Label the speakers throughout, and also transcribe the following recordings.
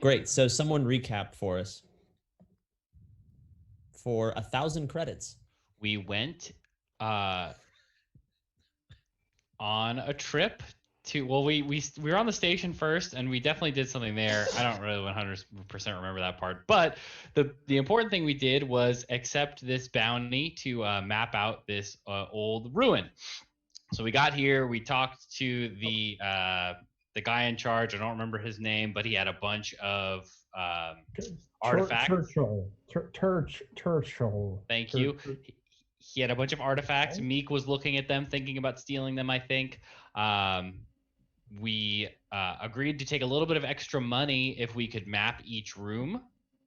Speaker 1: Great. So someone recap for us for 1,000 credits.
Speaker 2: We went on a trip to we were on the station first, and we definitely did something there. I don't really 100% remember that part, but the important thing we did was accept this bounty to map out this old ruin. So we got here, we talked to the guy in charge. I don't remember his name, but he had a bunch of artifacts.
Speaker 3: Churchill.
Speaker 2: Thank you. He had a bunch of artifacts. Meek was looking at them, thinking about stealing them, I think. We agreed to take a little bit of extra money if we could map each room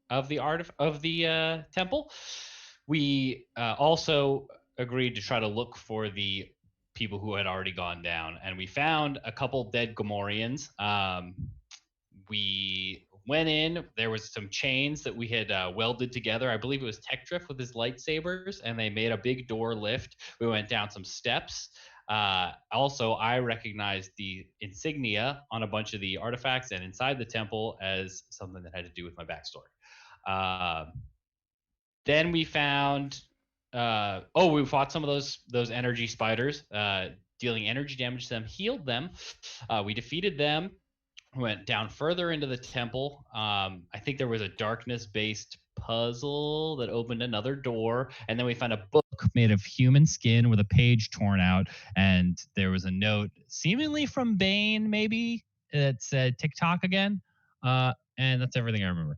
Speaker 2: of the temple. We also agreed to try to look for the people who had already gone down, and we found a couple dead Gamorreans. We went in. There was some chains that we had welded together. I believe it was Tech Drift with his lightsabers, and they made a big door lift. We went down some steps. Also, I recognized the insignia on a bunch of the artifacts and inside the temple as something that had to do with my backstory. Then we found. We fought some of those energy spiders, dealing energy damage to them, healed them. We defeated them. Went down further into the temple. I think there was a darkness-based puzzle that opened another door, and then we found a book made of human skin with a page torn out, and there was a note, seemingly from Bane, maybe, that said TikTok again. And that's everything I remember.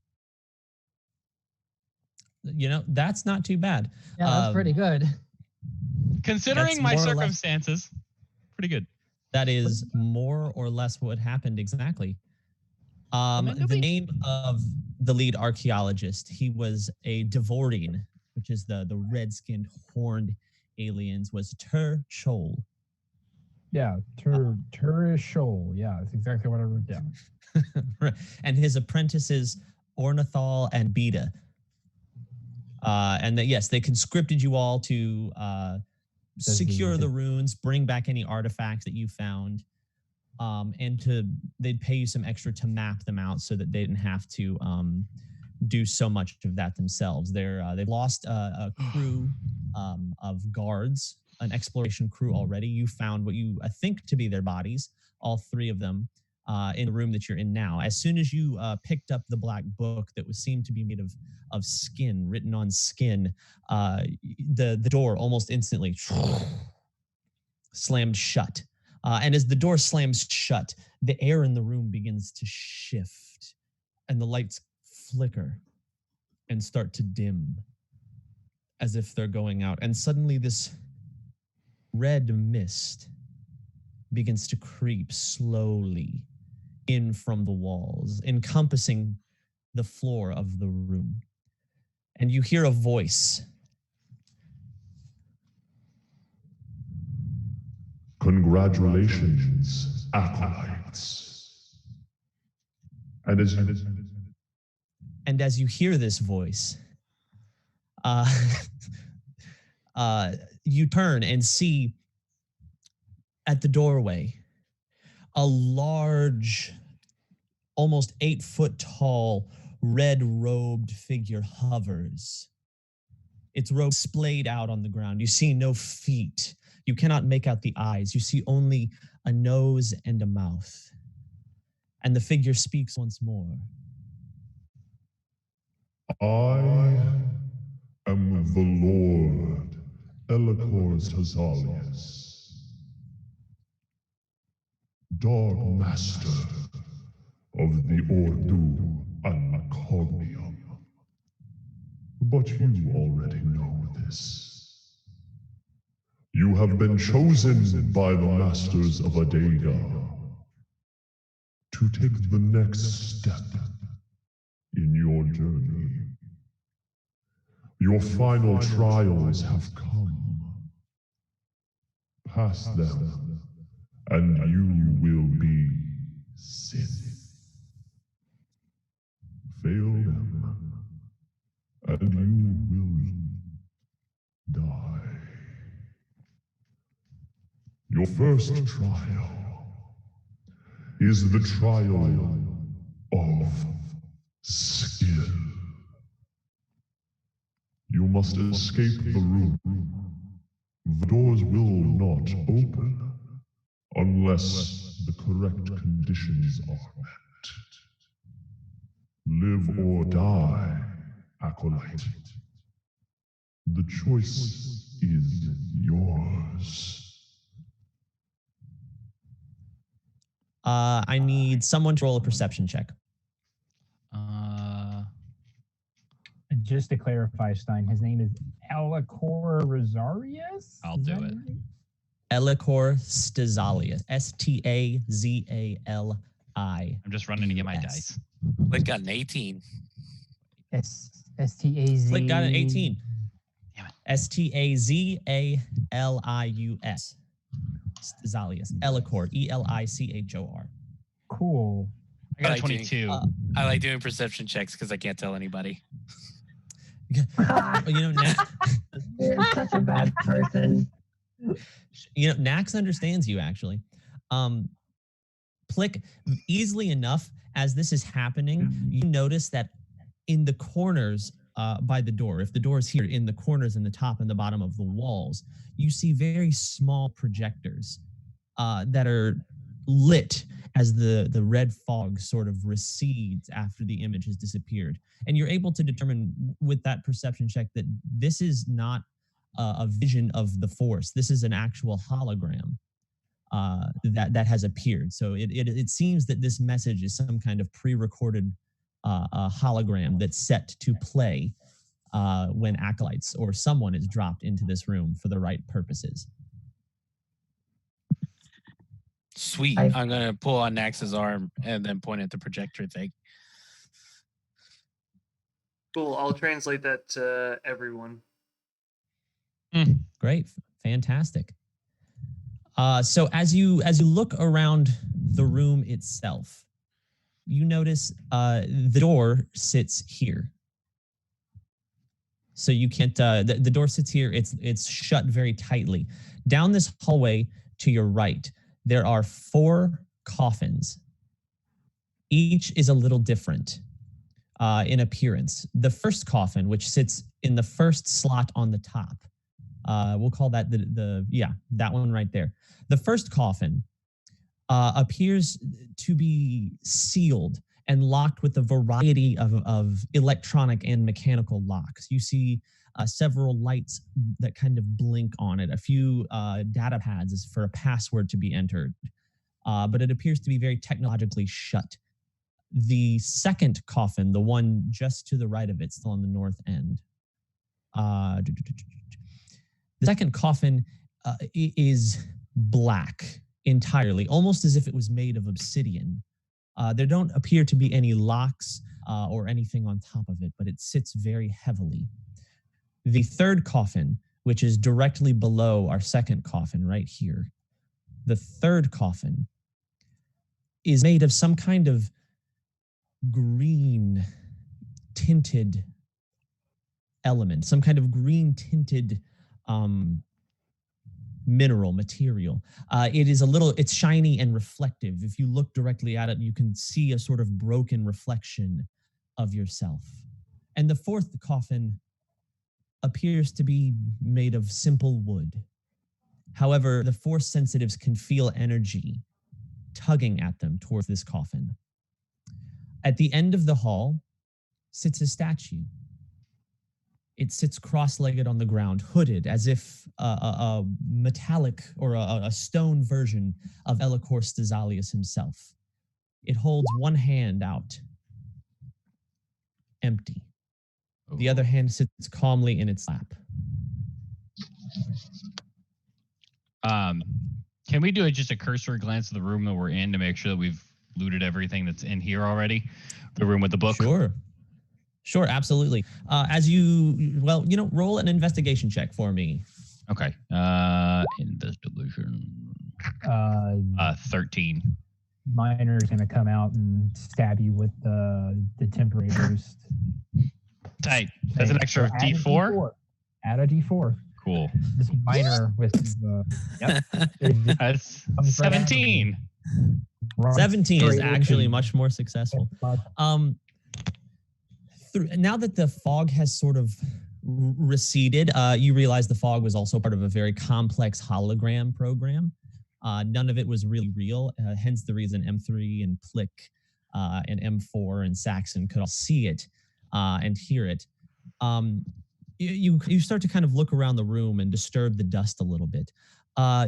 Speaker 1: That's not too bad.
Speaker 4: Yeah, that's pretty good.
Speaker 2: Considering my circumstances, pretty good.
Speaker 1: That is more or less what happened exactly. The name of the lead archaeologist, he was a Devorian, which is the red-skinned horned aliens, was Chol.
Speaker 3: Yeah, Chol. Yeah, that's exactly what I wrote down.
Speaker 1: And his apprentices, Ornithal and Beta. Yes, they conscripted you all to secure the runes, bring back any artifacts that you found, and they'd pay you some extra to map them out so that they didn't have to do so much of that themselves. They've lost a crew of guards, an exploration crew already. You found what you think to be their bodies, all three of them, in the room that you're in now. As soon as you picked up the black book that seemed to be made of skin, written on skin, the door almost instantly slammed shut. And as the door slams shut, the air in the room begins to shift, and the lights flicker and start to dim as if they're going out. And suddenly this red mist begins to creep slowly in from the walls, encompassing the floor of the room. And you hear a voice.
Speaker 5: Congratulations, acolytes.
Speaker 1: And as you hear this voice, you turn and see at the doorway a large, almost 8-foot tall, red-robed figure hovers. Its robe splayed out on the ground. You see no feet. You cannot make out the eyes. You see only a nose and a mouth. And the figure speaks once more.
Speaker 5: I am the Lord Elikors Hazalius, Dark Master of the Ordu Uncognium. But you already know this. You have been chosen by the Masters of Adega to take the next step in your journey. Your final trials have come. Pass them, and you will be Sith. Fail them, and you will die. Your first trial is the trial of must escape the room. The doors will not open unless the correct conditions are met. Live or die, Acolyte. The choice is yours.
Speaker 1: I need someone to roll a perception check.
Speaker 3: Just to clarify, Stein, his name is Elicor Rosarius?
Speaker 4: I'll do it.
Speaker 3: Right?
Speaker 1: Elicor Stazalius. Stazali.
Speaker 4: I'm just running to get my dice.
Speaker 6: But got an 18.
Speaker 3: S-T-A-Z.
Speaker 1: Flick got an 18.
Speaker 4: Damn it.
Speaker 1: Stazalius. Stazalius. Elicor. Elichor.
Speaker 3: Cool.
Speaker 4: I got
Speaker 6: I
Speaker 4: a
Speaker 6: like
Speaker 4: 22.
Speaker 6: I like doing perception checks because I can't tell anybody.
Speaker 7: You're such a bad person.
Speaker 1: Nax understands you actually. Plick, easily enough as this is happening, you notice that in the corners by the door, if the door is here, in the corners and the top and the bottom of the walls, you see very small projectors that are lit as the red fog sort of recedes after the image has disappeared. And you're able to determine with that perception check that this is not a vision of the Force. This is an actual hologram that has appeared. So it seems that this message is some kind of pre-recorded hologram that's set to play when acolytes or someone is dropped into this room for the right purposes.
Speaker 6: Sweet. I'm going to pull on Nax's arm and then point at the projector thing.
Speaker 8: Cool. I'll translate that to everyone.
Speaker 1: Great. Fantastic. So as you look around the room itself, you notice the door sits here. So you can't, the door sits here. It's shut very tightly. Down this hallway to your right, there are 4 coffins. Each is a little different in appearance. The first coffin, which sits in the first slot on the top, we'll call that that one right there. The first coffin appears to be sealed and locked with a variety of electronic and mechanical locks. You see several lights that kind of blink on it, a few data pads for a password to be entered, but it appears to be very technologically shut. The second coffin, the one just to the right of it, still on the north end, the second coffin is black entirely, almost as if it was made of obsidian. There don't appear to be any locks or anything on top of it, but it sits very heavily. The third coffin, which is directly below our second coffin right here, the third coffin is made of some kind of green tinted element, some kind of green tinted mineral material. It's shiny and reflective. If you look directly at it, you can see a sort of broken reflection of yourself. And the fourth coffin appears to be made of simple wood. However, the Force sensitives can feel energy tugging at them towards this coffin. At the end of the hall sits a statue. It sits cross-legged on the ground, hooded, as if a metallic or a stone version of Elicor Stazalius himself. It holds one hand out, empty. The other hand sits calmly in its lap.
Speaker 4: Can we do just a cursory glance of the room that we're in to make sure that we've looted everything that's in here already? The room with the book?
Speaker 1: Sure, absolutely. Roll an investigation check for me.
Speaker 4: Okay. Investigation. 13.
Speaker 3: Miner's gonna come out and stab you with the temporary boost.
Speaker 4: Tight. That's an extra D4?
Speaker 3: Add a D4.
Speaker 4: Cool.
Speaker 3: This miner with the
Speaker 4: That's 17.
Speaker 1: 17 is actually much more successful. Now that the fog has sort of receded. You realize the fog was also part of a very complex hologram program. None of it was really real, hence the reason M3 and Plick and M4 and Saxon could all see it and hear it. You start to kind of look around the room and disturb the dust a little bit.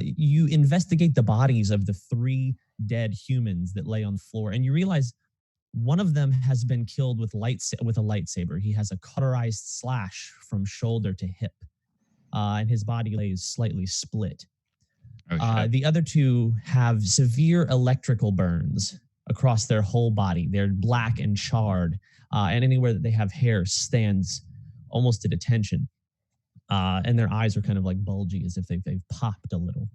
Speaker 1: You investigate the bodies of the 3 dead humans that lay on the floor, and you realize one of them has been killed with a lightsaber. He has a cauterized slash from shoulder to hip, and his body lays slightly split. The other 2 have severe electrical burns across their whole body. They're black and charred, and anywhere that they have hair stands almost at attention. And their eyes are kind of like bulgy as if they've popped a little.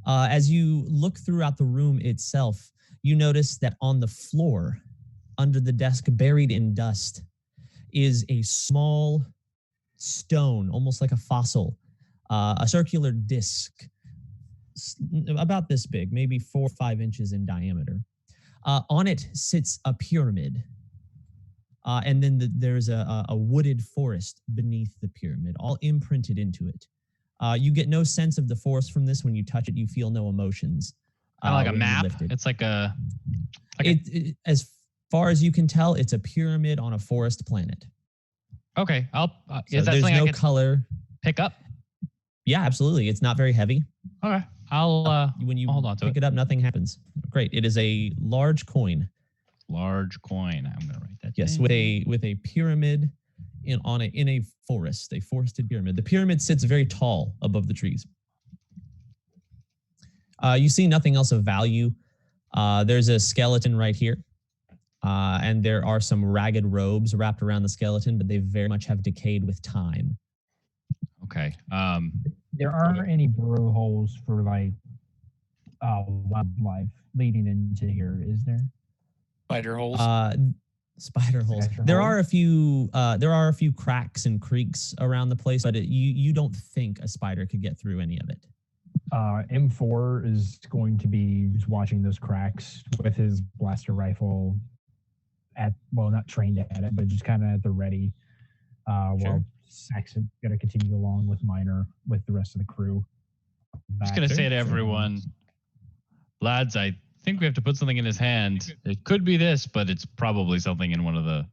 Speaker 1: As you look throughout the room itself, you notice that on the floor, under the desk, buried in dust, is a small stone, almost like a fossil, a circular disc, about this big, maybe 4 or 5 inches in diameter. On it sits a pyramid. And then there's a wooded forest beneath the pyramid, all imprinted into it. You get no sense of the force from this. When you touch it, you feel no emotions.
Speaker 4: Kind of like a map. It's like a...
Speaker 1: as far as you can tell, it's a pyramid on a forest planet.
Speaker 4: Okay.
Speaker 1: Is that something I can
Speaker 4: color pick up?
Speaker 1: Yeah, absolutely. It's not very heavy.
Speaker 4: Okay.
Speaker 1: When you
Speaker 4: hold on to
Speaker 1: pick it up, nothing happens. Great. It is a large coin.
Speaker 4: Large coin. I'm gonna write that.
Speaker 1: Yes,
Speaker 4: down.
Speaker 1: with a pyramid in a forest, a forested pyramid. The pyramid sits very tall above the trees. You see nothing else of value. There's a skeleton right here, and there are some ragged robes wrapped around the skeleton, but they very much have decayed with time.
Speaker 4: Okay.
Speaker 3: There aren't any burrow holes for like wildlife leading into here, is there?
Speaker 6: Spider holes.
Speaker 1: Spider holes. There are a few cracks and creaks around the place, but you don't think a spider could get through any of it.
Speaker 3: M4 is going to be just watching those cracks with his blaster rifle not trained at it, but just kind of at the ready. While Saxon got to continue along with Minor with the rest of the crew.
Speaker 4: I'm just gonna say to everyone, lads, I think we have to put something in his hand. It could be this, but it's probably something in one of the...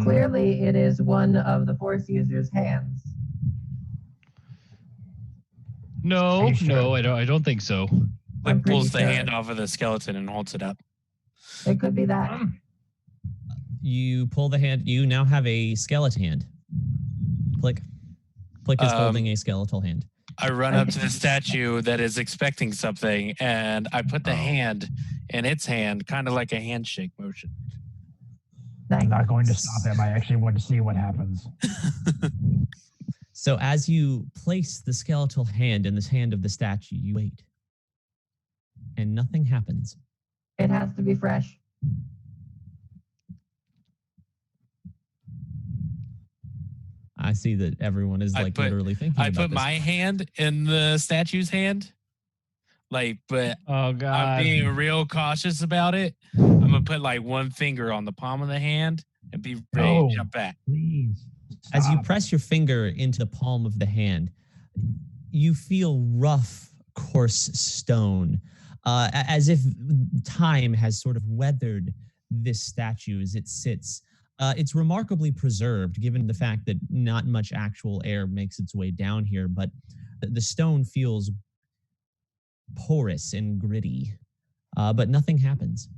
Speaker 7: Clearly, it is one of the Force users' hands.
Speaker 4: No, I don't think so.
Speaker 6: Like pulls the hand off of the skeleton and holds it up.
Speaker 7: It could be that.
Speaker 1: You pull the hand. You now have a skeleton hand. Plick is holding a skeletal hand.
Speaker 6: I run up to the statue that is expecting something, and I put the hand in its hand, kind of like a handshake motion.
Speaker 3: I'm not going to stop him. I actually want to see what happens.
Speaker 1: So as you place the skeletal hand in this hand of the statue, you wait. And nothing happens.
Speaker 7: It has to be fresh.
Speaker 1: I see that everyone is literally thinking about this.
Speaker 6: I put my hand in the statue's hand. But
Speaker 4: oh God,
Speaker 6: I'm being real cautious about it. I'm going to put like one finger on the palm of the hand and be ready to jump back.
Speaker 3: Please. Stop.
Speaker 1: As you press your finger into the palm of the hand, you feel rough, coarse stone, as if time has sort of weathered this statue as it sits. It's remarkably preserved, given the fact that not much actual air makes its way down here, but the stone feels porous and gritty, but nothing happens.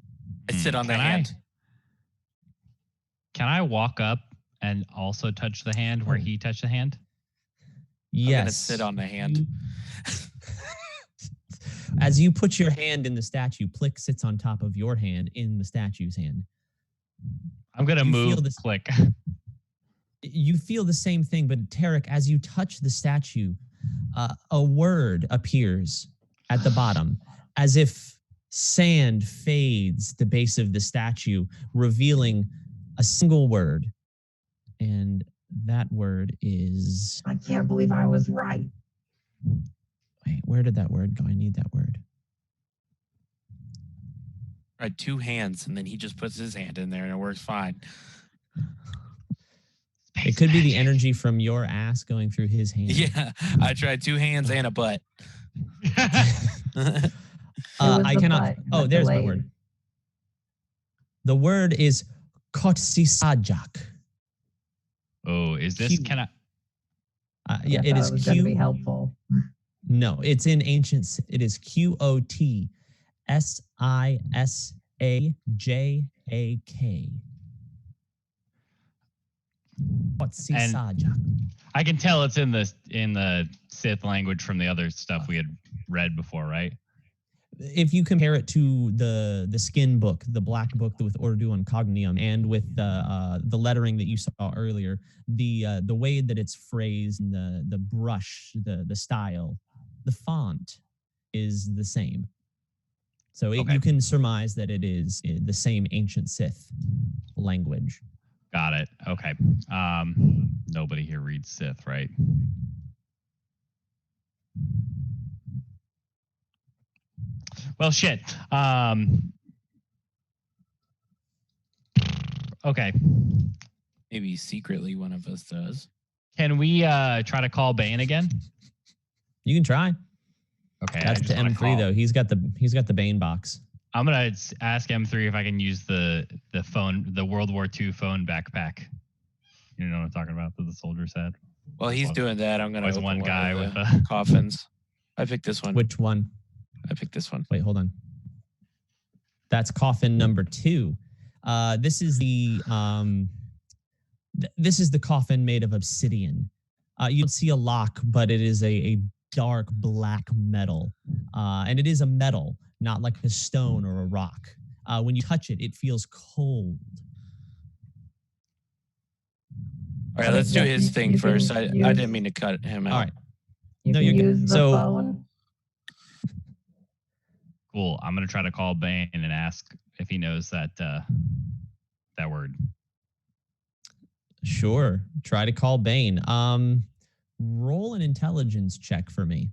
Speaker 6: I sit on the hand.
Speaker 4: Can I walk up and also touch the hand where he touched the hand?
Speaker 1: Yes.
Speaker 6: I'm going to sit on the hand.
Speaker 1: As you put your hand in the statue, Plick sits on top of your hand in the statue's hand.
Speaker 4: I'm going to move Plick.
Speaker 1: You feel the same thing, but Tarek, as you touch the statue, a word appears at the bottom, as if sand fades the base of the statue, revealing a single word. And that word is...
Speaker 7: I can't believe I was right.
Speaker 1: Wait, where did that word go? I need that word.
Speaker 6: I had 2 hands, and then he just puts his hand in there, and it works fine.
Speaker 1: It could be the energy from your ass going through his hand.
Speaker 6: Yeah, I tried 2 hands and a butt.
Speaker 1: I cannot. Oh, there's my word. The word is kotsisajak.
Speaker 4: Oh, is this? Can I?
Speaker 1: Yeah, it is
Speaker 7: going to be helpful.
Speaker 1: No, it's in ancient. It is Qotsisajak. Kotsisajak.
Speaker 4: I can tell it's in the Sith language from the other stuff we had read before, right?
Speaker 1: If you compare it to the skin book, the black book with Ordo and Cognium, and with the lettering that you saw earlier, the way that it's phrased, and the brush, the style, the font is the same. So you can surmise that it is the same ancient Sith language.
Speaker 4: Got it. Okay. Nobody here reads Sith, right? Well, shit. Okay.
Speaker 6: Maybe secretly one of us does.
Speaker 4: Can we try to call Bane again?
Speaker 1: You can try.
Speaker 4: Okay.
Speaker 1: That's to M3 though. He's got the Bane box.
Speaker 4: I'm gonna ask M3 if I can use the phone, the World War II phone backpack. You know what I'm talking about? That the soldiers had.
Speaker 6: Well, he's doing that. I'm gonna open
Speaker 4: one guy with
Speaker 6: coffins. I picked this one.
Speaker 1: Which one?
Speaker 6: I picked this one.
Speaker 1: Wait, hold on. That's coffin number 2. This is the coffin made of obsidian. You don't see a lock, but it is a dark black metal, and it is a metal, not like a stone or a rock. When you touch it, it feels cold.
Speaker 6: All right, let's do his thing first. I didn't mean to cut him out.
Speaker 1: All right.
Speaker 7: You can use the phone.
Speaker 4: Cool. I'm gonna try to call Bane and ask if he knows that word.
Speaker 1: Sure. Try to call Bane. Roll an intelligence check for me.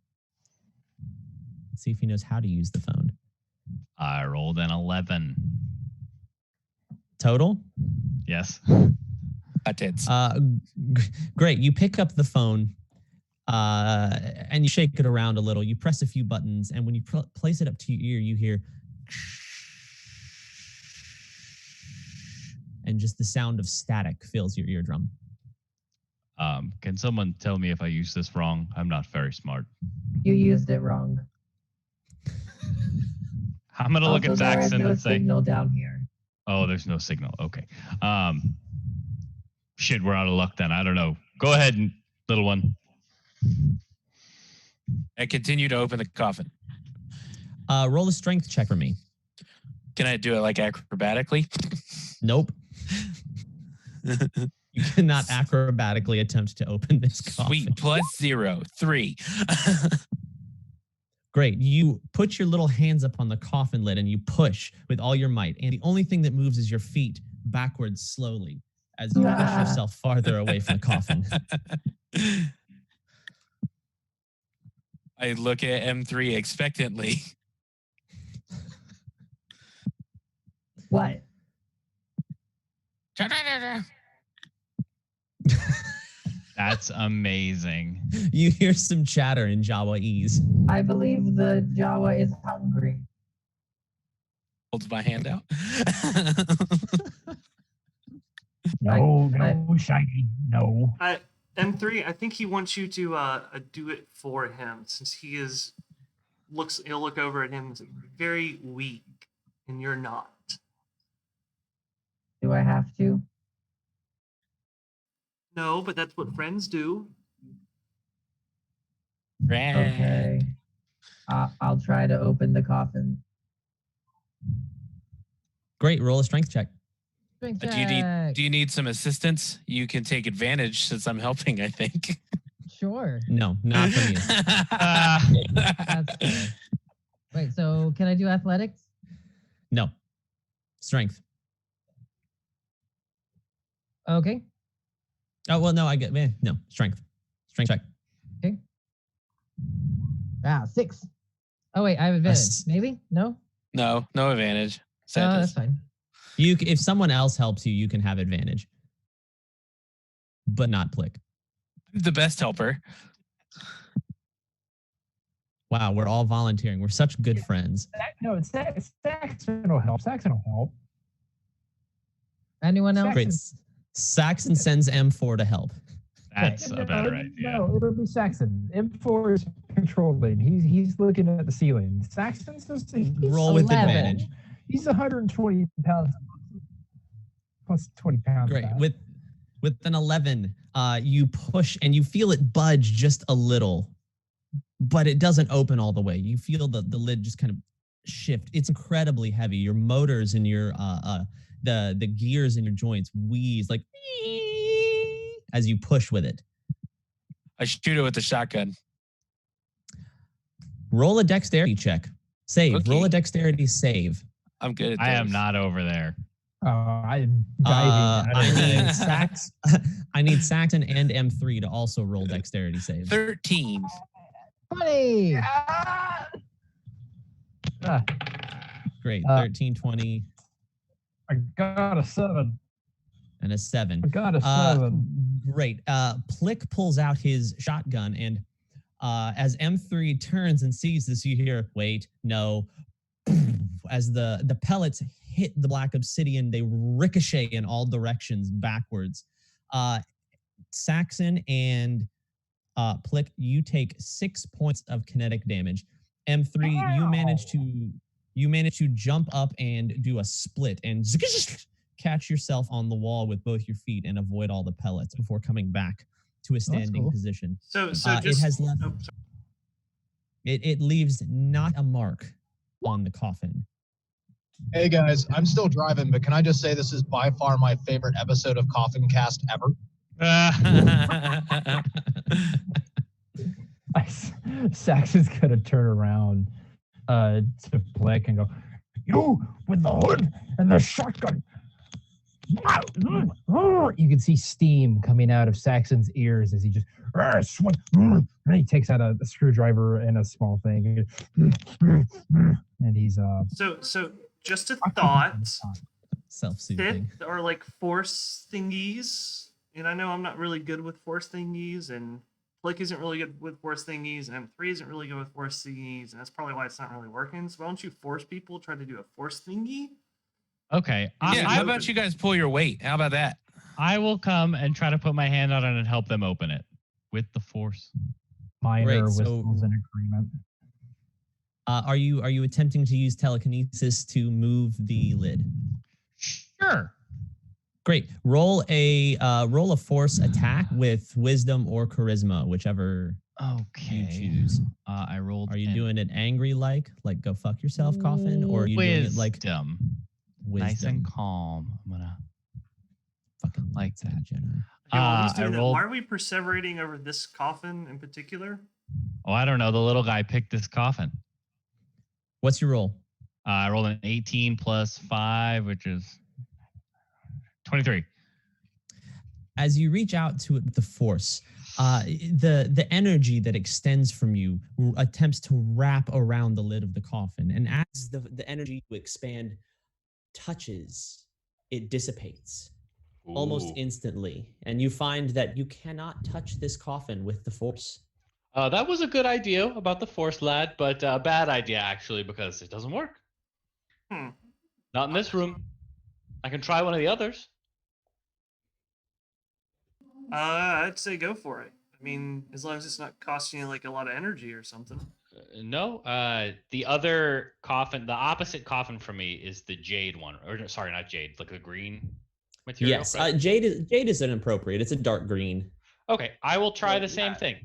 Speaker 1: Let's see if he knows how to use the phone.
Speaker 4: I rolled an 11.
Speaker 1: Total?
Speaker 4: Yes.
Speaker 6: Tits.
Speaker 1: Great. You pick up the phone and you shake it around a little. You press a few buttons, and when you place it up to your ear, you hear and just the sound of static fills your eardrum.
Speaker 4: Can someone tell me if I use this wrong? I'm not very smart.
Speaker 7: You used it wrong.
Speaker 4: I'm gonna look at Saxon and say,
Speaker 7: signal down here.
Speaker 4: Oh, there's no signal. Okay. Shit, we're out of luck then. I don't know. Go ahead, little one.
Speaker 6: I continue to open the coffin.
Speaker 1: Roll a strength check for me.
Speaker 6: Can I do it like acrobatically?
Speaker 1: Nope. You cannot acrobatically attempt to open this coffin.
Speaker 6: Sweet. Plus 0. 3.
Speaker 1: Great. You put your little hands up on the coffin lid and you push with all your might. And the only thing that moves is your feet backwards slowly as you push yourself farther away from the coffin.
Speaker 6: I look at M3 expectantly.
Speaker 7: What?
Speaker 4: That's amazing.
Speaker 1: You hear some chatter in Jawaese.
Speaker 7: I believe the Jawa is hungry.
Speaker 6: Holds my hand out.
Speaker 3: No, Shiny, no.
Speaker 8: M3, I think he wants you to do it for him, since he'll look over at him and say, very weak, and you're not.
Speaker 7: Do I have to?
Speaker 8: No, but that's what friends do.
Speaker 7: Okay. I'll try to open the coffin.
Speaker 1: Great. Roll a strength check.
Speaker 6: Do you need some assistance? You can take advantage since I'm helping, I think.
Speaker 9: Sure.
Speaker 1: No, not from you.
Speaker 9: That's fair. Wait, so can I do athletics?
Speaker 1: No. Strength.
Speaker 9: Okay.
Speaker 1: Oh, well, no, no. Strength. Strength check.
Speaker 9: Okay. 6. Oh, wait, I have advantage. Maybe? No?
Speaker 6: No advantage.
Speaker 9: That's fine.
Speaker 1: If someone else helps you, you can have advantage. but not Plick.
Speaker 6: The best helper.
Speaker 1: Wow, we're all volunteering. We're such good friends.
Speaker 3: No, it's Saxon will help. Saxon will help.
Speaker 9: Anyone else?
Speaker 1: Great. Saxon sends M4 to help.
Speaker 4: That's a better idea.
Speaker 3: No, it'll be Saxon. M4 is controlling. He's looking at the ceiling. Saxon's just
Speaker 1: Roll with
Speaker 9: 11.
Speaker 1: advantage.
Speaker 3: He's 120 pounds plus 20 pounds.
Speaker 1: Great.
Speaker 3: Back.
Speaker 1: With an 11, you push and you feel it budge just a little, but it doesn't open all the way. You feel the lid just kind of shift. It's incredibly heavy. Your motors and your the gears in your joints wheeze like as you push with it.
Speaker 6: I shoot it with the shotgun.
Speaker 1: Roll a dexterity check. Save.
Speaker 6: Okay.
Speaker 1: Roll a dexterity save.
Speaker 6: I'm good at
Speaker 4: I am
Speaker 6: those.
Speaker 4: not over there.
Speaker 3: I'm diving.
Speaker 1: I need Saxon and M3 to also roll dexterity saves.
Speaker 6: 13.
Speaker 9: 20.
Speaker 1: Great. 13, 20,
Speaker 3: I got a 7.
Speaker 1: and a 7.
Speaker 3: I got a 7.
Speaker 1: Great. Plick pulls out his shotgun, and as M3 turns and sees this, you hear, wait, no. As the pellets hit the black obsidian, they ricochet in all directions backwards. Saxon and Plick, you take 6 points of kinetic damage. M3, you manage to jump up and do a split and catch yourself on the wall with both your feet and avoid all the pellets before coming back to a standing
Speaker 9: cool.
Speaker 1: position.
Speaker 8: So
Speaker 1: it
Speaker 8: just
Speaker 1: has left.
Speaker 8: oh, sorry.
Speaker 1: It leaves not a mark on the coffin.
Speaker 10: Hey guys, I'm still driving, but can I just say this is by far my favorite episode of Coffin Cast ever?
Speaker 3: Saxon's gonna turn around to Plick and go, "You with the hood and the shotgun." You can see steam coming out of Saxon's ears as he just and he takes out a screwdriver and a small thing, and he's
Speaker 8: So just a thought.
Speaker 1: Self-soothing.
Speaker 8: Sith are like force thingies, and I know I'm not really good with force thingies, and Plick isn't really good with force thingies, and M3 isn't really good with force thingies, and that's probably why it's not really working. So why don't you force people try to do a force thingy?
Speaker 4: Okay.
Speaker 6: How about you guys pull your weight? How about that?
Speaker 4: I will come and try to put my hand on it and help them open it with the force.
Speaker 3: minor
Speaker 1: Right, so-
Speaker 3: whistles in agreement.
Speaker 1: Are you attempting to use telekinesis to move the lid?
Speaker 4: Sure.
Speaker 1: Great. Roll a force attack with wisdom or charisma, whichever
Speaker 4: Okay.
Speaker 1: you choose.
Speaker 4: I rolled.
Speaker 1: Are you
Speaker 4: an
Speaker 1: doing it angry like go fuck yourself, coffin, or are you doing it like
Speaker 4: wisdom?
Speaker 1: wisdom?
Speaker 4: Nice and calm. I'm gonna
Speaker 1: fucking
Speaker 4: like
Speaker 1: that, Jedi.
Speaker 8: Okay, while he's
Speaker 4: I
Speaker 8: doing that,
Speaker 4: rolled.
Speaker 8: why are we perseverating over this coffin in particular?
Speaker 4: Oh, I don't know. The little guy picked this coffin.
Speaker 1: What's your roll?
Speaker 4: I rolled an 18 plus 5, which is 23.
Speaker 1: As you reach out to it with the force, the energy that extends from you attempts to wrap around the lid of the coffin, and as the energy to expand touches, it dissipates almost
Speaker 2: Ooh.
Speaker 1: instantly, and you find that you cannot touch this coffin with the force.
Speaker 2: That was a good idea about the force, lad, but a bad idea actually because it doesn't work. Not in this room. I can try one of the others.
Speaker 8: I'd say go for it. I mean, as long as it's not costing you like a lot of energy or something.
Speaker 2: No, the other coffin, the opposite coffin for me is the jade one, or sorry, not jade, like the green material.
Speaker 1: Yes,
Speaker 2: right?
Speaker 1: jade is inappropriate. It's a dark green.
Speaker 2: Okay, I will try the same thing.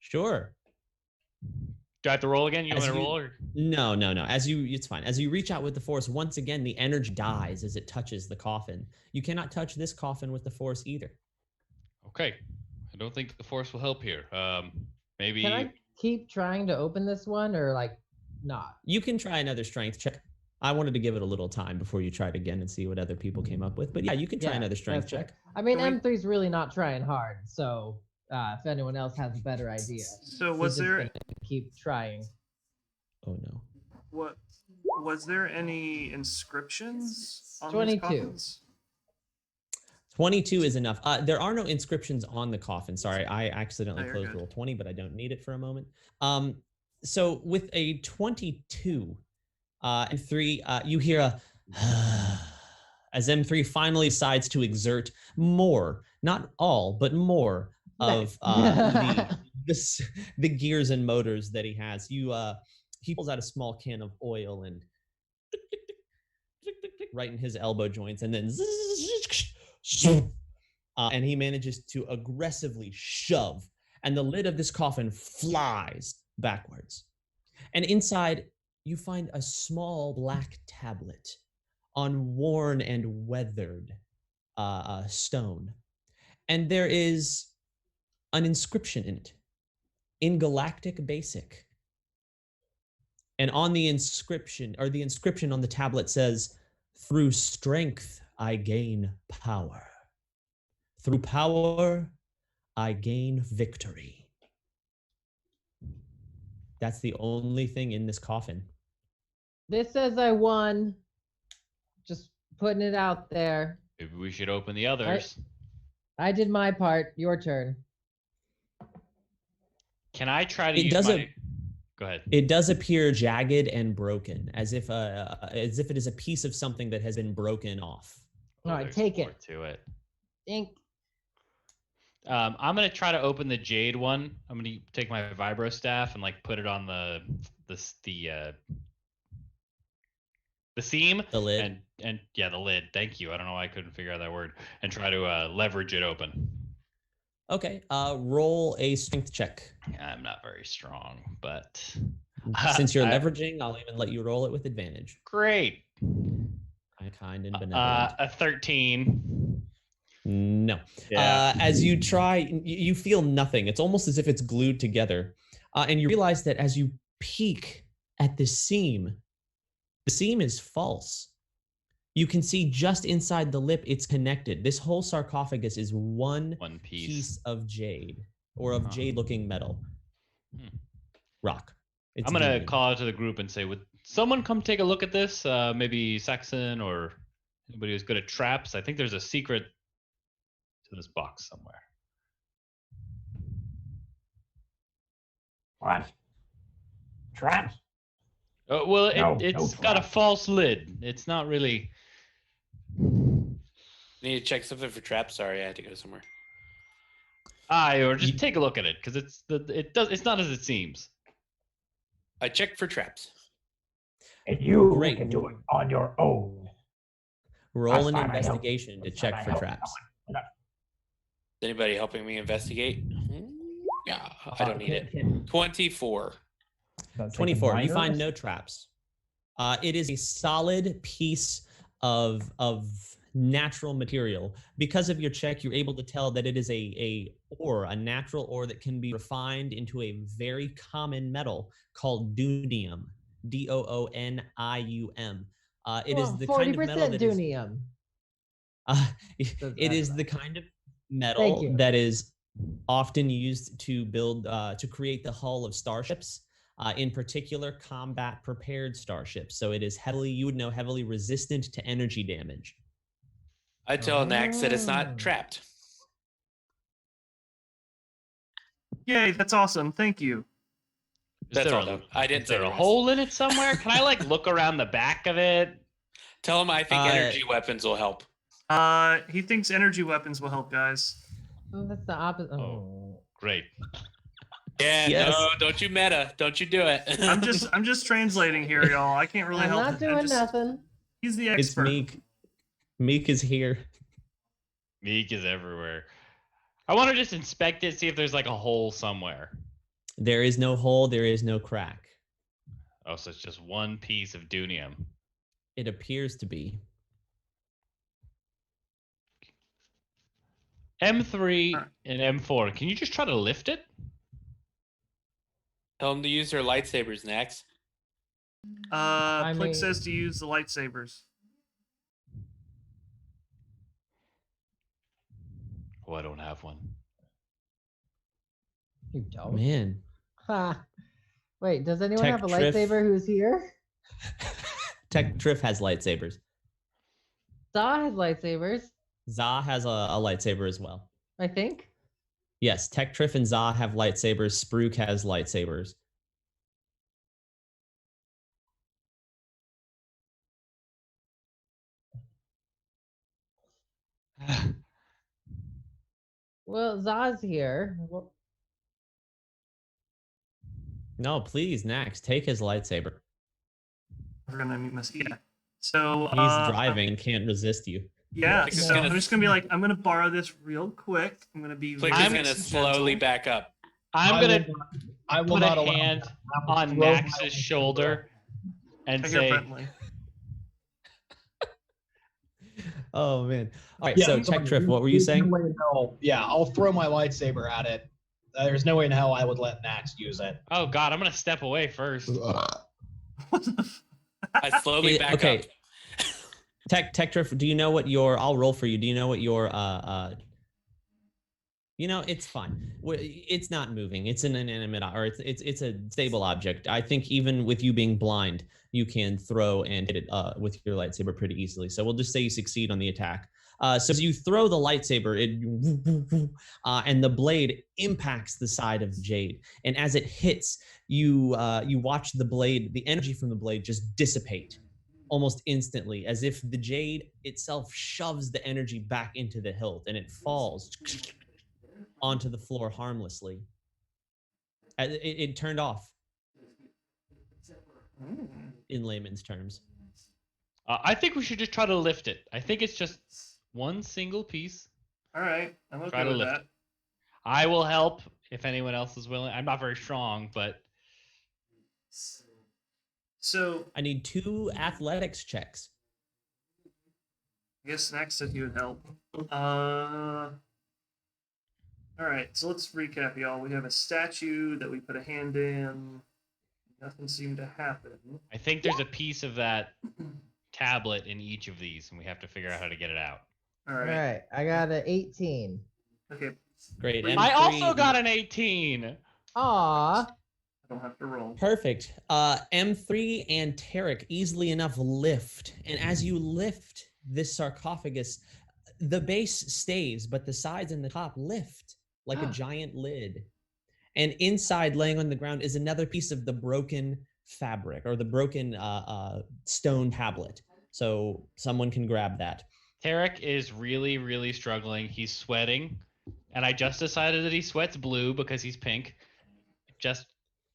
Speaker 1: Sure.
Speaker 2: Do I have to roll again? You want me to roll? Or?
Speaker 1: No. It's fine. As you reach out with the force, once again, the energy dies as it touches the coffin. You cannot touch this coffin with the force either.
Speaker 2: Okay, I don't think the force will help here. Maybe.
Speaker 9: Can I keep trying to open this one or like not?
Speaker 1: You can try another strength check. I wanted to give it a little time before you tried again and see what other people came up with. But yeah, you can try another strength
Speaker 9: that's fair.
Speaker 1: check.
Speaker 9: I mean,
Speaker 8: Can we-
Speaker 9: M3's really not trying hard, so if anyone else has a better idea,
Speaker 8: So
Speaker 9: he's
Speaker 8: was
Speaker 9: just
Speaker 8: there
Speaker 9: gonna keep trying.
Speaker 1: Oh no.
Speaker 8: what was there any inscriptions on
Speaker 9: 22.
Speaker 8: these coffins?
Speaker 1: 22 is enough. There are no inscriptions on the coffin. Sorry, I accidentally
Speaker 8: you're
Speaker 1: closed
Speaker 8: good.
Speaker 1: roll 20, but I don't need it for a moment. So with a 22 and 3, you hear a as M3 finally decides to exert more, not all, but more of the gears and motors that he has. He pulls out a small can of oil and right in his elbow joints, and then and he manages to aggressively shove, and the lid of this coffin flies backwards. And inside, you find a small black tablet on worn and weathered stone. And there is an inscription in it, in Galactic Basic. And on the inscription, or the inscription on the tablet says, "Through strength, I gain power. Through power, I gain victory." That's the only thing in this coffin.
Speaker 9: This says I won. Just putting it out there.
Speaker 2: Maybe we should open the others.
Speaker 9: I did my part. Your turn.
Speaker 2: Can I try to use my... Go ahead.
Speaker 1: It does appear jagged and broken, as if it is a piece of something that has been broken off.
Speaker 9: All right, take it.
Speaker 2: To it.
Speaker 9: Think.
Speaker 2: I'm gonna try to open the jade one. I'm gonna take my vibro staff and like put it on the seam,
Speaker 1: the lid,
Speaker 2: and yeah, the lid. Thank you. I don't know why I couldn't figure out that word. And try to leverage it open.
Speaker 1: Okay. Roll a strength check.
Speaker 2: I'm not very strong, but
Speaker 1: since you're leveraging, I'll even let you roll it with advantage.
Speaker 2: Great.
Speaker 1: Kind and benevolent.
Speaker 2: A 13.
Speaker 1: No.
Speaker 2: Yeah.
Speaker 1: As you try, you feel nothing. It's almost as if it's glued together. And you realize that as you peek at the seam is false. You can see just inside the lip, it's connected. This whole sarcophagus is one piece of jade, or of jade-looking metal. Rock.
Speaker 2: I'm going to call out to the group and say, would someone come take a look at this? Maybe Saxon or anybody who's good at traps. I think there's a secret to this box somewhere.
Speaker 3: What? Traps?
Speaker 2: Well, it's got a false lid. It's not really...
Speaker 6: Need to check something for traps. Sorry, I had to go somewhere.
Speaker 2: Or just take a look at it, because it's not as it seems.
Speaker 6: I checked for traps.
Speaker 3: And you can do it on your own.
Speaker 1: Roll an investigation to check for traps.
Speaker 6: Is anybody helping me investigate? Yeah, I don't need it. 24.
Speaker 1: 24. You find no traps. It is a solid piece of natural material. Because of your check, you're able to tell that it is a natural ore that can be refined into a very common metal called dunium. Doonium. It is the kind of metal that
Speaker 9: dunium.
Speaker 1: It is the kind of metal that is often used to build to create the hull of starships. In particular, combat prepared starships. So it is heavily resistant to energy damage.
Speaker 6: I tell Nax that it's not trapped.
Speaker 8: Yay, that's awesome. Thank you.
Speaker 6: That's all. I didn't say
Speaker 2: there a hole in it somewhere? Can I like look around the back of it?
Speaker 6: Tell him I think energy weapons will help.
Speaker 8: He thinks energy weapons will help, guys.
Speaker 9: Oh, that's the opposite.
Speaker 2: Oh, great.
Speaker 6: Yeah,
Speaker 1: yes.
Speaker 6: No, don't you meta. Don't you do it.
Speaker 8: I'm just translating here, y'all. I can't really help.
Speaker 9: I'm not doing nothing.
Speaker 8: He's the expert.
Speaker 1: It's Meek. Meek is here.
Speaker 2: Meek is everywhere. I want to just inspect it, see if there's like a hole somewhere.
Speaker 1: There is no hole. There is no crack.
Speaker 2: Oh, so it's just one piece of dunium.
Speaker 1: It appears to be.
Speaker 2: M3 and M4. Can you just try to lift it?
Speaker 6: Tell them to use their lightsabers, Nax.
Speaker 8: Plick says to use the lightsabers.
Speaker 2: Oh, I don't have one.
Speaker 9: You don't?
Speaker 1: Man.
Speaker 9: Ha. Wait, does anyone
Speaker 1: Tech
Speaker 9: have a
Speaker 1: Triff.
Speaker 9: lightsaber who's here?
Speaker 1: Tech Triff has lightsabers.
Speaker 9: Saw has lightsabers.
Speaker 1: Za has a lightsaber as well.
Speaker 9: I think.
Speaker 1: Yes, Tech Triff and Za have lightsabers. Spruik has lightsabers.
Speaker 9: Well, Za's here.
Speaker 1: No, please, Nax, take his lightsaber.
Speaker 8: We're gonna meet yeah. So
Speaker 1: He's driving, can't resist you.
Speaker 8: Yeah,
Speaker 6: Plick is
Speaker 8: so
Speaker 6: gonna-
Speaker 8: I'm just gonna be like, I'm gonna borrow this real quick. I'm gonna be.
Speaker 6: Plick
Speaker 8: really
Speaker 6: is gonna
Speaker 8: nice and
Speaker 6: slowly
Speaker 8: gentle.
Speaker 6: back up.
Speaker 2: I'm gonna
Speaker 10: I will
Speaker 2: put
Speaker 10: not
Speaker 2: a
Speaker 10: allow
Speaker 2: hand
Speaker 10: that. I will
Speaker 2: on
Speaker 10: throw my
Speaker 2: Max's
Speaker 10: lightsaber.
Speaker 2: shoulder and
Speaker 8: Take your
Speaker 2: say,
Speaker 8: friendly.
Speaker 1: Oh man! All right,
Speaker 10: Yeah,
Speaker 1: so
Speaker 10: I'm
Speaker 1: Tech
Speaker 10: sorry,
Speaker 1: Triff, what were you
Speaker 10: there's no
Speaker 1: saying?
Speaker 10: way in hell- Yeah, I'll throw my lightsaber at it. There's no way in hell I would let Max use it.
Speaker 2: "Oh God, I'm gonna step away first."
Speaker 8: What the
Speaker 6: I slowly back
Speaker 1: Okay.
Speaker 6: up.
Speaker 1: Tech Triff, do you know what your? I'll roll for you. Do you know what your? You know, it's fine. It's not moving. It's an inanimate, or it's a stable object. I think even with you being blind, you can throw and hit it with your lightsaber pretty easily. So we'll just say you succeed on the attack. So as you throw the lightsaber, and the blade impacts the side of Jade. And as it hits, you watch the blade, the energy from the blade just dissipate almost instantly, as if the Jade itself shoves the energy back into the hilt, and it falls onto the floor harmlessly. It turned off, in layman's terms.
Speaker 2: I think we should just try to lift it. I think it's just one single piece.
Speaker 8: All right, I'm
Speaker 2: Try
Speaker 8: okay
Speaker 2: to
Speaker 8: with
Speaker 2: lift
Speaker 8: that.
Speaker 2: it. I will help if anyone else is willing. I'm not very strong, but
Speaker 8: So
Speaker 1: I need 2 athletics checks.
Speaker 8: I guess next said he would help. All right, so let's recap, y'all. We have a statue that we put a hand in. Nothing seemed to happen.
Speaker 2: I think there's a piece of that tablet in each of these, and we have to figure out how to get it out.
Speaker 8: All
Speaker 9: All
Speaker 8: right.
Speaker 9: right, I got an 18.
Speaker 8: Okay.
Speaker 1: Great.
Speaker 8: I
Speaker 2: I
Speaker 1: M3
Speaker 2: also got an 18.
Speaker 9: Aw.
Speaker 8: I don't have to roll.
Speaker 1: Perfect. M3 and Tarek easily enough lift. And as you lift this sarcophagus, the base stays, but the sides and the top lift like a giant lid. And inside, laying on the ground, is another piece of the broken fabric, or the broken stone tablet. So someone can grab that.
Speaker 2: Tarek is really, really struggling. He's sweating. And I just decided that he sweats blue because he's pink. Just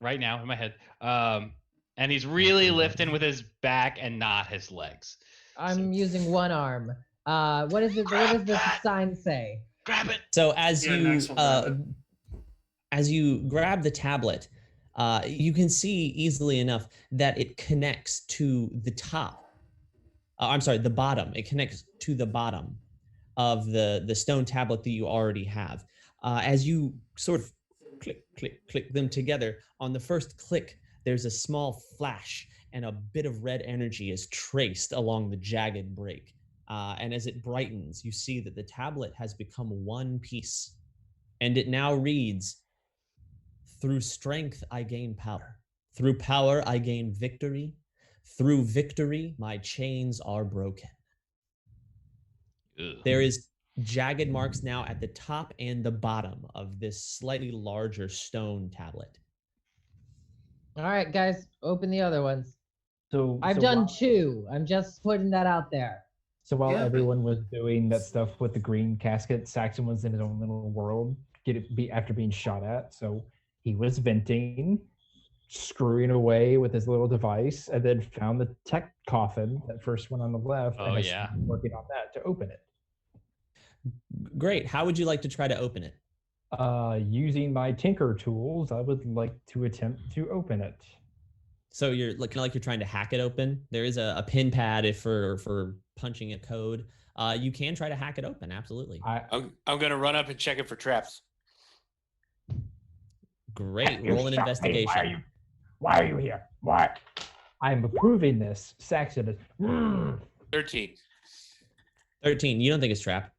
Speaker 2: right now in my head. And he's really lifting with his back and not his legs.
Speaker 9: I'm using one arm. What is it? What does the sign say?
Speaker 2: Grab it.
Speaker 1: So as
Speaker 8: Yeah,
Speaker 1: you
Speaker 8: Max will grab it.
Speaker 1: as you grab the tablet, you can see easily enough that it connects to the top. I'm sorry, the bottom. It connects to the bottom of the stone tablet that you already have. As you sort of click them together, on the first click, there's a small flash, and a bit of red energy is traced along the jagged break. And as it brightens, you see that the tablet has become one piece, and it now reads, "Through strength I gain power. Through power I gain victory. Through victory my chains are broken."
Speaker 2: Ugh.
Speaker 1: There is jagged marks now at the top and the bottom of this slightly larger stone tablet.
Speaker 9: All right, guys, open the other ones.
Speaker 3: So
Speaker 9: I've
Speaker 3: so
Speaker 9: done
Speaker 3: while-
Speaker 9: 2. I'm just putting that out there.
Speaker 3: So while
Speaker 8: Yeah, but-
Speaker 3: everyone was doing that stuff with the green casket, Saxon was in his own little world, after being shot at. So he was venting, screwing away with his little device, and then found the tech coffin, that first one on the left,
Speaker 2: Oh,
Speaker 3: and is
Speaker 2: yeah.
Speaker 3: working on that to open it.
Speaker 1: Great. How would you like to try to open it?
Speaker 3: Using my tinker tools, I would like to attempt to open it.
Speaker 1: So you're looking like you're trying to hack it open. There is a pin pad for punching a code. You can try to hack it open. Absolutely.
Speaker 6: I'm gonna run up and check it for traps.
Speaker 1: Great.
Speaker 3: You
Speaker 1: Roll an
Speaker 3: shot me.
Speaker 1: investigation.
Speaker 3: Why are you here? Why? I'm approving this. Saxon is.
Speaker 6: 13.
Speaker 1: 13. You don't think it's trap?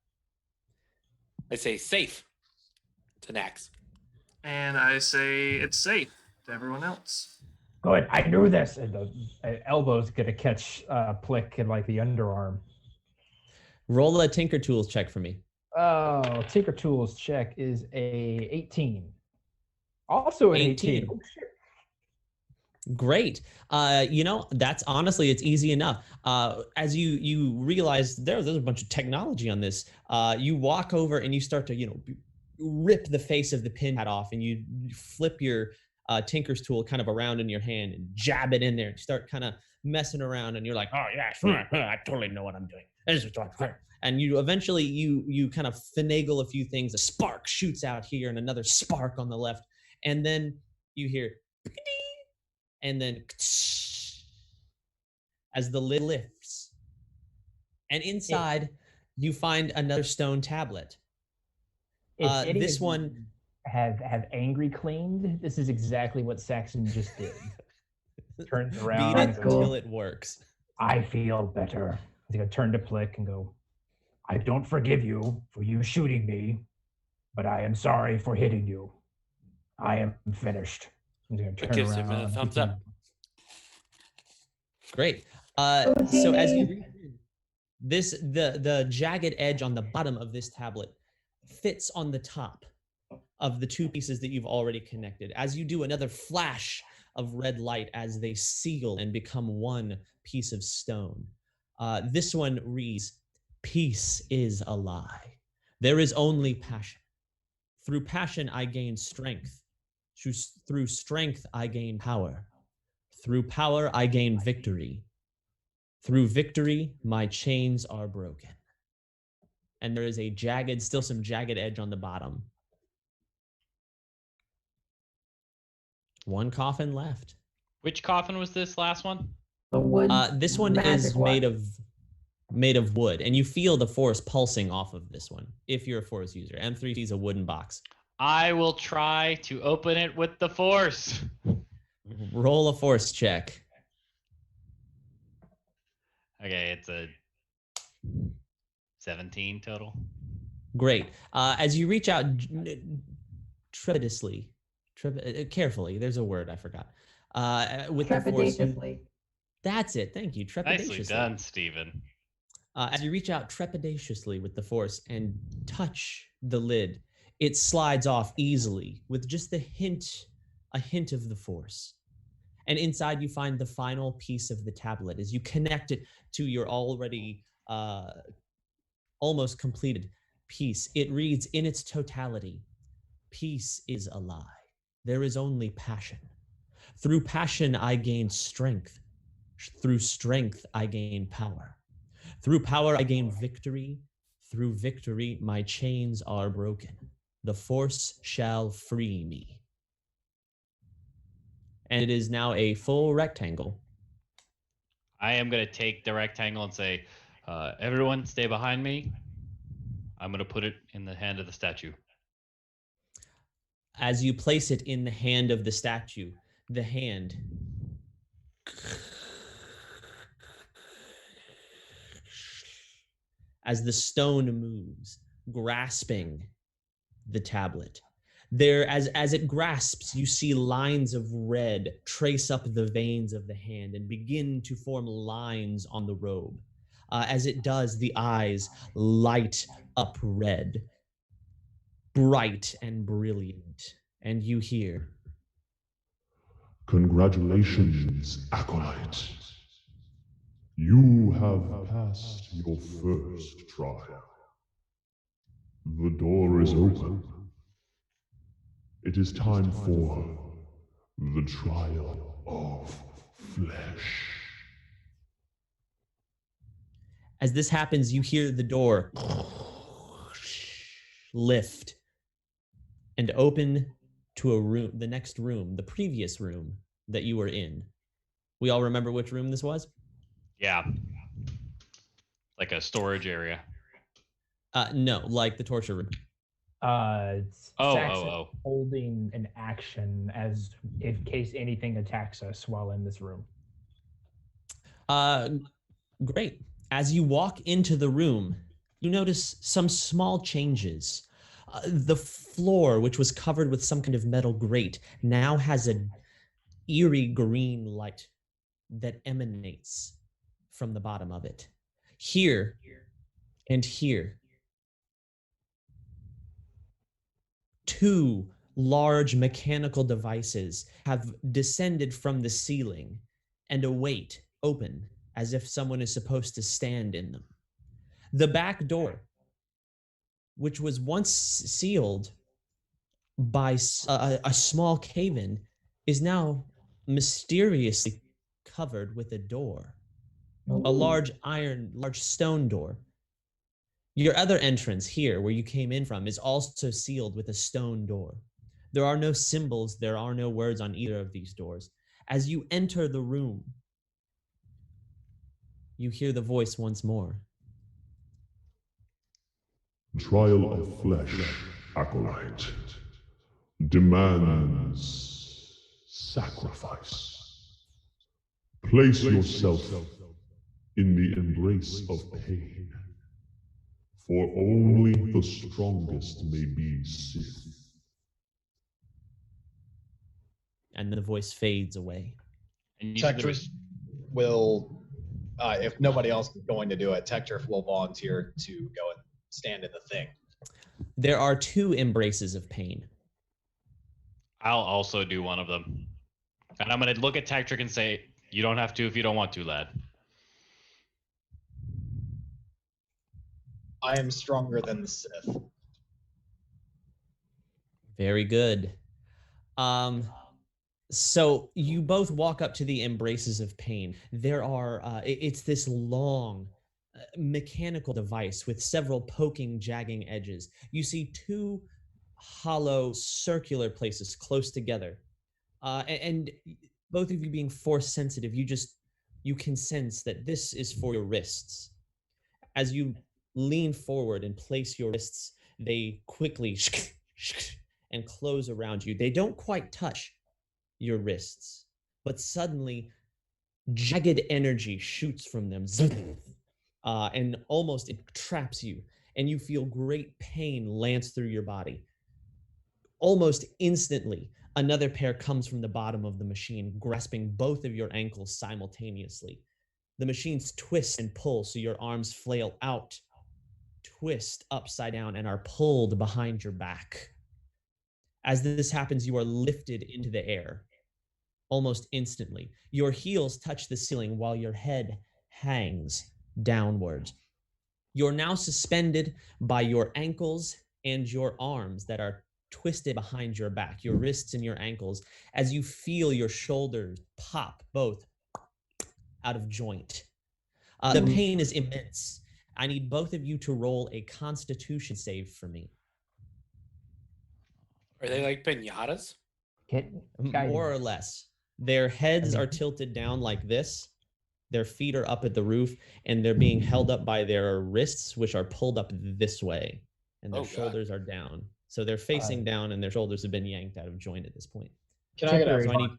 Speaker 6: I say safe to Nax.
Speaker 8: And I say it's safe to everyone else.
Speaker 3: Good. I knew this. And the elbow's gonna catch Plick in like the underarm.
Speaker 1: Roll a Tinker Tools check for me.
Speaker 3: Oh, Tinker Tools check is a 18. Also an 18. Oh, shit.
Speaker 1: Great. That's honestly, it's easy enough. As you realize there's a bunch of technology on this. You walk over and you start to, rip the face of the pin pad off, and you flip your Tinker's tool kind of around in your hand and jab it in there. And start kind of messing around, and you're like, oh yeah, I totally know what I'm doing. And you eventually you kind of finagle a few things. A spark shoots out here, and another spark on the left, and then you hear, and then as the lid lifts, and inside you find another stone tablet. This one
Speaker 3: have angry cleaned. This is exactly what Saxon just did. Turns around
Speaker 1: beat it until it works.
Speaker 3: I feel better. He's gonna turn to Plick and go, I don't forgive you for you shooting me, but I am sorry for hitting you. I am finished. He's gonna turn
Speaker 6: gives
Speaker 3: around.
Speaker 6: him a thumbs up.
Speaker 1: Great. So as you read the jagged edge on the bottom of this tablet fits on the top of the two pieces that you've already connected. As you do, another flash of red light as they seal and become one piece of stone. This one reads, peace is a lie. There is only passion. Through passion, I gain strength. Through strength, I gain power. Through power, I gain victory. Through victory, my chains are broken. And there is still some jagged edge on the bottom. One coffin left.
Speaker 2: Which coffin was this last one?
Speaker 7: The wood.
Speaker 1: This one is made of wood, and you feel the force pulsing off of this one if you're a force user. M3 sees a wooden box.
Speaker 2: I will try to open it with the force.
Speaker 1: Roll a force check.
Speaker 2: Okay, it's a 17 total.
Speaker 1: Great. As you reach out carefully, there's a word I forgot. With the force. That's it. Thank you. Trepidatiously.
Speaker 2: Nicely done, Steven.
Speaker 1: As you reach out trepidatiously with the force and touch the lid, it slides off easily with just a hint of the force. And inside you find the final piece of the tablet as you connect it to your already almost completed piece. It reads in its totality, peace is a lie. There is only passion. Through passion, I gain strength. Through strength, I gain power. Through power, I gain victory. Through victory, my chains are broken. The force shall free me. And it is now a full rectangle.
Speaker 2: I am going to take the rectangle and say, everyone stay behind me. I'm going to put it in the hand of the statue.
Speaker 1: As you place it in the hand of the statue, the hand as the stone moves, grasping the tablet. There, as it grasps, you see lines of red trace up the veins of the hand and begin to form lines on the robe. As it does, the eyes light up red, bright and brilliant, and you hear,
Speaker 5: Congratulations, Acolyte. You have passed your first trial. The door is open. It is time for the trial of flesh.
Speaker 1: As this happens, you hear the door lift and open to a room, the next room, the previous room that you were in. We all remember which room this was?
Speaker 2: Yeah. Like a storage area.
Speaker 1: No, like the torture room.
Speaker 3: Saxon holding an action as in case anything attacks us while in this room.
Speaker 1: Great. As you walk into the room, you notice some small changes. The floor, which was covered with some kind of metal grate, now has an eerie green light that emanates from the bottom of it. Here, And here, two large mechanical devices have descended from the ceiling and await open as if someone is supposed to stand in them. The back door, which was once sealed by a small cave-in, is now mysteriously covered with a door. A large stone door. Your other entrance here, where you came in from, is also sealed with a stone door. There are no symbols, there are no words on either of these doors. As you enter the room, you hear the voice once more.
Speaker 5: Trial of flesh, acolyte, demands sacrifice. Place yourself in the embrace of pain, for only the strongest may be Sith.
Speaker 1: And the voice fades away.
Speaker 2: And
Speaker 10: Tector will, if nobody else is going to do it, Tector will volunteer to go and stand in the thing.
Speaker 1: There are two embraces of pain.
Speaker 2: I'll also do one of them. And I'm going to look at Tactric and say, you don't have to if you don't want to, lad.
Speaker 10: I am stronger than the Sith.
Speaker 1: Very good. So you both walk up to the embraces of pain. There are, it's this long mechanical device with several poking, jagging edges. You see two hollow, circular places close together. And both of you being force sensitive, you can sense that this is for your wrists. As you lean forward and place your wrists, they quickly and close around you. They don't quite touch your wrists, but suddenly jagged energy shoots from them and almost it traps you, and you feel great pain lance through your body. Almost instantly, another pair comes from the bottom of the machine, grasping both of your ankles simultaneously. The machines twist and pull, so your arms flail out, twist upside down, and are pulled behind your back. As this happens, you are lifted into the air. Almost instantly, your heels touch the ceiling while your head hangs downwards. You're now suspended by your ankles and your arms that are twisted behind your back, your wrists and your ankles, as you feel your shoulders pop both out of joint. The pain is immense. I need both of you to roll a Constitution save for me.
Speaker 6: Are they like pinatas?
Speaker 1: More or less. Their heads are tilted down like this. Their feet are up at the roof, and they're being held up by their wrists, which are pulled up this way, and their shoulders are down. So they're facing down, and their shoulders have been yanked out of joint at this point.
Speaker 10: Can I get a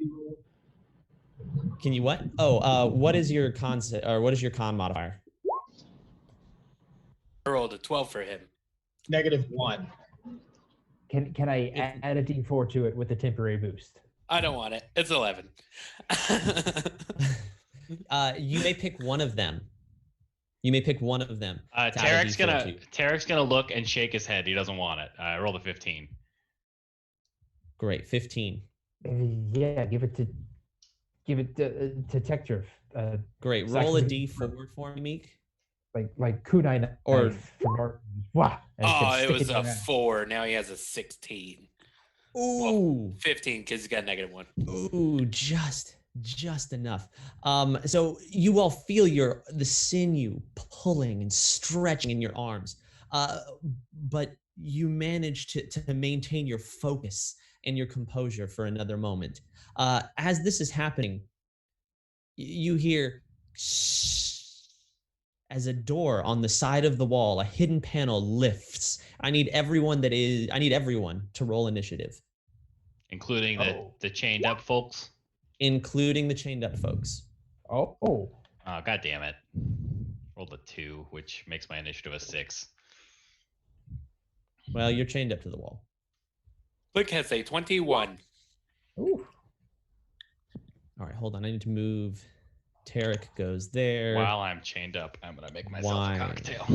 Speaker 1: Can you what? Oh, what is your con modifier?
Speaker 6: I rolled a 12 for him.
Speaker 10: -1.
Speaker 3: Can I add a D4 to it with a temporary boost?
Speaker 6: I don't want it. It's 11.
Speaker 1: You may pick one of them.
Speaker 2: Tarek's gonna look and shake his head. He doesn't want it. I rolled a 15.
Speaker 1: Great, 15.
Speaker 3: Yeah, give it to Tector.
Speaker 1: Great, roll a D4 for me, Meek.
Speaker 3: Like kunai
Speaker 1: or
Speaker 3: wow.
Speaker 6: Oh, it was a 4. Now he has a 16.
Speaker 1: Ooh,
Speaker 6: well, 15 because he's got -1.
Speaker 1: Ooh, just enough. So you all feel the sinew pulling and stretching in your arms, but you manage to maintain your focus and your composure for another moment. As this is happening, you hear as a door on the side of the wall, a hidden panel lifts. I need everyone to roll initiative.
Speaker 2: Including the chained up folks?
Speaker 1: Including the chained up folks.
Speaker 2: Oh, god damn it. Rolled a 2, which makes my initiative a 6.
Speaker 1: Well, you're chained up to the wall.
Speaker 6: Click has a 21.
Speaker 3: Ooh.
Speaker 1: All right, hold on. I need to move. Tarek goes there.
Speaker 2: While I'm chained up, I'm going to make myself a cocktail.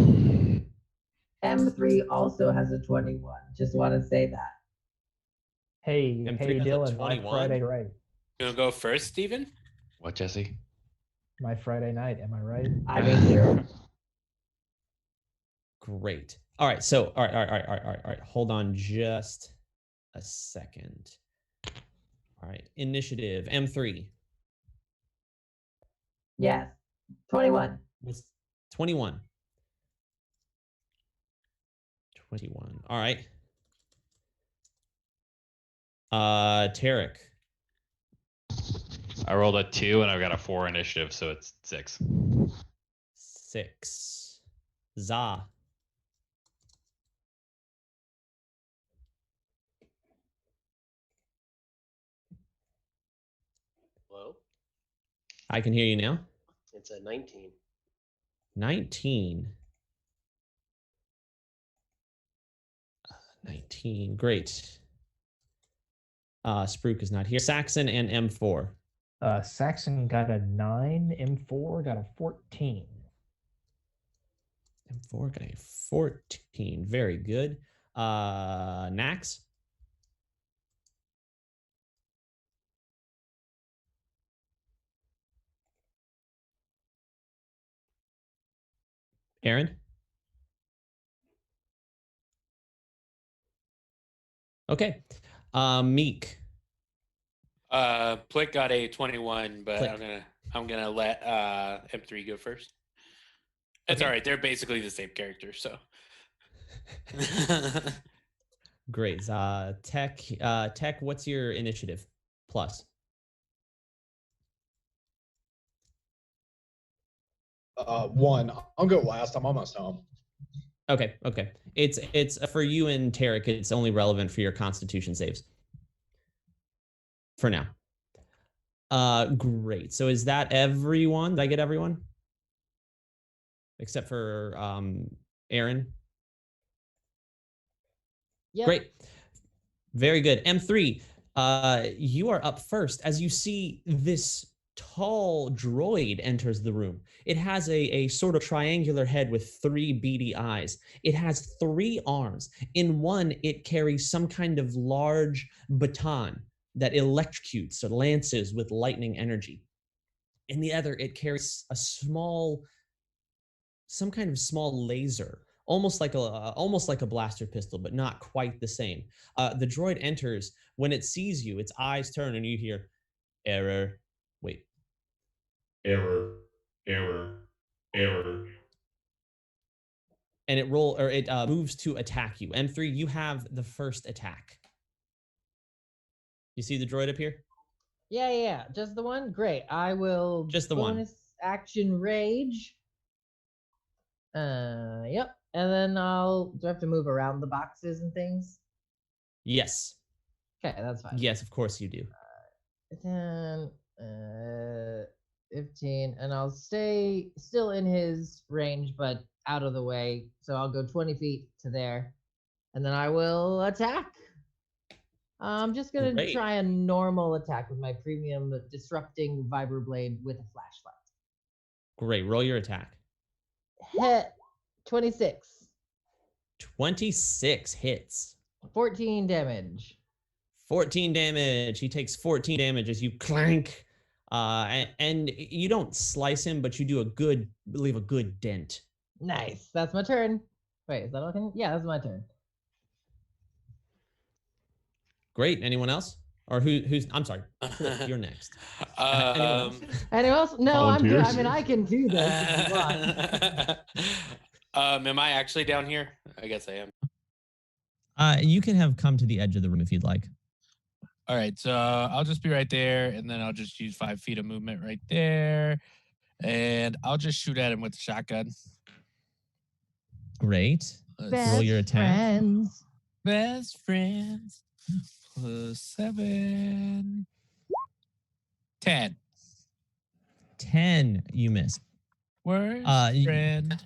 Speaker 7: M3 also has a 21. Just want to say that.
Speaker 3: Hey,
Speaker 11: M3
Speaker 3: hey,
Speaker 11: has a
Speaker 3: Dylan, my
Speaker 11: 21?
Speaker 3: Friday night.
Speaker 6: You want to go first, Steven?
Speaker 2: What, Jesse?
Speaker 3: My Friday night, am I right?
Speaker 7: I mean, zero.
Speaker 11: Great. All right. So, all right. Hold on just a second. All right. Initiative M3.
Speaker 7: Yes. 21.
Speaker 11: What's 21? 21. All right. Tarek.
Speaker 2: I rolled a 2 and I've got a 4 initiative, so it's 6.
Speaker 11: 6. Za.
Speaker 12: Hello?
Speaker 11: I can hear you now.
Speaker 12: It's a 19.
Speaker 11: 19. 19. Great. Spruik is not here. Saxon and M4.
Speaker 3: Saxon got a 9. M4 got a 14.
Speaker 11: M4 got a 14. Very good. Nax. Aaron. Okay. Meek.
Speaker 6: Plick got a 21, but
Speaker 11: Plick.
Speaker 6: I'm gonna let M3 go first. It's
Speaker 11: Okay.
Speaker 6: all right. They're basically the same character, so.
Speaker 11: Great. Tech, what's your initiative? Plus.
Speaker 10: 1. I'll go last. I'm almost home.
Speaker 11: Okay. It's for you and Tarek, it's only relevant for your constitution saves. For now. Great. So is that everyone? Did I get everyone? Except for Aaron?
Speaker 9: Yep.
Speaker 11: Great. Very good. M3, you are up first as you see this tall droid enters the room. It has a sort of triangular head with 3 beady eyes. It has 3 arms. In one, it carries some kind of large baton that electrocutes or lances with lightning energy. In the other, it carries some kind of small laser, almost like a blaster pistol, but not quite the same. The droid enters. When it sees you, its eyes turn, and you hear, "Error." Wait.
Speaker 5: Error.
Speaker 11: And it moves to attack you. M3, you have the first attack. You see the droid up here?
Speaker 9: Yeah. Just the one? Great. I will
Speaker 11: Just the one.
Speaker 9: bonus action rage. Yep. And then do I have to move around the boxes and things?
Speaker 11: Yes.
Speaker 9: Okay, that's fine.
Speaker 11: Yes, of course you do.
Speaker 9: 10, 15, and I'll stay still in his range, but out of the way. So I'll go 20 feet to there, and then I will attack. I'm just gonna
Speaker 11: Great.
Speaker 9: try a normal attack with my premium disrupting vibroblade with a flashlight.
Speaker 11: Great. Roll your attack.
Speaker 9: Hit 26.
Speaker 11: 26 hits.
Speaker 9: 14 damage.
Speaker 11: 14 damage. He takes 14 damage as you clank. And you don't slice him, but you do leave a good dent.
Speaker 9: Nice. That's my turn. Wait, is that okay? Yeah, that's my turn.
Speaker 11: Great. Anyone else? Or who's? I'm sorry. Flip, you're next. Anyone else?
Speaker 9: Anyone else? No, I'm good. I
Speaker 5: Volunteers?
Speaker 9: mean, I can do this if you want.
Speaker 6: Am I actually down here? I guess I am.
Speaker 1: You can have come to the edge of the room if you'd like.
Speaker 6: All right, so I'll just be right there, and then I'll just use 5 feet of movement right there, and I'll just shoot at him with the shotgun.
Speaker 1: Great.
Speaker 9: Best
Speaker 1: Roll your attack.
Speaker 9: friends.
Speaker 6: Best friends. +7. 10.
Speaker 1: 10. You miss.
Speaker 6: Worst friend.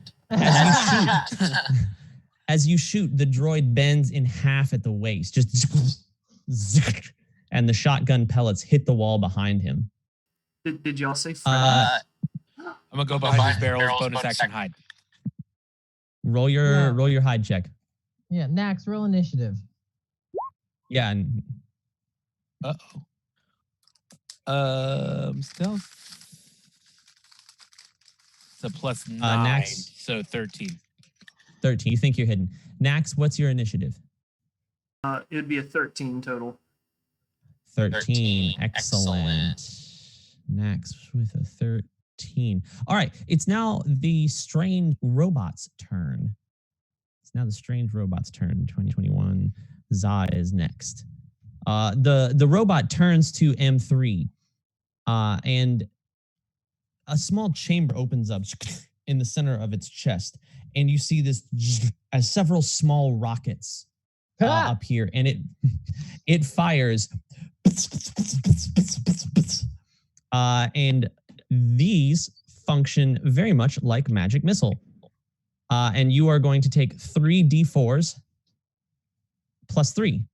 Speaker 1: As you shoot, the droid bends in half at the waist, just and the shotgun pellets hit the wall behind him.
Speaker 8: Did y'all say friend?
Speaker 6: I'm gonna go behind his barrels, bonus action hide.
Speaker 1: Roll your hide check.
Speaker 9: Yeah, Nax, roll initiative.
Speaker 1: Yeah.
Speaker 6: Stealth. It's a plus 9,
Speaker 1: Nax,
Speaker 6: so 13.
Speaker 1: 13. You think you're hidden. Nax, what's your initiative?
Speaker 8: It'd be a 13 total.
Speaker 1: 13. Excellent. Nax with a 13. All right. It's now the strange robot's turn. It's now the strange robot's turn. 2021. Za is next. The robot turns to M3, and a small chamber opens up in the center of its chest, and you see this as several small rockets up here, and it fires, and these function very much like magic missile. And you are going to take 3 d4s plus 3.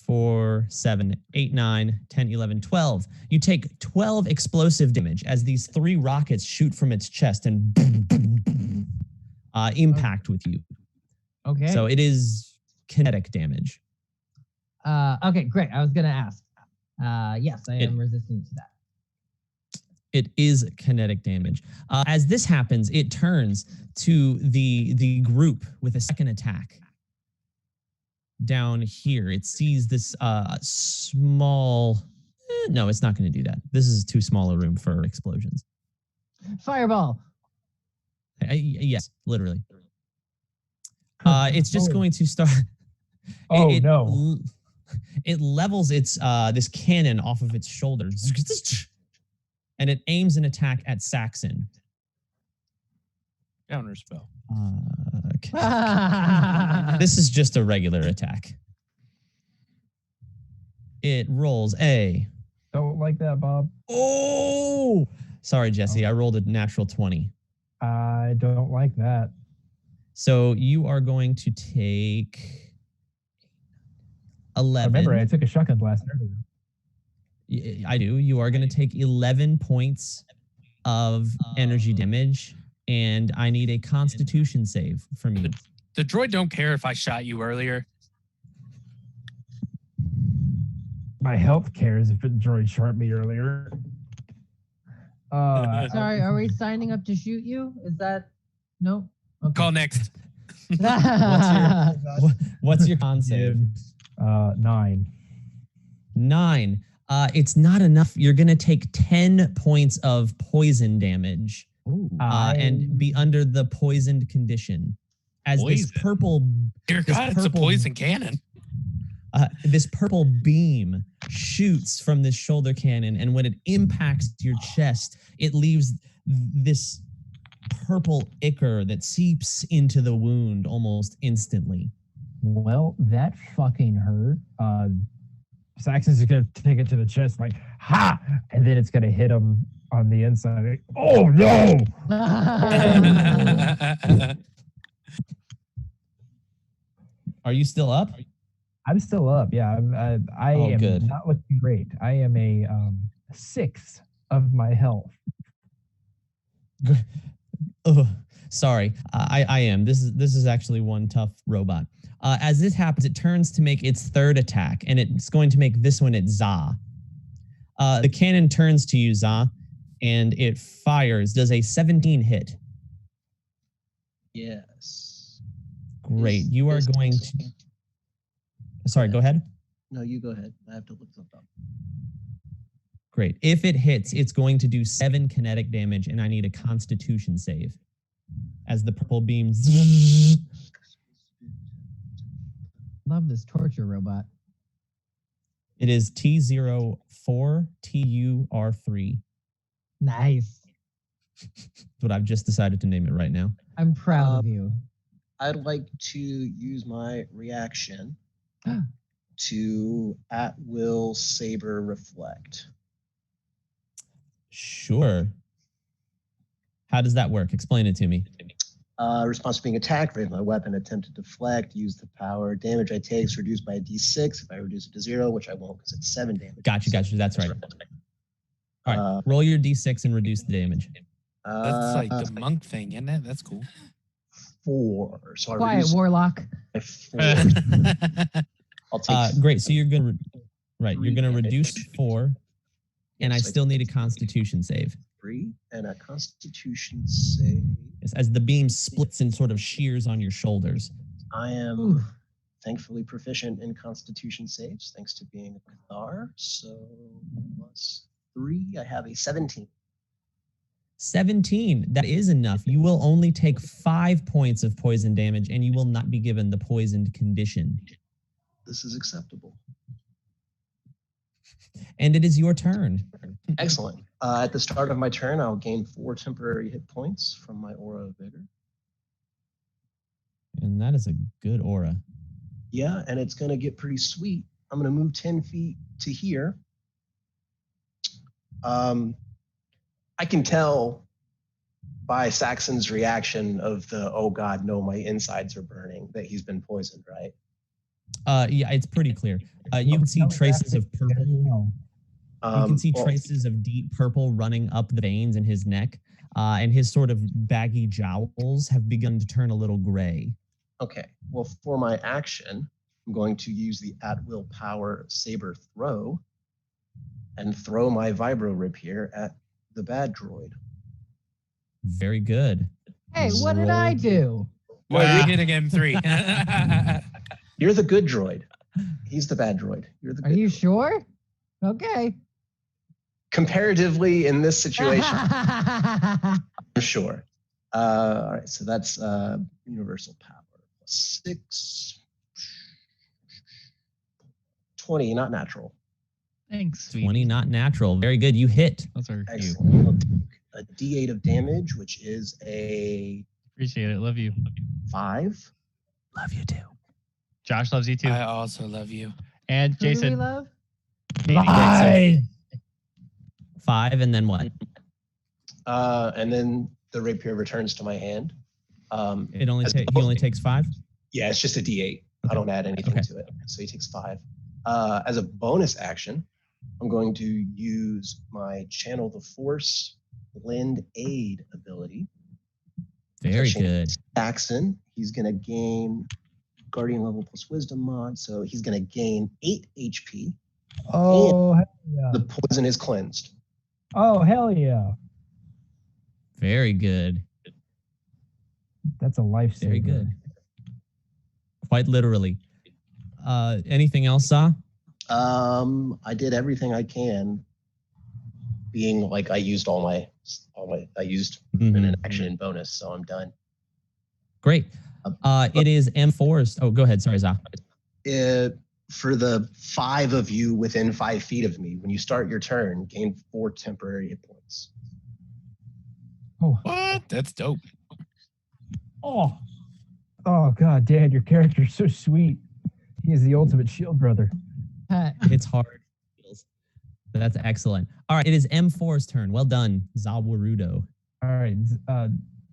Speaker 1: 4, 7, 8, 9, 10, 11, 12. You take 12 explosive damage as these 3 rockets shoot from its chest and impact with you.
Speaker 9: Okay.
Speaker 1: So it is kinetic damage.
Speaker 9: Okay, great. I was going to ask. Yes, I am resistant to that.
Speaker 1: It is kinetic damage. As this happens, it turns to the group with a second attack. Down here, it sees this small. No, it's not going to do that. This is too small a room for explosions.
Speaker 9: Fireball.
Speaker 1: Yes, literally. It's just going to start.
Speaker 3: No!
Speaker 1: It levels its this cannon off of its shoulder, and it aims an attack at Saxon.
Speaker 6: Counter spell.
Speaker 1: This is just a regular attack. It rolls a.
Speaker 3: Don't like that, Bob.
Speaker 1: Oh! Sorry, Jesse. I rolled a natural 20.
Speaker 3: I don't like that.
Speaker 1: So you are going to take 11.
Speaker 3: Remember, I took a shotgun blast earlier.
Speaker 1: I do. You are going to take 11 points of energy damage, and I need a Constitution save from you.
Speaker 6: The droid don't care if I shot you earlier.
Speaker 3: My health cares if the droid shot me earlier.
Speaker 9: Sorry, are we signing up to shoot you? Is that no? Okay.
Speaker 6: Call next.
Speaker 1: What's your con save?
Speaker 3: 9.
Speaker 1: 9. It's not enough. You're going to take 10 points of poison damage and be under the poisoned condition. As
Speaker 6: Poison?
Speaker 1: This purple...
Speaker 6: Dear God, it's a poison cannon.
Speaker 1: This purple beam shoots from this shoulder cannon, and when it impacts your chest, it leaves this purple ichor that seeps into the wound almost instantly.
Speaker 3: Well, that fucking hurt. Saxon's going to take it to the chest like, ha! And then it's going to hit him on the inside. Like, oh, no!
Speaker 1: Are you still up?
Speaker 3: I'm still up, yeah. I am
Speaker 1: good.
Speaker 3: not looking great. I am a 6th of my health.
Speaker 1: Oh, sorry, I am. This is actually one tough robot. As this happens, it turns to make its 3rd attack, and it's going to make this one at Za. The cannon turns to you, Za, and it fires. Does a 17 hit?
Speaker 12: Yes.
Speaker 1: Great. You are going to... Sorry, go ahead.
Speaker 12: No, you go ahead. I have to look something up.
Speaker 1: Great. If it hits, it's going to do 7 kinetic damage, and I need a Constitution save. As the purple beams...
Speaker 9: Love this torture robot.
Speaker 1: It is T04TUR3.
Speaker 9: Nice.
Speaker 1: But I've just decided to name it right now.
Speaker 9: I'm proud of you.
Speaker 12: I'd like to use my reaction to at will saber reflect.
Speaker 1: Sure. How does that work? Explain it to me.
Speaker 12: Response to being attacked, raise my weapon, attempt to deflect, use the power. Damage I take is reduced by a d6. If I reduce it to 0, which I won't because it's 7 damage.
Speaker 1: Gotcha. That's right. All right. Roll your d6 and reduce the damage.
Speaker 6: That's like the monk thing, isn't it? That's cool.
Speaker 12: 4. So I
Speaker 9: Quiet
Speaker 12: reduce
Speaker 9: warlock.
Speaker 12: by 4. I'll take
Speaker 1: Great. So you're gonna you're gonna reduce 4, and I
Speaker 12: so
Speaker 1: still need a Constitution save.
Speaker 12: 3 and a Constitution save.
Speaker 1: Yes, as the beam splits and sort of shears on your shoulders.
Speaker 12: I am thankfully proficient in Constitution saves, thanks to being a Cathar. So plus 3, I have a 17.
Speaker 1: 17. That is enough. You will only take 5 points of poison damage, and you will not be given the poisoned condition.
Speaker 12: This is acceptable.
Speaker 1: And it is your turn.
Speaker 12: Excellent. At the start of my turn, I'll gain 4 temporary hit points from my Aura of Vigor.
Speaker 1: And that is a good aura.
Speaker 12: Yeah, and it's going to get pretty sweet. I'm going to move 10 feet to here. I can tell by Saxon's reaction of the, oh God, no, my insides are burning, that he's been poisoned, right?
Speaker 1: Yeah, it's pretty clear. You can see traces of purple. You can see traces of deep purple running up the veins in his neck, and his sort of baggy jowls have begun to turn a little gray.
Speaker 12: Okay, well, for my action, I'm going to use the at-will power saber throw and throw my vibro rip here at the bad droid.
Speaker 1: Very good.
Speaker 9: Hey, what did I do?
Speaker 6: Well, you hit again 3.
Speaker 12: You're the good droid. He's the bad droid. You're the good
Speaker 9: Are you
Speaker 12: droid.
Speaker 9: sure? Okay.
Speaker 12: Comparatively, in this situation, I'm sure. All right, so that's universal power. Plus 6. 20, not natural.
Speaker 4: Thanks, sweetie.
Speaker 1: 20, not natural. Very good. You hit.
Speaker 4: Those are cute.
Speaker 12: Excellent. I'll take a D8 of damage, which is a
Speaker 4: Appreciate it. Love you.
Speaker 12: 5.
Speaker 1: Love you too.
Speaker 4: Josh loves you too.
Speaker 6: I also love you.
Speaker 4: And
Speaker 9: Who do we
Speaker 4: Jason.
Speaker 9: love?
Speaker 1: Bye. 5, and then what?
Speaker 12: And then the rapier returns to my hand.
Speaker 1: He only takes 5?
Speaker 12: Yeah, it's just a D8. I don't add anything to it. So he takes 5. As a bonus action, I'm going to use my Channel the Force Lend Aid ability.
Speaker 1: Very good.
Speaker 12: Saxon, he's going to gain Guardian level plus Wisdom mod, so he's going to gain 8 HP.
Speaker 3: Oh, hell yeah.
Speaker 12: The poison is cleansed.
Speaker 3: Oh, hell yeah.
Speaker 1: Very good.
Speaker 3: That's a lifesaver.
Speaker 1: Very good. Quite literally. Anything else, Sa?
Speaker 12: I did everything I can. Being like I used I used an action and bonus, so I'm done.
Speaker 1: Great. It is M4's. Oh, go ahead. Sorry, Za.
Speaker 12: For the 5 of you within 5 feet of me, when you start your turn, gain 4 temporary hit points.
Speaker 3: Oh,
Speaker 6: What? That's dope.
Speaker 3: oh God, Dad, your character's so sweet. He is the ultimate shield brother.
Speaker 1: It's hard. That's excellent. All right, it is M4's turn. Well done, Zawarudo.
Speaker 3: All right,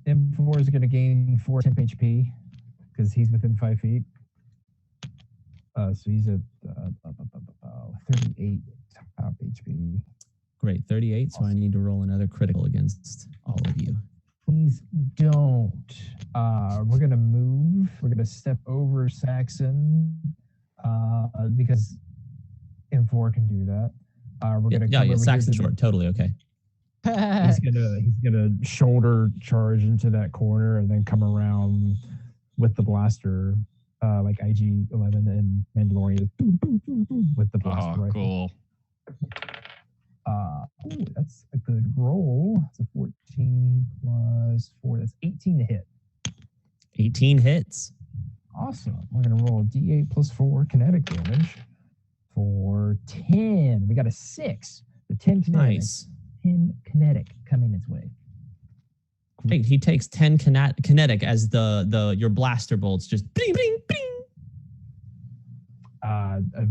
Speaker 3: M4 is going to gain 4 temp HP because he's within 5 feet. So he's at 38 top HP.
Speaker 1: Great, 38. So I need to roll another critical against all of you.
Speaker 3: Please don't. We're going to move. We're going to step over Saxon because M4 can do that. We're going to
Speaker 1: yeah, Saxon short, totally okay.
Speaker 3: He's gonna shoulder charge into that corner and then come around with the blaster, like IG-11 and Mandalorian with the blaster rifle.
Speaker 4: Cool.
Speaker 3: That's a good roll. It's a 14 plus 4. That's 18 to hit.
Speaker 1: 18 hits.
Speaker 3: Awesome. We're gonna roll a D8 plus 4 kinetic damage for 10. We got a 6. The 10 kinetic.
Speaker 1: Nice.
Speaker 3: 10 kinetic coming its way.
Speaker 1: Great. He takes 10 kinetic as your blaster bolts just bing, bing, bing.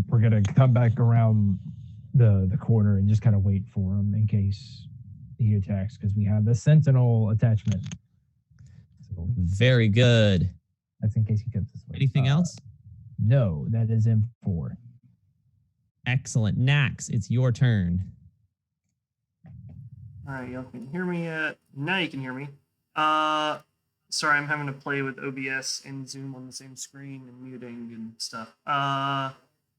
Speaker 3: We're gonna come back around the corner and just kind of wait for him in case he attacks because we have the Sentinel attachment. So
Speaker 1: Very good.
Speaker 3: that's in case he comes this way.
Speaker 1: Anything else?
Speaker 3: No, that is M4.
Speaker 1: Excellent. Nax, it's your turn.
Speaker 8: All right, y'all can hear me. Now you can hear me. Sorry, I'm having to play with OBS and Zoom on the same screen and muting and stuff.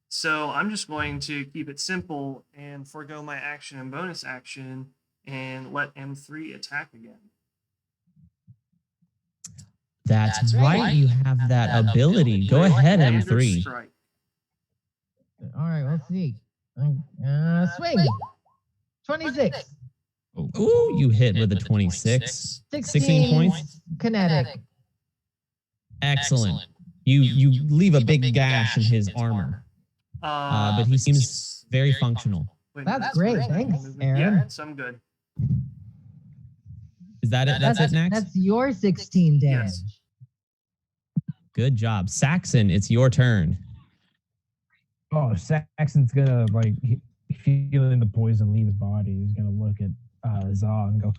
Speaker 8: So I'm just going to keep it simple and forego my action and bonus action and let M3 attack again.
Speaker 1: That's right. You have that ability. Go ahead, M3.
Speaker 8: Strike.
Speaker 9: All right, let's see. Swing. 26.
Speaker 1: Ooh, you hit with a 26.
Speaker 9: 16
Speaker 1: points.
Speaker 9: Kinetic.
Speaker 1: Excellent. You leave a big gash in his armor, but he seems very functional.
Speaker 8: Wait,
Speaker 9: That's great. Thanks, Aaron.
Speaker 8: Yeah, so I'm good.
Speaker 1: Is that it? That's it, Max?
Speaker 9: That's your 16 damage.
Speaker 8: Yes.
Speaker 1: Good job. Saxon, it's your turn.
Speaker 3: Oh, Saxon's gonna feeling the poison leave his body. He's gonna look at Zah and go,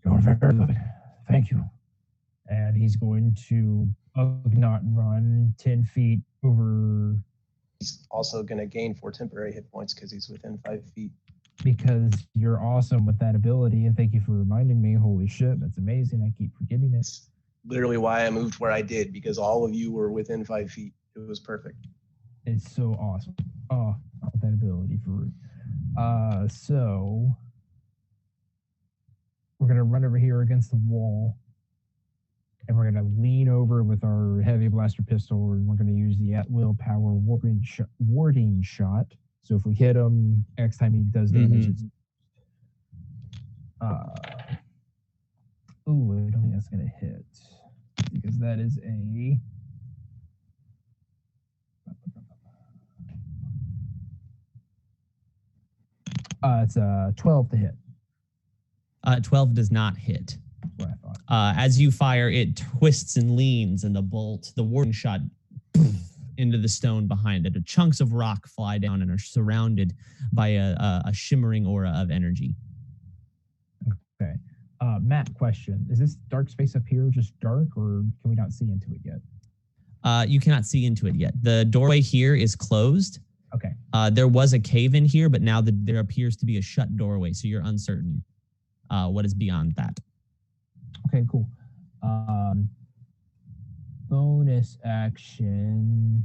Speaker 3: "You're very good. Thank you." And he's going to Ugnaught run 10 feet over.
Speaker 12: He's also going to gain 4 temporary hit points because he's within 5 feet.
Speaker 3: Because you're awesome with that ability, and thank you for reminding me. Holy shit, that's amazing. I keep forgetting it.
Speaker 12: Literally why I moved where I did, because all of you were within 5 feet. It was perfect.
Speaker 3: It's so awesome. Oh, I want that ability for root. So we're gonna run over here against the wall, and we're gonna lean over with our heavy blaster pistol, and we're gonna use the at-will power warding shot. So if we hit him, next time he does damage, it's ooh, I don't think that's gonna hit because that is a it's a 12 to hit.
Speaker 1: 12 does not hit.
Speaker 3: That's what I thought.
Speaker 1: As you fire, it twists and leans, and the warding shot into the stone behind it. Chunks of rock fly down and are surrounded by a shimmering aura of energy.
Speaker 3: Okay. Matt, question. Is this dark space up here just dark, or can we not see into it yet?
Speaker 1: You cannot see into it yet. The doorway here is closed.
Speaker 3: Okay.
Speaker 1: There was a cave in here, but now there appears to be a shut doorway, so you're uncertain what is beyond that.
Speaker 3: Okay, cool. Bonus action.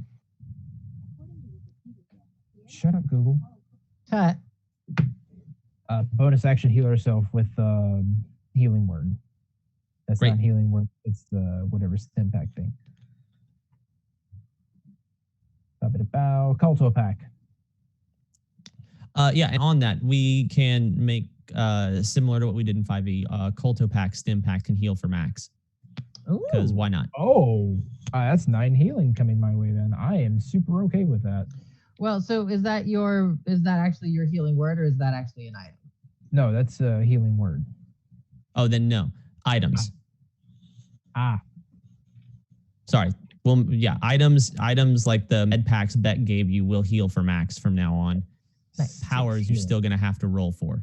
Speaker 3: Shut up, Google.
Speaker 9: Cut.
Speaker 3: Bonus action, heal herself with healing word. That's
Speaker 1: Great.
Speaker 3: not healing word. It's the whatever stim pack thing. Call to a pack.
Speaker 1: Yeah, and on that, we can make similar to what we did in 5e. Culto pack, stim pack can heal for max. Because why not?
Speaker 3: Oh, that's 9 healing coming my way then. I am super okay with that.
Speaker 9: Well, so is that actually your healing word, or is that actually an item?
Speaker 3: No, that's a healing word.
Speaker 1: Oh, then no. Items. Sorry. Well, yeah, items like the med packs Beck gave you will heal for max from now on.
Speaker 9: Nice.
Speaker 1: Powers you're still going to have to roll for.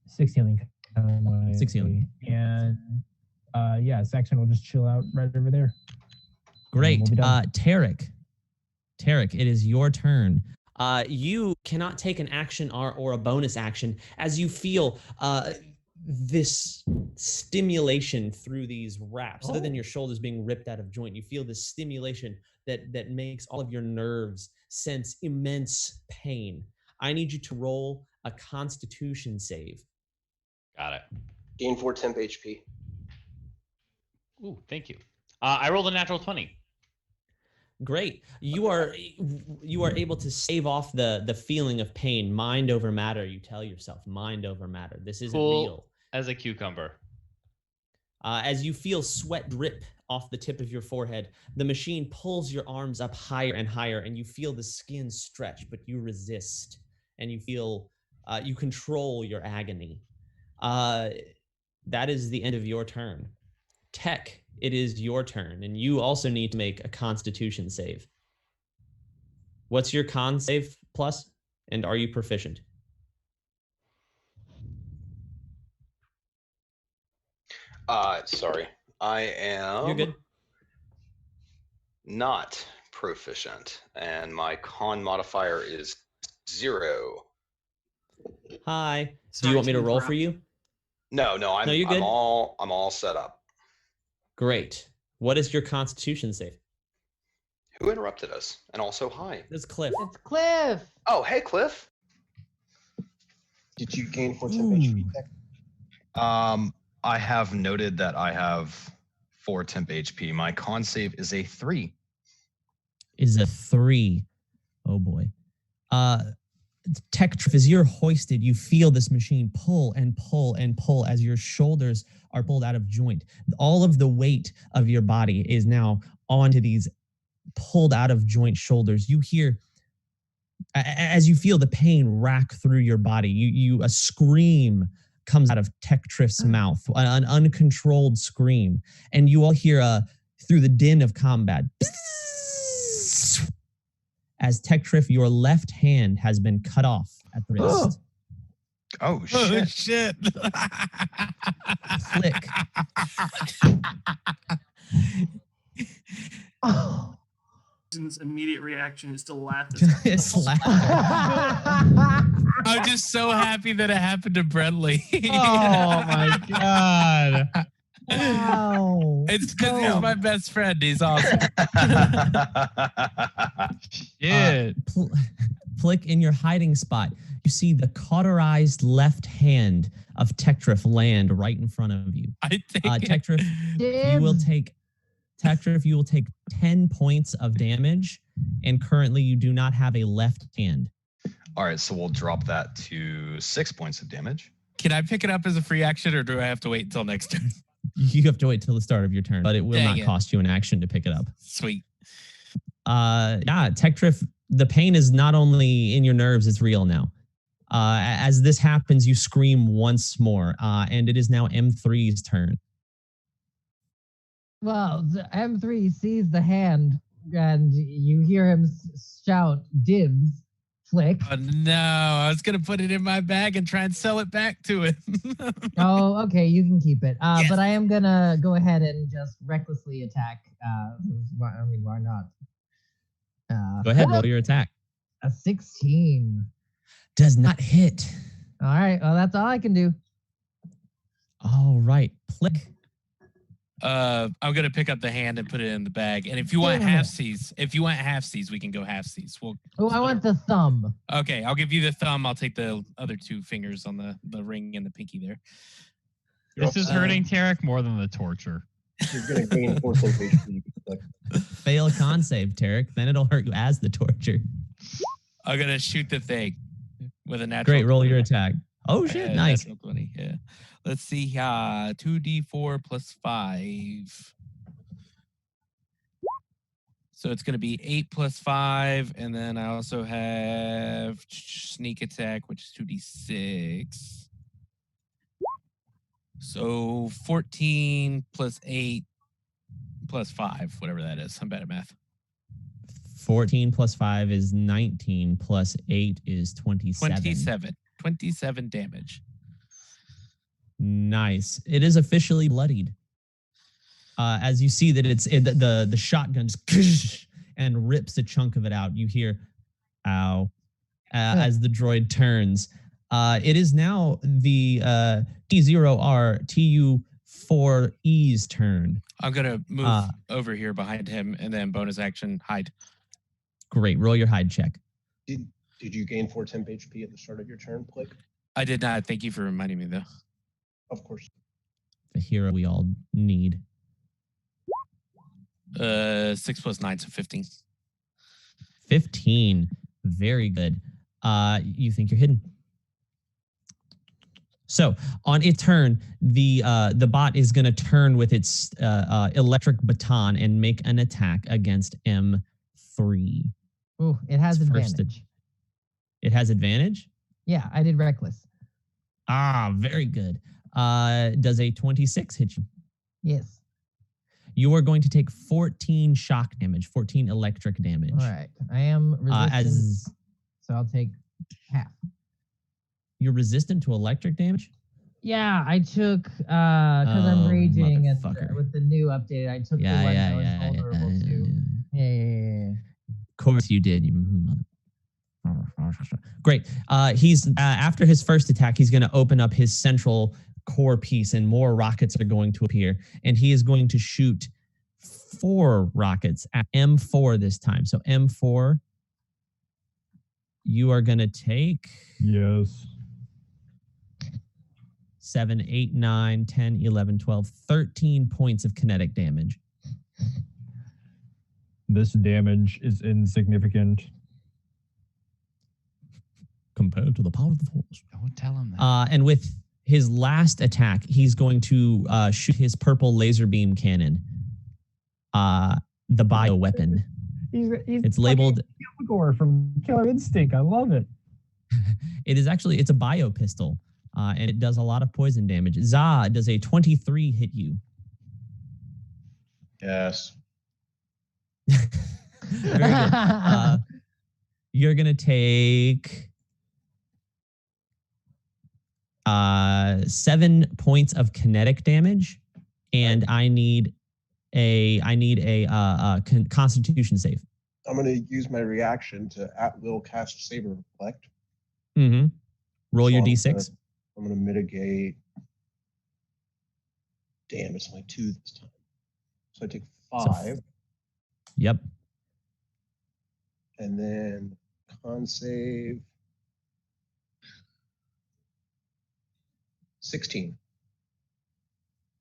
Speaker 3: 6 healing.
Speaker 1: 6 healing.
Speaker 3: And yeah, Saxon will just chill out right over there.
Speaker 1: Great.
Speaker 3: We'll be done.
Speaker 1: Tarek, it is your turn.
Speaker 11: You cannot take an action or a bonus action as you feel this stimulation through these wraps. Other than your shoulders being ripped out of joint, you feel this stimulation that makes all of your nerves sense immense pain. I need you to roll a Constitution save.
Speaker 2: Got it.
Speaker 12: Gain 4 temp HP.
Speaker 2: Ooh, thank you. I rolled a natural 20.
Speaker 11: Great. You are able to stave off the feeling of pain. Mind over matter. You tell yourself, mind over matter. This isn't real.
Speaker 2: As a cucumber.
Speaker 11: As you feel sweat drip off the tip of your forehead, the machine pulls your arms up higher and higher, and you feel the skin stretch, but you resist, and you feel you control your agony. That is the end of your turn. Tech, it is your turn, and you also need to make a Constitution save. What's your con save plus, and are you proficient?
Speaker 13: Sorry. I am...
Speaker 11: You're good.
Speaker 13: Not proficient, and my con modifier is 0.
Speaker 11: Hi. Do
Speaker 8: Sorry
Speaker 11: you want me to
Speaker 8: to
Speaker 11: roll
Speaker 8: interrupt.
Speaker 11: for you?
Speaker 13: No, I'm
Speaker 11: you're good.
Speaker 13: I'm all set up.
Speaker 11: Great. What is your Constitution save?
Speaker 13: Who interrupted us? And also, hi.
Speaker 11: It's Cliff.
Speaker 9: It's Cliff.
Speaker 13: Oh, hey, Cliff.
Speaker 12: Did you gain 4 temp HP? Tech?
Speaker 14: I have noted that I have 4 temp HP. My con save is a 3.
Speaker 1: Is a 3. Oh boy. Tech, as you're hoisted, you feel this machine pull and pull and pull as your shoulders are pulled out of joint. All of the weight of your body is now onto these pulled out of joint shoulders. You hear, as you feel the pain rack through your body, a scream comes out of Tech Triff's mouth, an uncontrolled scream, and you all hear through the din of combat. As Tech Triff, your left hand has been cut off at the wrist.
Speaker 14: Oh, shit.
Speaker 6: Oh, shit.
Speaker 1: Click.
Speaker 9: Oh.
Speaker 8: His immediate reaction is to laugh.
Speaker 1: It's laughter.
Speaker 6: I'm just so happy that it happened to Brentley.
Speaker 4: Oh my god.
Speaker 9: Wow.
Speaker 6: It's because he's my best friend. He's awesome.
Speaker 4: Shit.
Speaker 1: Flick, in your hiding spot, you see the cauterized left hand of Tektrif land right in front of you.
Speaker 6: I think
Speaker 1: Tektrif, you will take 10 points of damage, and currently you do not have a left hand.
Speaker 14: All right, so we'll drop that to 6 points of damage.
Speaker 6: Can I pick it up as a free action, or do I have to wait until next turn?
Speaker 1: You have to wait till the start of your turn, but it will
Speaker 6: Dang
Speaker 1: not cost you an action to pick it up.
Speaker 6: Sweet.
Speaker 1: Yeah, Tektrif, the pain is not only in your nerves, it's real now. As this happens, you scream once more, and it is now M3's turn.
Speaker 9: Well, the M3 sees the hand, and you hear him shout, "Dibs, Flick."
Speaker 6: Oh, no, I was going to put it in my bag and try and sell it back to him.
Speaker 9: Oh, okay, you can keep it.
Speaker 6: Yes.
Speaker 9: But I am going to go ahead and just recklessly attack. Why not?
Speaker 1: Go ahead, roll your attack.
Speaker 9: A 16.
Speaker 1: Does not hit.
Speaker 9: All right, well, that's all I can do.
Speaker 1: All right, Plick.
Speaker 6: I'm gonna pick up the hand and put it in the bag. And if you want halfsies, we can go halfsies.
Speaker 9: I want the thumb.
Speaker 6: Okay, I'll give you the thumb. I'll take the other 2 fingers on the ring and the pinky there.
Speaker 4: This is hurting Tarek more than the torture.
Speaker 12: You're gonna gain 4 temp HP.
Speaker 1: Fail a con save, Tarek. Then it'll hurt you as the torture.
Speaker 6: I'm gonna shoot the thing with a natural.
Speaker 1: Great, roll
Speaker 6: 20.
Speaker 1: your attack. Oh shit, nice.
Speaker 6: Natural 20, yeah. Let's see. 2d4 plus 5. So it's going to be 8 plus 5. And then I also have sneak attack, which is 2d6. So 14 plus 8 plus 5, whatever that is. I'm bad at math.
Speaker 1: 14 plus 5 is 19, plus 8 is 27.
Speaker 6: 27 damage.
Speaker 1: Nice. It is officially bloodied. As you see that the shotgun just and rips a chunk of it out. You hear, "Ow," as the droid turns. It is now the T0R TU4E's turn.
Speaker 6: I'm gonna move over here behind him, and then bonus action hide.
Speaker 1: Great. Roll your hide check.
Speaker 12: Did you gain 4 temp HP at the start of your turn, Plick?
Speaker 6: I did not. Thank you for reminding me, though.
Speaker 12: Of course.
Speaker 1: The hero we all need.
Speaker 6: 6 plus 9, so 15.
Speaker 1: 15. Very good. You think you're hidden. So on its turn, the bot is going to turn with its electric baton and make an attack against M3.
Speaker 9: Ooh, it has advantage.
Speaker 1: It has advantage?
Speaker 9: Yeah, I did reckless.
Speaker 1: Very good. Does a 26 hit you?
Speaker 9: Yes.
Speaker 1: You are going to take 14 shock damage, 14 electric damage.
Speaker 9: All right. I am resistant, so I'll take half.
Speaker 1: You're resistant to electric damage?
Speaker 9: Yeah, I took, because I'm raging, and with the new update, I took the one I was vulnerable to. Yeah.
Speaker 1: Of course you did, you mother. Great. He's after his first attack, he's going to open up his central core piece, and more rockets are going to appear. And he is going to shoot 4 rockets at M4 this time. So M4, you are going to take 7, 8, 9, 10, 11, 12, 13 points of kinetic damage.
Speaker 3: This damage is insignificant
Speaker 1: compared to the power of the Force.
Speaker 4: Don't tell him that.
Speaker 1: And with his last attack, he's going to shoot his purple laser beam cannon, the bio weapon. It's labeled
Speaker 3: Kilgore from Killer Instinct. I love it.
Speaker 1: It's a bio pistol, and it does a lot of poison damage. Za, does a 23 hit you?
Speaker 12: Yes.
Speaker 1: Very good. You're gonna take 7 points of kinetic damage, and I need a Constitution save.
Speaker 12: I'm going to use my reaction to at will cast Saber Reflect.
Speaker 1: Mm-hmm. Roll your D6.
Speaker 12: I'm going to mitigate. Damn, it's only 2 this time. So I take 5.
Speaker 1: Yep.
Speaker 12: And then con save 16.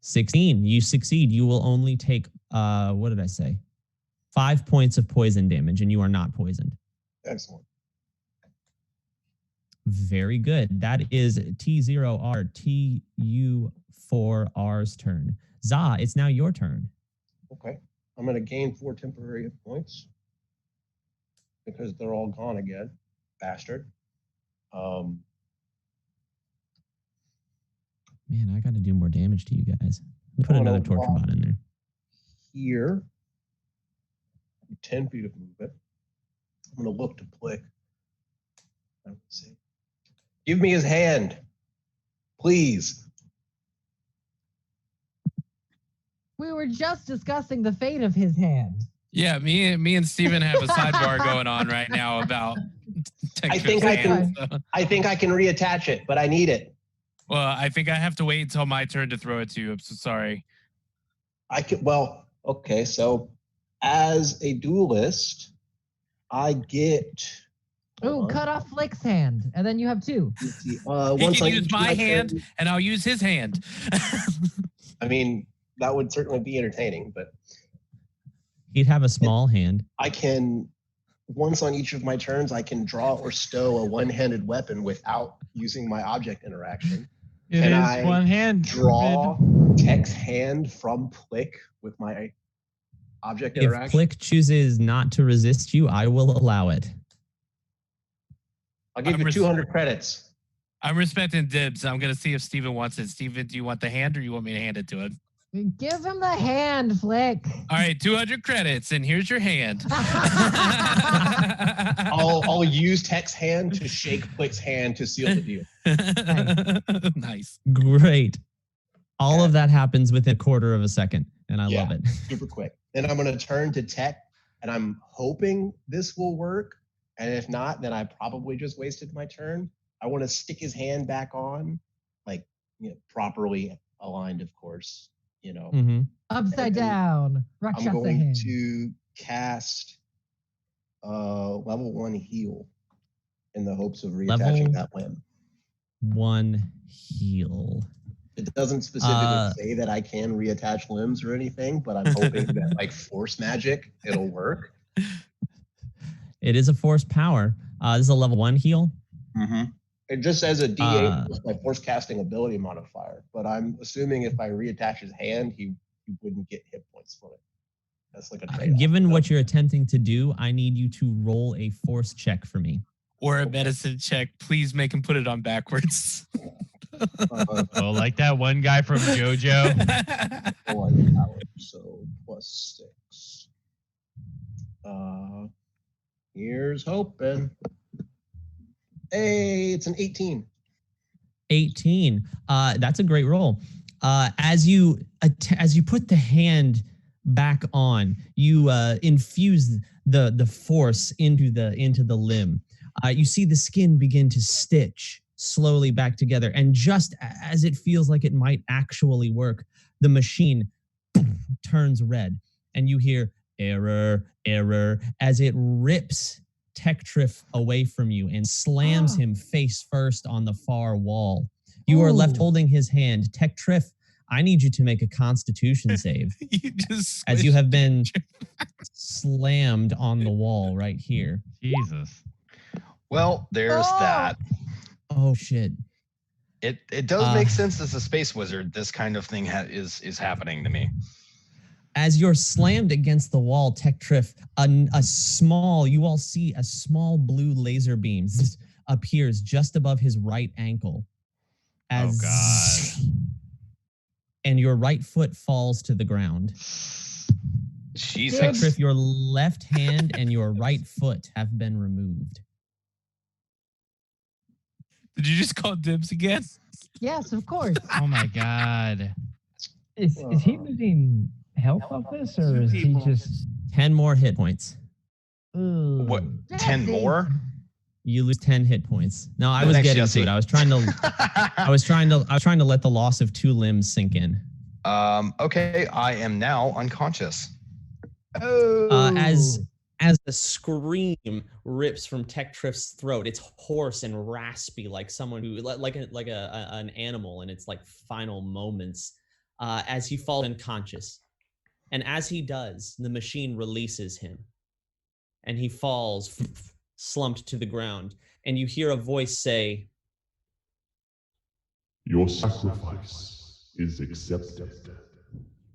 Speaker 1: 16. You succeed. You will only take what did I say? 5 points of poison damage, and you are not poisoned.
Speaker 12: Excellent.
Speaker 1: Very good. That is T0R TU4R's turn. Za, it's now your turn.
Speaker 12: Okay. I'm going to gain 4 temporary hit points because they're all gone again. Bastard.
Speaker 1: Man, I got to do more damage to you guys. Let me put another torture bot in there.
Speaker 12: Here, 10 feet of movement. I'm going to look to Plick. Let's see. Give me his hand, please.
Speaker 9: We were just discussing the fate of his hand.
Speaker 6: Yeah, me and Steven have a sidebar going on right now about
Speaker 12: I think I can reattach it, but I need it.
Speaker 6: Well, I think I have to wait until my turn to throw it to you. I'm so sorry.
Speaker 12: Okay, so as a duelist, I get.
Speaker 9: Oh, cut off Flick's hand, and then you have 2.
Speaker 6: He can use my hand, and I'll use his hand.
Speaker 12: I mean, that would certainly be entertaining, but
Speaker 1: he'd have a small hand.
Speaker 12: I can, once on each of my turns, I can draw or stow a one-handed weapon without using my object interaction.
Speaker 4: It is one hand.
Speaker 12: Draw Tech's hand from Plick with my object interaction.
Speaker 1: If Plick chooses not to resist you, I will allow it.
Speaker 12: I'll give you 200 credits.
Speaker 6: I'm respecting dibs. I'm going to see if Steven wants it. Steven, do you want the hand or you want me to hand it to him?
Speaker 9: Give him the hand, Flick.
Speaker 6: All right, 200 credits, and here's your hand.
Speaker 12: I'll use Tech's hand to shake Plick's hand to seal the deal.
Speaker 6: Nice.
Speaker 1: Great. All of that happens within a quarter of a second, and I love it.
Speaker 12: Super quick. Then I'm going to turn to Tech, and I'm hoping this will work. And if not, then I probably just wasted my turn. I want to stick his hand back on, like, properly aligned, of course.
Speaker 9: Upside down.
Speaker 12: I'm going to cast level 1 heal in the hopes of reattaching that limb.
Speaker 1: 1 heal.
Speaker 12: It doesn't specifically say that I can reattach limbs or anything, but I'm hoping that, like force magic, it'll work.
Speaker 1: It is a force power. This is a level 1 heal.
Speaker 12: Mm-hmm. It just says a D8 plus my force casting ability modifier, but I'm assuming if I reattach his hand, he wouldn't get hit points for it. That's like a trade-off.
Speaker 1: Given what you're attempting to do, I need you to roll a force check for me.
Speaker 6: Or a medicine check. Please make him put it on backwards.
Speaker 4: Like that one guy from JoJo.
Speaker 12: So plus 6. Here's hoping. Hey, it's an 18.
Speaker 1: 18. That's a great roll. As you put the hand back on, you infuse the force into the limb. You see the skin begin to stitch slowly back together. And just as it feels like it might actually work, the machine turns red and you hear error, error, as it rips Tektrif away from you and slams him face first on the far wall. You are left holding his hand. Tektrif, I need you to make a constitution save. As you have been slammed on the wall right here.
Speaker 4: Jesus.
Speaker 14: Well, there's that.
Speaker 1: Oh shit.
Speaker 14: It does make sense as a space wizard. This kind of thing is happening to me.
Speaker 1: As you're slammed against the wall, Tektrif, you all see a small blue laser beam appears just above his right ankle.
Speaker 4: Oh God.
Speaker 1: And your right foot falls to the ground.
Speaker 14: Jesus.
Speaker 1: Tektrif, your left hand and your right foot have been removed.
Speaker 6: Did you just call dibs again?
Speaker 9: Yes, of course.
Speaker 4: Oh my God.
Speaker 3: Is he losing health off this, or is he just
Speaker 1: 10 more hit points?
Speaker 14: What? 10 more?
Speaker 1: You lose 10 hit points. No, I was getting to it. I was trying to let the loss of 2 limbs sink in.
Speaker 14: Okay, I am now unconscious.
Speaker 11: As the scream rips from Tektrif's throat, it's hoarse and raspy, like someone who, an animal in its like final moments, as he falls unconscious. And as he does, the machine releases him, and he falls slumped to the ground. And you hear a voice say,
Speaker 5: Your sacrifice is accepted.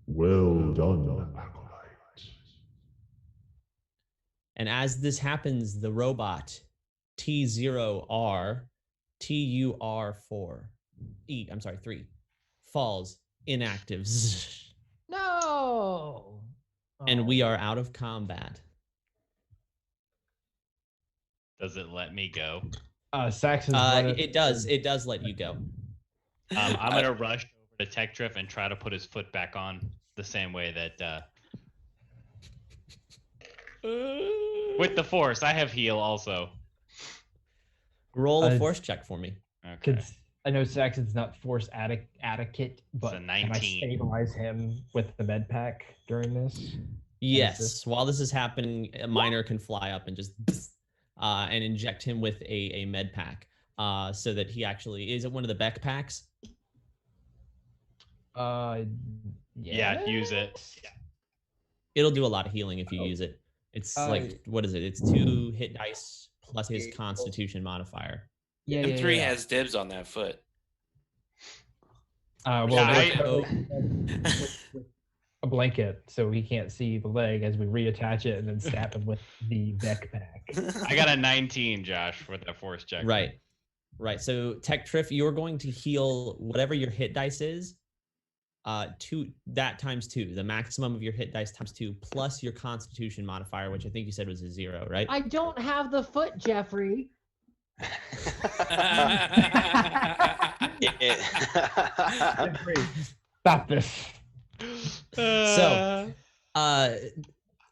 Speaker 5: Well done, Acolyte.
Speaker 11: and as this happens, the robot T0R, TUR3 falls inactive.
Speaker 9: No.
Speaker 11: And we are out of combat.
Speaker 2: Does it let me go?
Speaker 3: Saxon's
Speaker 11: it does let you go.
Speaker 2: I'm gonna rush over to Tektrif and try to put his foot back on the same way that with the force. I have heal also.
Speaker 11: Roll a force check for me.
Speaker 2: Okay.
Speaker 3: I know Saxon's not force adequate, but
Speaker 2: It's a
Speaker 3: can I
Speaker 2: 19.
Speaker 3: stabilize him with the med pack during this?
Speaker 11: Yes. While this is happening, a miner can fly up and just and inject him with a med pack, so that he actually is it one of the Beck packs?
Speaker 2: Yeah, use it. Yeah.
Speaker 11: It'll do a lot of healing if you use it. It's like, what is it? It's 2 hit dice plus his Constitution modifier.
Speaker 6: Yeah, M3 has dibs on that foot.
Speaker 3: A blanket so he can't see the leg as we reattach it and then stab him with the Beck pack.
Speaker 2: I got a 19, Josh, with that force check.
Speaker 11: Right. So Tektrif, you're going to heal whatever your hit dice is. Times 2, the maximum of your hit dice times 2 plus your Constitution modifier, which I think you said was a 0, right?
Speaker 9: I don't have the foot, Jeffrey.
Speaker 3: Stop this.
Speaker 11: So,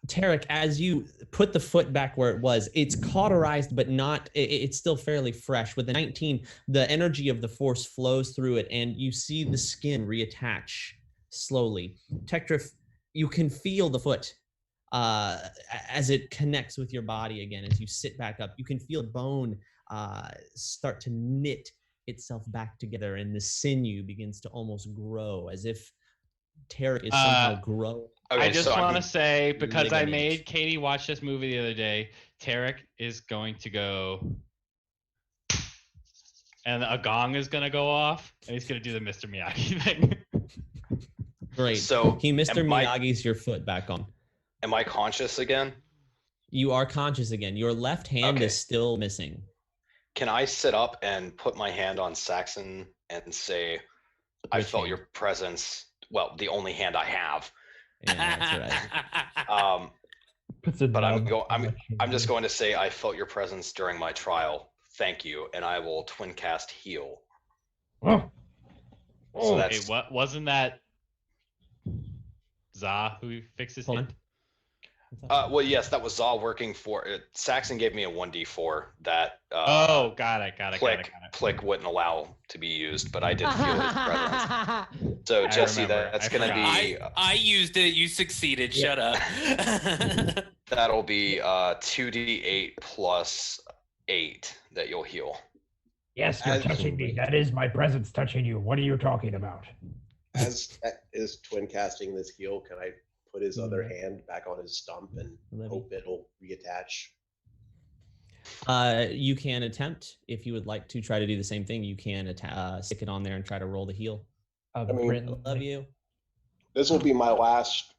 Speaker 11: Tarek, as you put the foot back where it was, it's cauterized, but not, it's still fairly fresh. With the 19, the energy of the force flows through it, and you see the skin reattach slowly. Tektrif, you can feel the foot as it connects with your body again. As you sit back up, you can feel bone start to knit itself back together, and the sinew begins to almost grow, as if Tarek is somehow growing.
Speaker 2: I just want to say, because I made Katie watch this movie the other day, Tarek is going to go, and a gong is going to go off, and he's going to do the Mr. Miyagi thing.
Speaker 11: Great.
Speaker 13: So
Speaker 11: he Mr. Miyagi's your foot back on.
Speaker 13: Am I conscious again?
Speaker 11: You are conscious again. Your left hand is still missing.
Speaker 13: Can I sit up and put my hand on Saxon and say, I felt your presence? Well, the only hand I have.
Speaker 11: Yeah, that's right.
Speaker 13: But I'm just going to say I felt your presence during my trial. Thank you, and I will twin cast heal.
Speaker 2: So that's wasn't that Za who fixed his hand?
Speaker 13: Well, yes, that was all working for it. Saxon gave me a 1d4 that
Speaker 2: Oh, got it.
Speaker 13: Plick wouldn't allow to be used, but I did feel his presence. So
Speaker 2: I
Speaker 13: Jesse,
Speaker 2: remember.
Speaker 13: that's
Speaker 2: I
Speaker 13: gonna
Speaker 2: forgot.
Speaker 13: be
Speaker 6: I used it. You succeeded. Shut up.
Speaker 13: that'll be 2d8 plus 8 that you'll heal.
Speaker 3: Yes, you're touching me. That is my presence touching you. What are you talking about?
Speaker 12: As is twin casting this heal, can I put his other hand back on his stump and hope it'll reattach?
Speaker 11: You can attempt if you would like to try to do the same thing. You can stick it on there and try to roll the heal.
Speaker 12: I mean,
Speaker 11: love you.
Speaker 12: This will be my last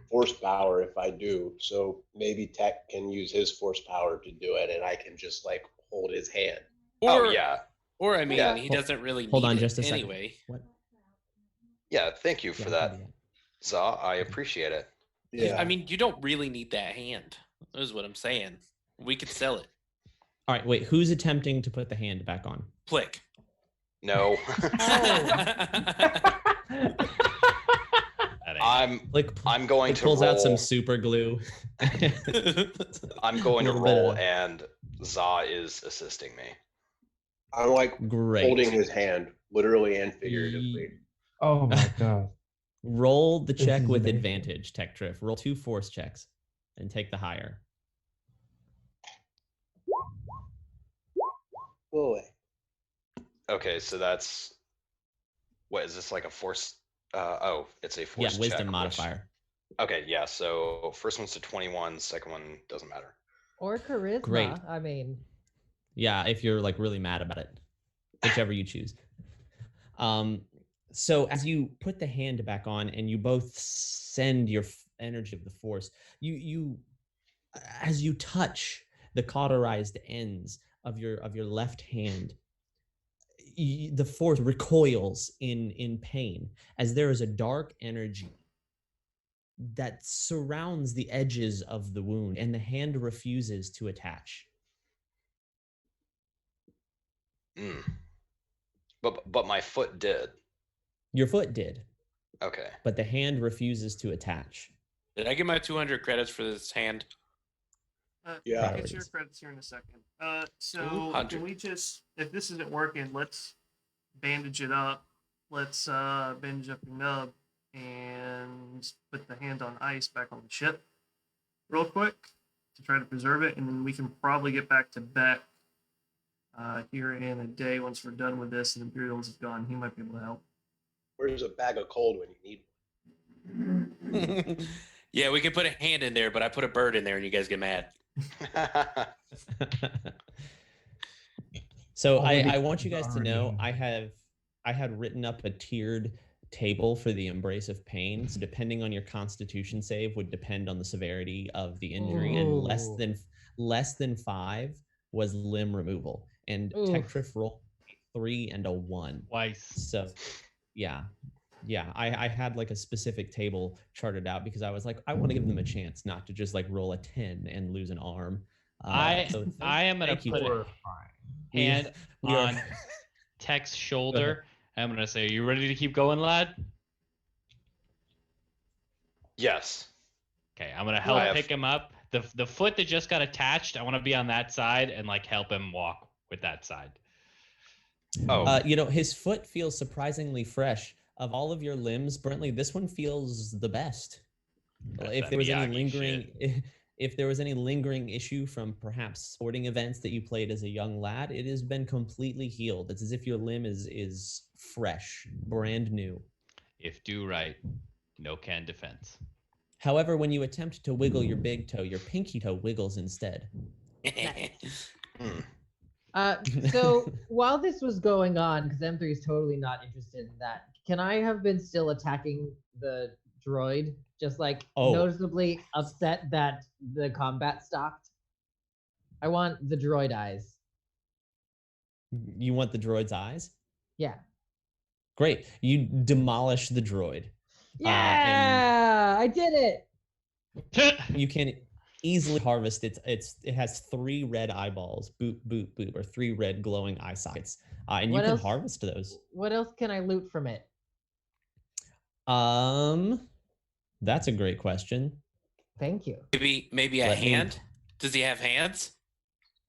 Speaker 12: force power if I do. So maybe Tech can use his force power to do it, and I can just like hold his hand.
Speaker 6: Or,
Speaker 13: yeah.
Speaker 6: Or I mean,
Speaker 13: Yeah.
Speaker 6: he doesn't really
Speaker 11: Hold
Speaker 6: need
Speaker 11: on
Speaker 6: it
Speaker 11: just a second.
Speaker 6: anyway.
Speaker 11: What?
Speaker 13: Yeah, thank you for that, Za. I appreciate it.
Speaker 6: I mean, you don't really need that hand. Is what I'm saying. We could sell it.
Speaker 11: All right, wait. Who's attempting to put the hand back on?
Speaker 6: Plick.
Speaker 13: No. I'm going to
Speaker 11: pulls
Speaker 13: roll.
Speaker 11: out some super glue.
Speaker 13: I'm going to
Speaker 11: Little bit
Speaker 13: roll,
Speaker 11: of-
Speaker 13: and Za is assisting me.
Speaker 12: I'm like
Speaker 11: Great.
Speaker 12: holding his hand, literally and figuratively.
Speaker 3: Oh my god.
Speaker 11: Roll the
Speaker 3: This
Speaker 11: check
Speaker 3: is
Speaker 11: with
Speaker 3: amazing.
Speaker 11: advantage, Tech Triff. Roll 2 force checks and take the higher.
Speaker 12: Go away.
Speaker 13: Okay, so that's what is this like a force? It's a force
Speaker 11: Yeah,
Speaker 13: check.
Speaker 11: wisdom
Speaker 13: which-
Speaker 11: modifier.
Speaker 13: Okay, yeah. So first one's to 21, second one doesn't matter.
Speaker 9: Or charisma.
Speaker 11: Great.
Speaker 9: I mean,
Speaker 11: Yeah, if you're like really mad about it, whichever you choose. So as you put the hand back on and you both send your energy of the force, you as you touch the cauterized ends of your left hand, the force recoils in pain as there is a dark energy that surrounds the edges of the wound and the hand refuses to attach.
Speaker 13: But my foot did.
Speaker 11: Your foot did,
Speaker 13: Okay.
Speaker 11: but the hand refuses to attach.
Speaker 6: Did I get my 200 credits for this hand?
Speaker 12: Yeah.
Speaker 8: I'll get your credits here in a second. So
Speaker 6: 200.
Speaker 8: can we just, if this isn't working, let's bandage it up. Let's bandage up your nub and put the hand on ice back on the ship real quick to try to preserve it, and then we can probably get back to Beck here in a day once we're done with this and Imperials have gone. He might be able to help.
Speaker 12: Where's a bag of cold when you need one?
Speaker 6: Yeah, we could put a hand in there, but I put a bird in there and you guys get mad.
Speaker 11: So I want you guys to know I had written up a tiered table for the embrace of pain. So depending on your constitution save would depend on the severity of the injury, and less than 5 was limb removal. And Tech Triff rolled a 3 and a 1.
Speaker 2: Twice.
Speaker 11: So yeah. I had like a specific table charted out because I was like, I want to give them a chance not to just like roll a 10 and lose an arm.
Speaker 2: I am gonna put a hand on Tech's shoulder. I'm gonna say, "Are you ready to keep going, lad?"
Speaker 13: Yes.
Speaker 2: Okay, I'm gonna help pick him up. The foot that just got attached, I want to be on that side and like help him walk with that side.
Speaker 11: His foot feels surprisingly fresh. Of all of your limbs, Brentley, this one feels the best. If there was any if there was any lingering issue from perhaps sporting events that you played as a young lad, it has been completely healed. It's as if your limb is fresh, brand new.
Speaker 2: If do right, no can defense.
Speaker 11: However, when you attempt to wiggle your big toe, your pinky toe wiggles instead.
Speaker 9: So while this was going on, because M3 is totally not interested in that, can I have been still attacking the droid, just like noticeably upset that the combat stopped? I want the droid eyes.
Speaker 11: You want the droid's eyes?
Speaker 9: Yeah.
Speaker 11: Great. You demolish the droid.
Speaker 9: Yeah, I did it.
Speaker 11: You can easily harvest it has 3 red eyeballs, boop boop boop, or 3 red glowing eye sockets, and you can harvest those.
Speaker 9: What else can I loot from it?
Speaker 11: That's a great question.
Speaker 9: Thank you.
Speaker 15: Maybe a hand? Does he have hands?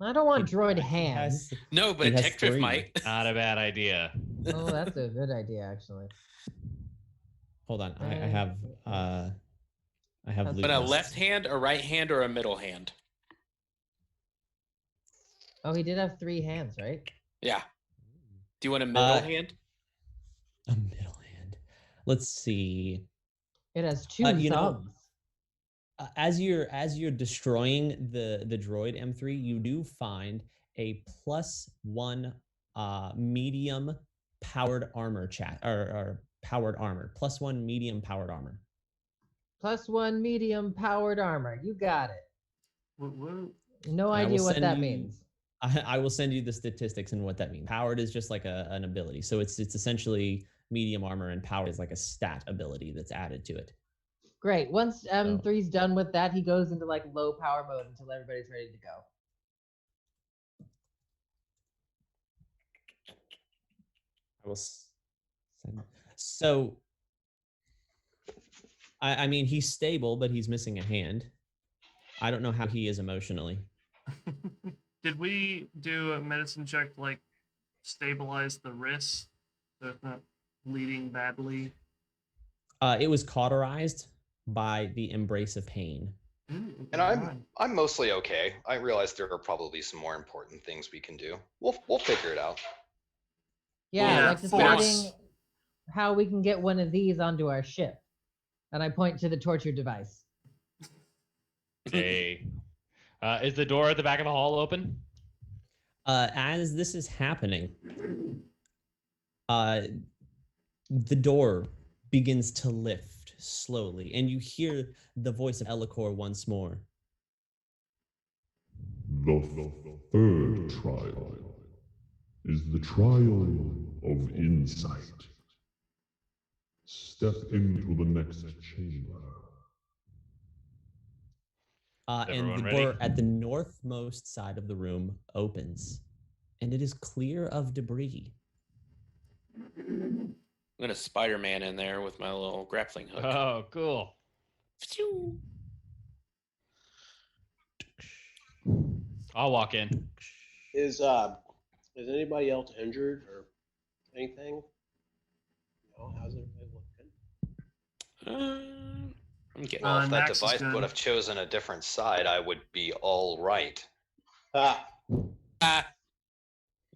Speaker 9: I don't want droid hands.
Speaker 15: No, but Tech Drift might.
Speaker 2: Not a bad idea.
Speaker 9: Oh, that's a good idea, actually.
Speaker 11: Hold on, I have loot
Speaker 15: But a
Speaker 11: lists.
Speaker 15: left hand, a right hand, or a middle hand?
Speaker 9: Oh, he did have 3 hands, right?
Speaker 15: Yeah. Do you want a middle hand?
Speaker 11: A middle hand. Let's see.
Speaker 9: It has 2 thumbs.
Speaker 11: As you're destroying the droid M3, you do find a +1 medium powered armor or powered armor. +1 medium powered armor.
Speaker 9: +1 medium powered armor. You got it.
Speaker 8: What?
Speaker 9: No idea what that means.
Speaker 11: I will send you the statistics and what that means. Powered is just like an ability. So it's essentially medium armor, and powered is like a stat ability that's added to it.
Speaker 9: Great. Once M3's done with that, he goes into like low power mode until everybody's ready to go.
Speaker 11: I will send. So, I mean, he's stable, but he's missing a hand. I don't know how he is emotionally.
Speaker 8: Did we do a medicine check to like stabilize the wrist so it's not bleeding badly?
Speaker 11: It was cauterized by the embrace of pain.
Speaker 13: And I'm mostly okay. I realize there are probably some more important things we can do. We'll figure it out.
Speaker 9: Yeah, like deciding how we can get one of these onto our ship. And I point to the torture device.
Speaker 2: Hey. Is the door at the back of the hall open?
Speaker 11: As this is happening, the door begins to lift slowly, and you hear the voice of Elikor once more.
Speaker 5: The third trial is the trial of insight. Step into the next chamber.
Speaker 11: And the door at the northmost side of the room opens, and it is clear of debris.
Speaker 15: I'm gonna Spider-Man in there with my little grappling hook.
Speaker 2: Oh, cool. I'll walk in.
Speaker 12: Is anybody else injured or anything? No, how's everybody looking?
Speaker 15: I'm getting
Speaker 13: Well, if that
Speaker 8: Max is
Speaker 13: device
Speaker 8: good.
Speaker 13: would have chosen a different side, I would be all right.
Speaker 15: That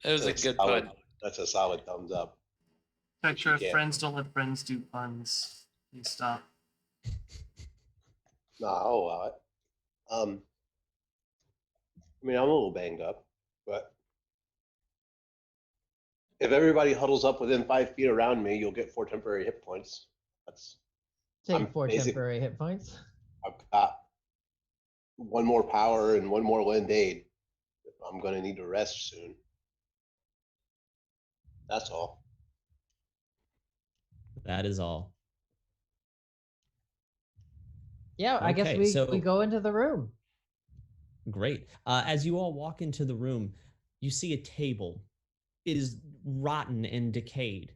Speaker 15: was a good pun.
Speaker 12: That's a solid thumbs up.
Speaker 8: Picture if friends don't let friends do puns. Please stop.
Speaker 12: No, I'll allow it. I mean, I'm a little banged up, but if everybody huddles up within 5 feet around me, you'll get 4 temporary hit points.
Speaker 9: Take 4 temporary hit points.
Speaker 12: I've got 1 more power and 1 more lend aid. I'm going to need to rest soon. That's all.
Speaker 11: That is all.
Speaker 9: Yeah, I guess we go into the room.
Speaker 11: Great. As you all walk into the room, you see a table. It is rotten and decayed,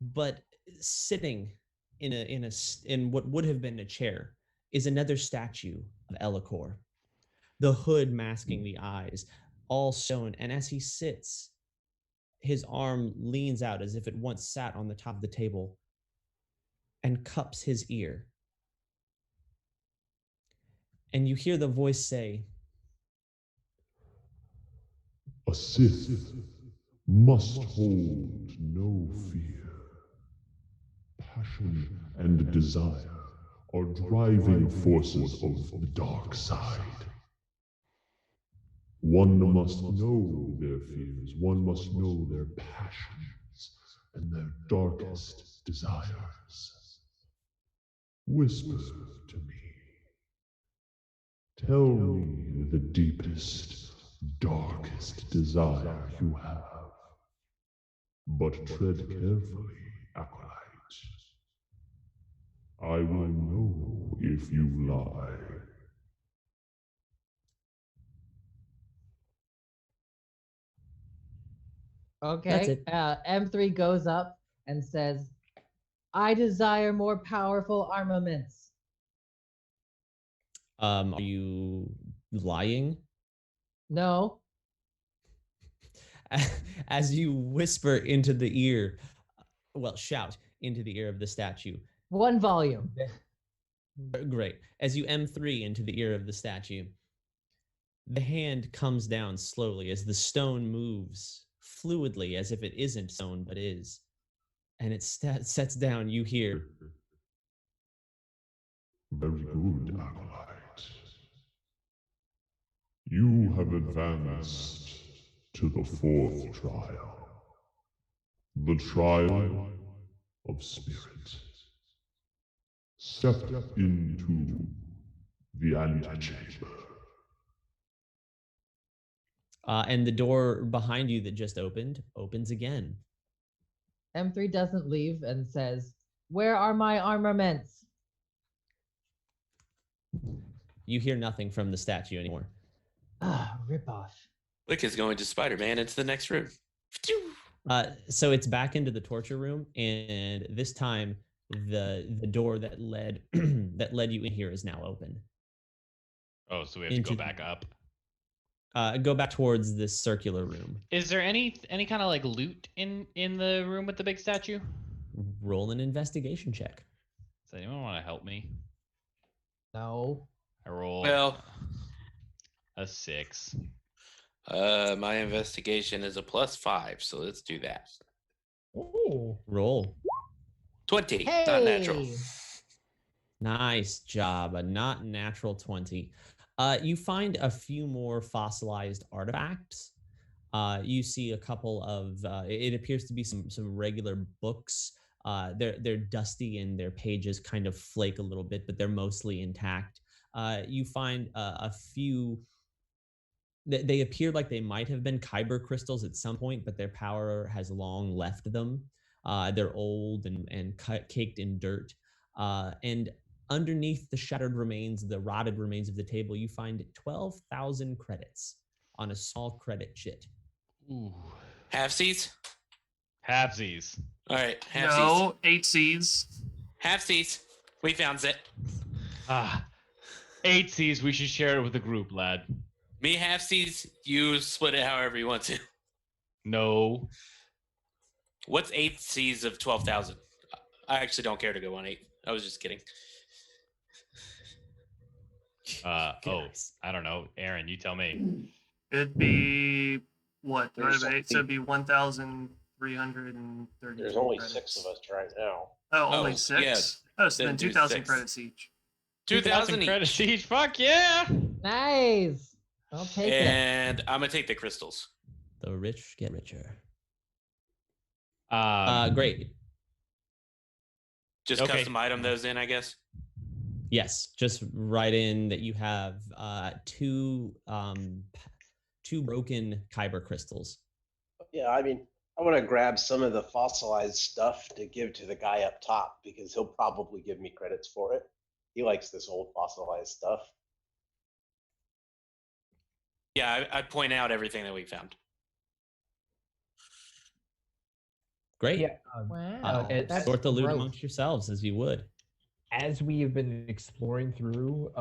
Speaker 11: but sitting in what would have been a chair is another statue of Elikor. The hood masking the eyes, all shown, and as he sits, his arm leans out as if it once sat on the top of the table and cups his ear. And you hear the voice say,
Speaker 5: A Sith must hold no fear. Passion and desire are driving forces of the dark side. One must know their fears, one must know their passions and their darkest desires. Whisper to me. Tell me the deepest, darkest desire you have. But tread carefully, acolyte. I will know if you lie.
Speaker 9: Okay. M3 goes up and says, I desire more powerful armaments.
Speaker 11: Are you lying?
Speaker 9: No.
Speaker 11: As you whisper into the ear, shout into the ear of the statue.
Speaker 9: One volume.
Speaker 11: Great. As you M3 into the ear of the statue, the hand comes down slowly as the stone moves fluidly as if it isn't stone but is. And it sets down, you hear.
Speaker 5: Very good, Acolyte. You have advanced to the fourth trial. The trial of spirit. Step into the antechamber.
Speaker 11: And the door behind you that just opened opens again.
Speaker 9: M3 doesn't leave and says, "Where are my armaments?"
Speaker 11: You hear nothing from the statue anymore.
Speaker 9: Ah, rip off.
Speaker 15: Lick is going to Spider-Man into the next room.
Speaker 11: So it's back into the torture room, and this time the door that led that led you in here is now open.
Speaker 2: Oh, so we have to go back up.
Speaker 11: Go back towards this circular room.
Speaker 2: Is there any kind of like loot in the room with the big statue?
Speaker 11: Roll an investigation check.
Speaker 2: Does anyone want to help me?
Speaker 9: No.
Speaker 2: I roll a 6.
Speaker 15: My investigation is a +5, so let's do that.
Speaker 9: Ooh.
Speaker 11: Roll.
Speaker 15: 20,
Speaker 9: hey!
Speaker 15: not natural.
Speaker 11: Nice job. A not natural 20. You find a few more fossilized artifacts. You see a couple of, it appears to be some regular books. They're dusty and their pages kind of flake a little bit, but they're mostly intact. You find a few, they appear like they might have been kyber crystals at some point, but their power has long left them. They're old and caked in dirt. And underneath the shattered remains, the rotted remains of the table, you find 12,000 credits on a small credit chit.
Speaker 2: Ooh.
Speaker 15: Halfsies?
Speaker 2: Halfsies.
Speaker 15: All right, halfsies.
Speaker 8: No, 8Cs.
Speaker 15: Halfsies. We found it.
Speaker 2: 8Cs. We should share it with the group, lad.
Speaker 15: Me halfsies, you split it however you want to.
Speaker 2: No.
Speaker 15: What's 8Cs of 12,000? I actually don't care to go on 8. I was just kidding.
Speaker 2: Nice. I don't know. Aaron, you tell me.
Speaker 8: It'd be what? Divided by 8, so it'd be 1,330.
Speaker 12: There's only
Speaker 8: credits.
Speaker 12: 6 of us right now.
Speaker 8: Oh, only 6?
Speaker 15: Yeah.
Speaker 8: Oh, so then
Speaker 15: do
Speaker 8: 2,000
Speaker 15: 6.
Speaker 8: credits each.
Speaker 15: 2,000
Speaker 2: credits each. Fuck yeah!
Speaker 9: Nice. I'll take it.
Speaker 15: And I'm gonna take the crystals.
Speaker 11: The rich get richer.
Speaker 2: Great.
Speaker 15: Just custom item those in, I guess.
Speaker 11: Yes, just write in that you have two broken kyber crystals.
Speaker 12: Yeah, I mean, I want to grab some of the fossilized stuff to give to the guy up top because he'll probably give me credits for it. He likes this old fossilized stuff.
Speaker 15: Yeah, I'd point out everything that we found.
Speaker 11: Great.
Speaker 3: Yeah.
Speaker 9: Wow.
Speaker 11: Sort the loot amongst yourselves as you would.
Speaker 3: As we have been exploring through,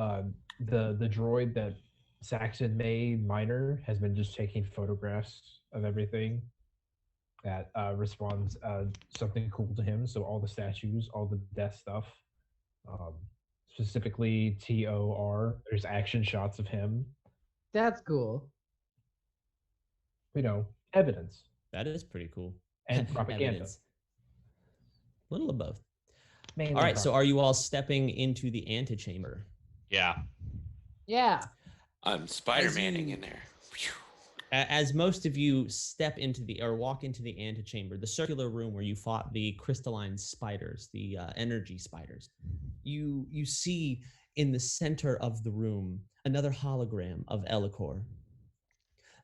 Speaker 3: the droid that Saxon made, Miner, has been just taking photographs of everything that responds something cool to him. So all the statues, all the death stuff, specifically TOR. There's action shots of him.
Speaker 9: That's cool.
Speaker 3: You know, evidence.
Speaker 11: That is pretty cool.
Speaker 3: And propaganda.
Speaker 11: Evidence. A little of both.
Speaker 3: Mainly
Speaker 11: all right, so are you all stepping into the antechamber?
Speaker 2: Yeah.
Speaker 9: Yeah.
Speaker 15: I'm Spider-Manning in there.
Speaker 11: As most of you step into walk into the antechamber, the circular room where you fought the crystalline spiders, the energy spiders, you see in the center of the room another hologram of Elikor.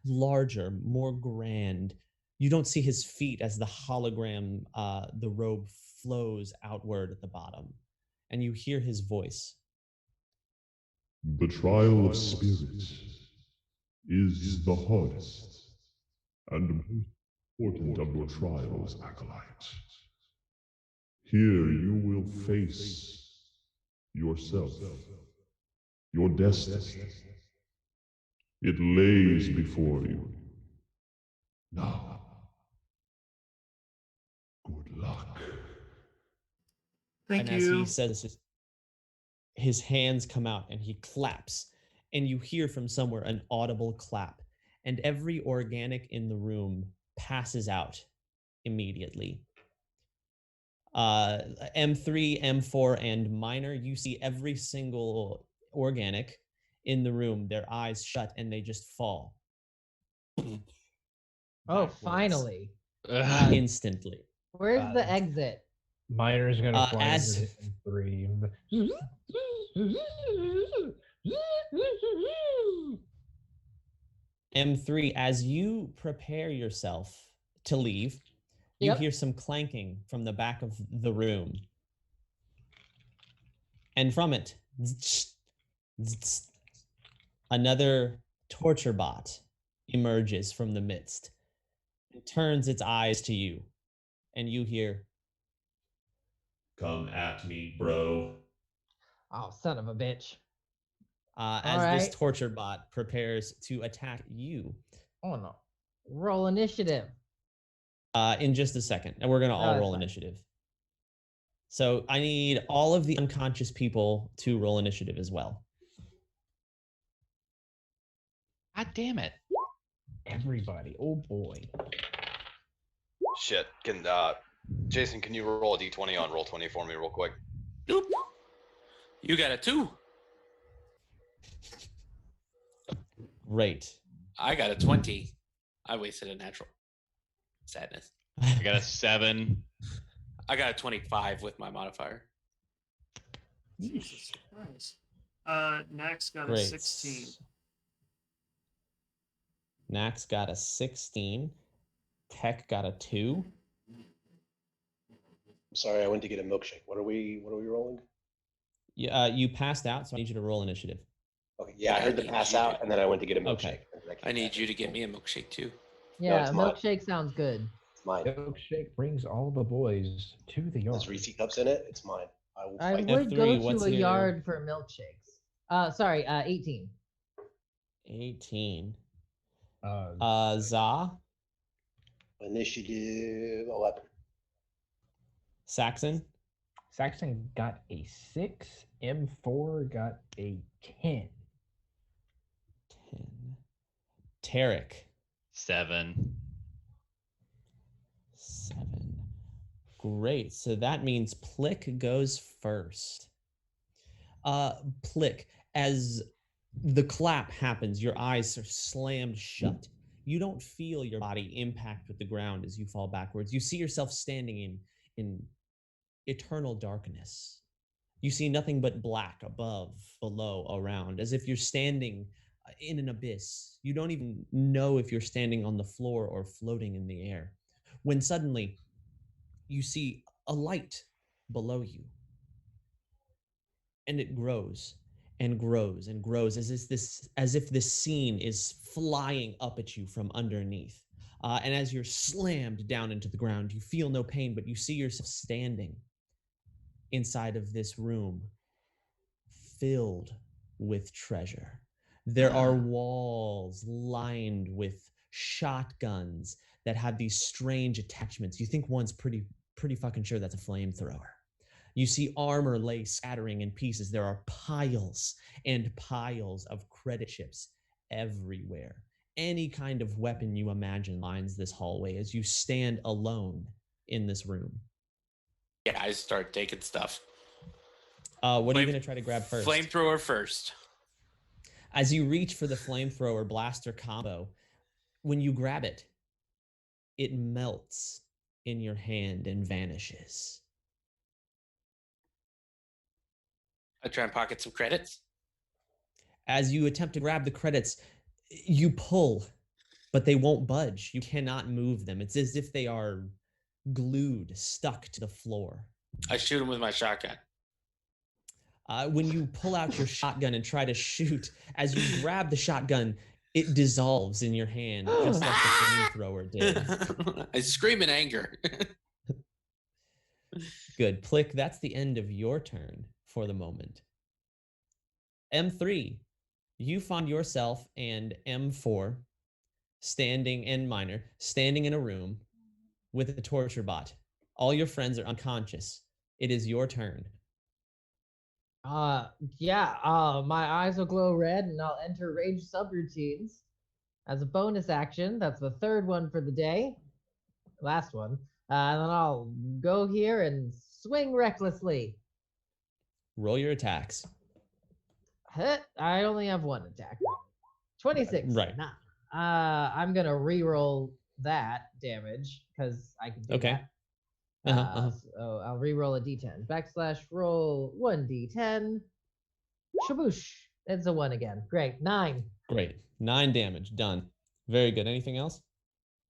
Speaker 11: Larger, more grand. You don't see his feet as the hologram, the robe flows outward at the bottom, and you hear his voice.
Speaker 5: The trial of spirit is the hardest and most important of your trials, Acolyte. Here you will face yourself Your destiny. It lays before you. Now, good luck.
Speaker 8: Thank
Speaker 1: and as he
Speaker 8: you.
Speaker 1: says this, his hands come out and he claps, and you hear from somewhere an audible clap, and every organic in the room passes out immediately. M3, M4, and Minor, you see every single organic in the room, their eyes shut, and they just fall.
Speaker 9: Oh,
Speaker 1: Backwards.
Speaker 9: finally.
Speaker 1: Instantly.
Speaker 9: Where's the exit?
Speaker 3: Miner's gonna fly
Speaker 1: as-
Speaker 3: over to M3.
Speaker 1: M3, as you prepare yourself to leave, you
Speaker 9: Yep.
Speaker 1: hear some clanking from the back of the room. And from it, another torture bot emerges from the midst. It turns its eyes to you, and you hear,
Speaker 16: "Come at me, bro."
Speaker 9: Oh, son of a bitch.
Speaker 1: As this
Speaker 9: right.
Speaker 1: torture bot prepares to attack you.
Speaker 9: Oh no. Roll initiative.
Speaker 1: In just a second, and we're gonna all
Speaker 9: that's
Speaker 1: roll
Speaker 9: fine.
Speaker 1: initiative. So I need all of the unconscious people to roll initiative as well.
Speaker 2: God damn it.
Speaker 3: Everybody. Oh boy.
Speaker 13: Shit. Can Jason, can you roll a d20 on roll 20 for me real quick?
Speaker 15: Nope. You got a 2.
Speaker 1: Great.
Speaker 15: I got a 20. I wasted a natural. Sadness.
Speaker 2: I got a 7.
Speaker 15: I got a 25 with my modifier.
Speaker 8: Jesus Christ. Nax got a
Speaker 1: Great.
Speaker 8: 16.
Speaker 1: Nax got a 16. Tech got a 2.
Speaker 12: Sorry, I went to get a milkshake. What are we rolling?
Speaker 1: You passed out, so I need you to roll initiative.
Speaker 12: Okay, yeah, I heard the pass out, and then I went to get a milkshake.
Speaker 1: Okay.
Speaker 15: I need you to get me a milkshake too.
Speaker 9: Yeah,
Speaker 12: it's mine.
Speaker 9: milkshake sounds good.
Speaker 12: It's mine.
Speaker 3: Milkshake brings all the boys to the yard.
Speaker 12: There's Reese cups in it. It's mine. I will
Speaker 9: I
Speaker 12: fight.
Speaker 9: would
Speaker 1: F3,
Speaker 9: go
Speaker 1: what's
Speaker 9: to a
Speaker 1: your-
Speaker 9: yard for milkshakes. Sorry, 18.
Speaker 1: 18.
Speaker 3: Uh,
Speaker 1: Za,
Speaker 12: Initiative 11.
Speaker 1: Saxon,
Speaker 3: Saxon got a 6. M4 got a 10.
Speaker 1: 10. Tarek,
Speaker 2: 7.
Speaker 1: 7. Great. So that means Plick goes first. Plick, as the clap happens, your eyes are slammed shut. You don't feel your body impact with the ground as you fall backwards. You see yourself standing in eternal darkness. You see nothing but black above, below, around, as if you're standing in an abyss. You don't even know if you're standing on the floor or floating in the air. When suddenly you see a light below you. And it grows and grows and grows as if this scene is flying up at you from underneath. And as you're slammed down into the ground, you feel no pain, but you see yourself standing inside of this room filled with treasure. There are walls lined with shotguns that have these strange attachments. You think one's pretty fucking sure that's a flamethrower. You see armor lay scattering in pieces. There are piles and piles of credit chips everywhere. Any kind of weapon you imagine lines this hallway as you stand alone in this room.
Speaker 15: Yeah, I start taking stuff.
Speaker 1: What are you going to try to grab first?
Speaker 15: Flamethrower first.
Speaker 1: As you reach for the flamethrower blaster combo, when you grab it, it melts in your hand and vanishes.
Speaker 15: I try and pocket some credits.
Speaker 1: As you attempt to grab the credits, you pull, but they won't budge. You cannot move them. It's as if they are glued, stuck to the floor.
Speaker 15: I shoot him with my shotgun.
Speaker 1: When you pull out your shotgun and try to shoot, as you grab the shotgun, it dissolves in your hand, just like the flamethrower did.
Speaker 15: I scream in anger.
Speaker 1: Good. Plick, that's the end of your turn for the moment.
Speaker 11: M3, you find yourself and M4 standing in a room with a torture bot. All your friends are unconscious. It is your turn.
Speaker 9: Yeah, my eyes will glow red and I'll enter rage subroutines as a bonus action. That's the third one for the day. Last one. And then I'll go here and swing recklessly.
Speaker 11: Roll your attacks.
Speaker 9: I only have one attack. 26.
Speaker 11: Right.
Speaker 9: Nah. I'm gonna re-roll that damage because I can do that. So I'll re-roll a d10. /roll 1d10. Shaboosh. It's a 1 again. Great. 9.
Speaker 11: Great. 9 damage. Done. Very good. Anything else?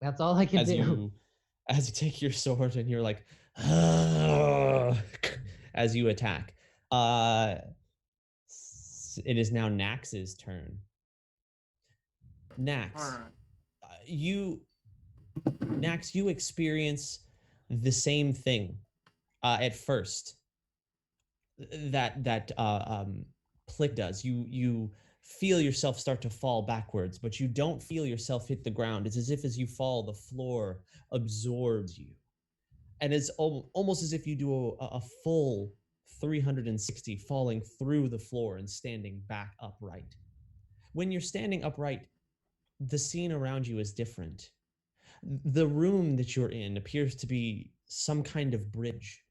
Speaker 9: That's all I can do.
Speaker 11: As you take your sword and you're like, as you attack. It is now Nax's turn. Nax, Nax, you experience the same thing at first that Plick does. You feel yourself start to fall backwards, but you don't feel yourself hit the ground. It's as if as you fall, the floor absorbs you. And it's almost as if you do a full 360, falling through the floor and standing back upright. When you're standing upright, the scene around you is different. The room that you're in appears to be some kind of bridge.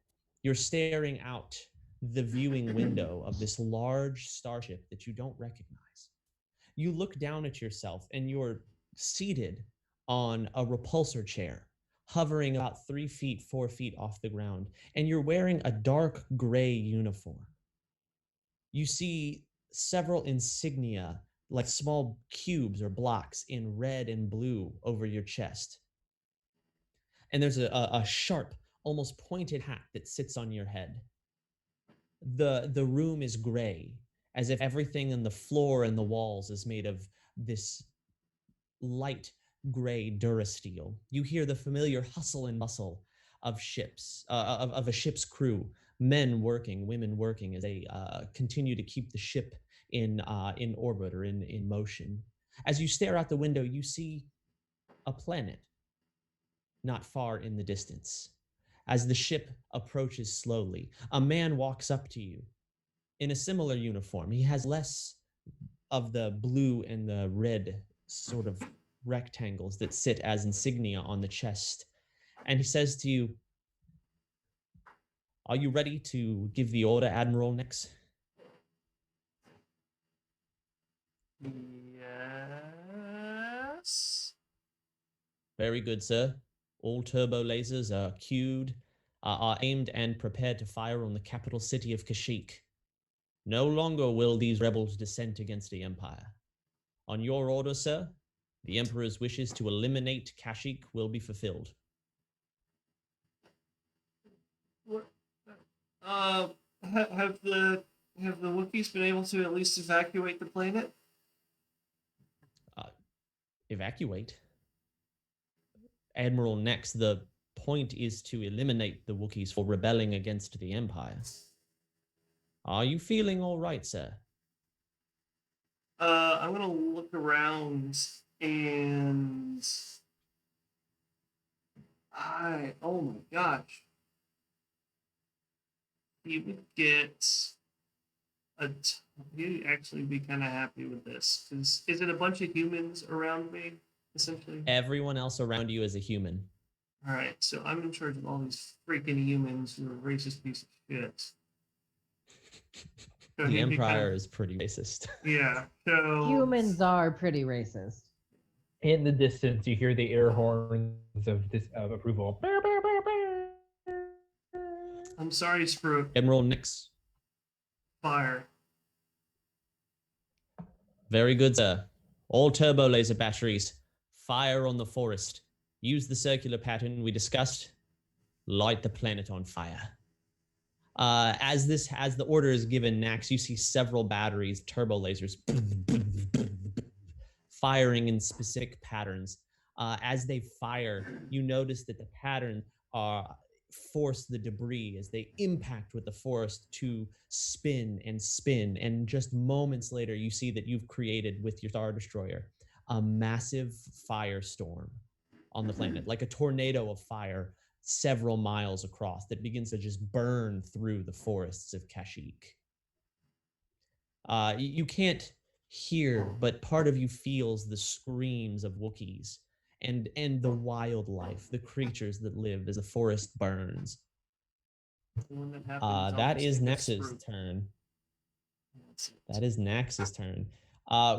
Speaker 11: You're staring out the viewing window of this large starship that you don't recognize. You look down at yourself and you're seated on a repulsor chair, hovering about 3 feet, 4 feet off the ground, and you're wearing a dark gray uniform. You see several insignia, like small cubes or blocks in red and blue over your chest. And there's a sharp, almost pointed hat that sits on your head. The room is gray, as if everything on the floor and the walls is made of this light gray durasteel. You hear the familiar hustle and bustle of ships, of a ship's crew, men working, women working as they continue to keep the ship in orbit or in motion. As you stare out the window, you see a planet not far in the distance. As the ship approaches slowly, a man walks up to you in a similar uniform. He has less of the blue and the red sort of rectangles that sit as insignia on the chest. And he says to you, "Are you ready to give the order, Admiral Nix?"
Speaker 8: Yes.
Speaker 11: Very good, sir. All turbo lasers are cued, are aimed and prepared to fire on the capital city of Kashyyyk. No longer will these rebels dissent against the Empire. On your order, sir, the Emperor's wishes to eliminate Kashyyyk will be fulfilled.
Speaker 8: What? Have the Wookiees been able to at least evacuate the planet?
Speaker 11: Evacuate? Admiral Nex, the point is to eliminate the Wookiees for rebelling against the Empire. Are you feeling all right, sir?
Speaker 8: I'm gonna look around and oh my gosh. You would get you'd actually be kind of happy with this, because is it a bunch of humans around me, essentially?
Speaker 11: Everyone else around you is a human.
Speaker 8: All right, so I'm in charge of all these freaking humans who are a racist piece of shit. So
Speaker 11: The Empire is pretty racist.
Speaker 8: Yeah, so
Speaker 9: Humans are pretty racist.
Speaker 3: In the distance, you hear the air horns of approval.
Speaker 8: I'm sorry, Screw.
Speaker 11: Admiral Nix.
Speaker 8: Fire.
Speaker 11: Very good, sir. All turbo laser batteries. Fire on the forest. Use the circular pattern we discussed. Light the planet on fire. As the order is given, Nax, you see several batteries, turbo lasers, firing in specific patterns. As they fire, you notice that the pattern force the debris as they impact with the forest to spin and spin. And just moments later, you see that you've created with your Star Destroyer a massive firestorm on the planet, like a tornado of fire several miles across that begins to just burn through the forests of Kashyyyk. You can't hear, but part of you feels the screams of Wookiees and the wildlife, the creatures that live as the forest burns. That is Nax's turn. That is Nax's turn.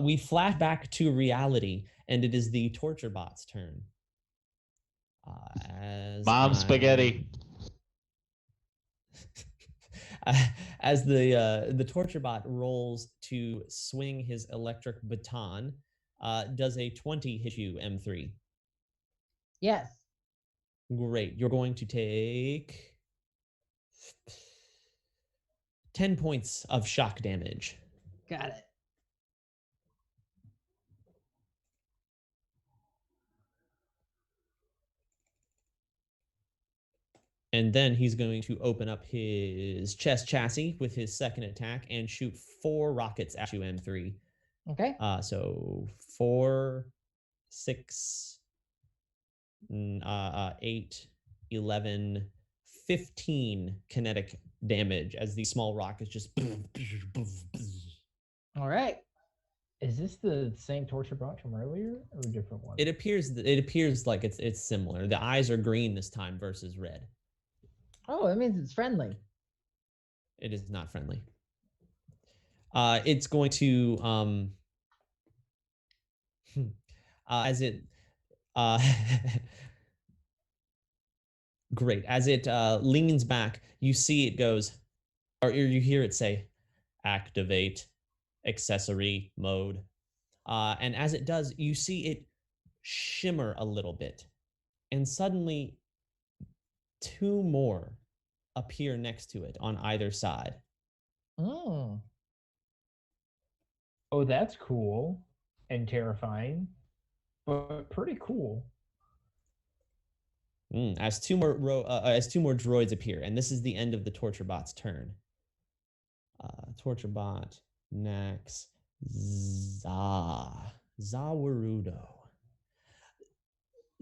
Speaker 11: We flash back to reality, and it is the Torture Bot's turn.
Speaker 4: Mom spaghetti.
Speaker 11: As the Torture Bot rolls to swing his electric baton, does a 20 hit you, M3?
Speaker 9: Yes.
Speaker 11: Great. You're going to take 10 points of shock damage.
Speaker 9: Got it.
Speaker 11: And then he's going to open up his chest chassis with his second attack and shoot 4 rockets at you, M3.
Speaker 9: Okay.
Speaker 11: So 4, 6, 8, 11, 15 kinetic damage as these small rockets just.
Speaker 9: All right.
Speaker 3: Is this the same torture bot from earlier or a different one?
Speaker 11: It appears like it's similar. The eyes are green this time versus red.
Speaker 9: Oh, that means it's friendly.
Speaker 11: It is not friendly. It's going to as it great. As it leans back, you see it goes, or you hear it say, activate accessory mode. And as it does, you see it shimmer a little bit. And suddenly 2 more appear next to it on either side.
Speaker 3: Oh, that's cool and terrifying, but pretty cool.
Speaker 11: As 2 more droids appear, and this is the end of the Torture Bot's turn. Torture Bot, Nax, Zawarudo.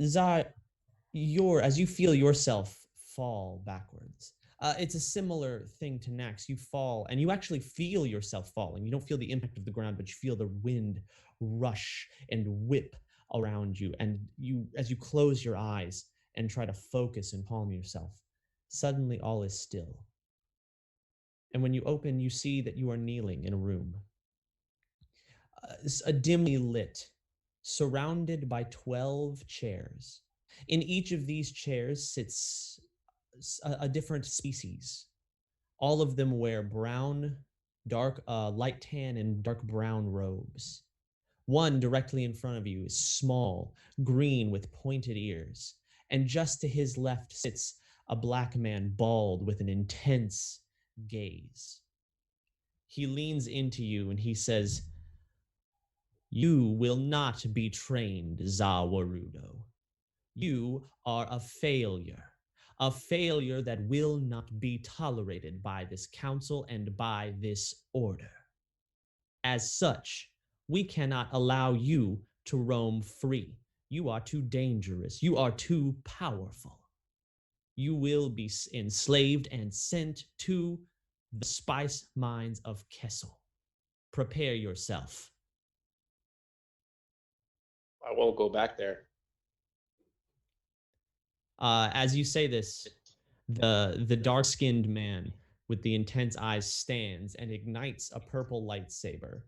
Speaker 11: As you feel yourself fall backwards. It's a similar thing to Nax. You fall, and you actually feel yourself falling. You don't feel the impact of the ground, but you feel the wind rush and whip around you. And as you close your eyes and try to focus and calm yourself, suddenly all is still. And when you open, you see that you are kneeling in a room, a dimly lit, surrounded by 12 chairs. In each of these chairs sits a different species. All of them wear brown, dark, light tan and dark brown robes. One directly in front of you is small, green with pointed ears. And just to his left sits a black man, bald with an intense gaze. He leans into you and he says, "You will not be trained, Zawarudo. You are a failure that will not be tolerated by this council and by this order. As such, we cannot allow you to roam free. You are too dangerous. You are too powerful. You will be enslaved and sent to the spice mines of Kessel. Prepare yourself."
Speaker 12: I won't go back there.
Speaker 11: As you say this, the dark-skinned man with the intense eyes stands and ignites a purple lightsaber.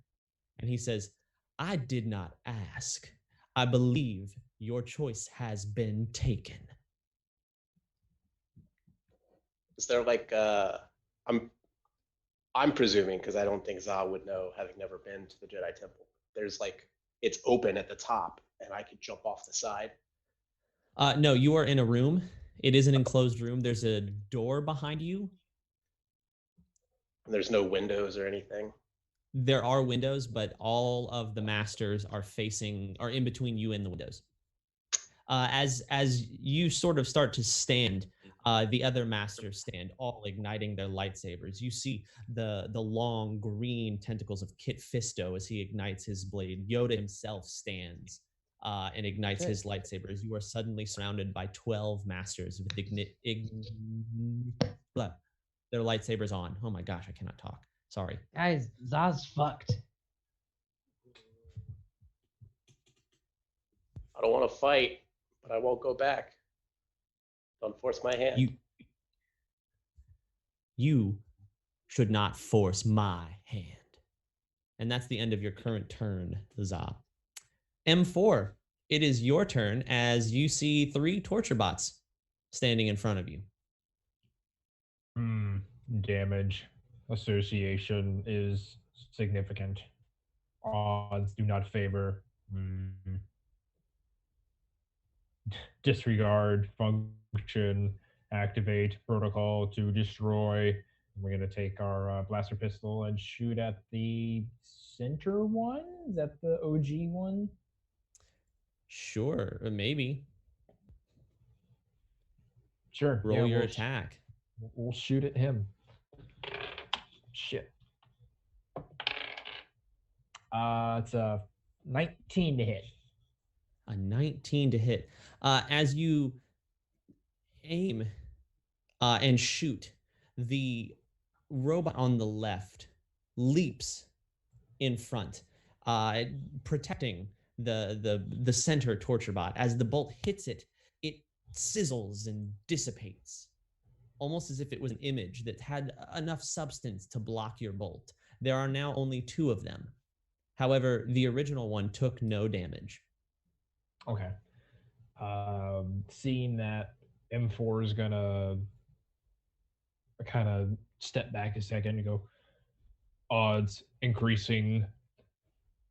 Speaker 11: And he says, "I did not ask. I believe your choice has been taken."
Speaker 12: Is there like I'm presuming, because I don't think Za would know, having never been to the Jedi Temple. There's like, it's open at the top and I could jump off the side.
Speaker 11: No, you are in a room. It is an enclosed room. There's a door behind you.
Speaker 12: There's no windows or anything.
Speaker 11: There are windows, but all of the masters are in between you and the windows. As you sort of start to stand, The other masters stand, all igniting their lightsabers. You see the long green tentacles of Kit Fisto as he ignites his blade. Yoda himself stands and ignites his lightsabers. You are suddenly surrounded by 12 masters with their lightsabers on. Oh my gosh, I cannot talk. Sorry.
Speaker 9: Guys, Zaz fucked.
Speaker 12: I don't want to fight, but I won't go back. Don't force my hand.
Speaker 11: You should not force my hand. And that's the end of your current turn, Za. M4, it is your turn as you see 3 torture bots standing in front of you.
Speaker 3: Damage association is significant. Odds do not favor. Disregard, function, activate, protocol to destroy. We're going to take our blaster pistol and shoot at the center one. Is that the OG one?
Speaker 11: Sure, maybe.
Speaker 3: Sure.
Speaker 11: Roll your attack.
Speaker 3: We'll shoot at him. Shit. It's a 19 to hit.
Speaker 11: A 19 to hit. As you aim and shoot, the robot on the left leaps in front, protecting the center torture bot. As the bolt hits it, it sizzles and dissipates, almost as if it was an image that had enough substance to block your bolt. There are now only 2 of them. However, the original one took no damage.
Speaker 3: Okay. Seeing that, M4 is gonna kind of step back a second and go, odds increasing,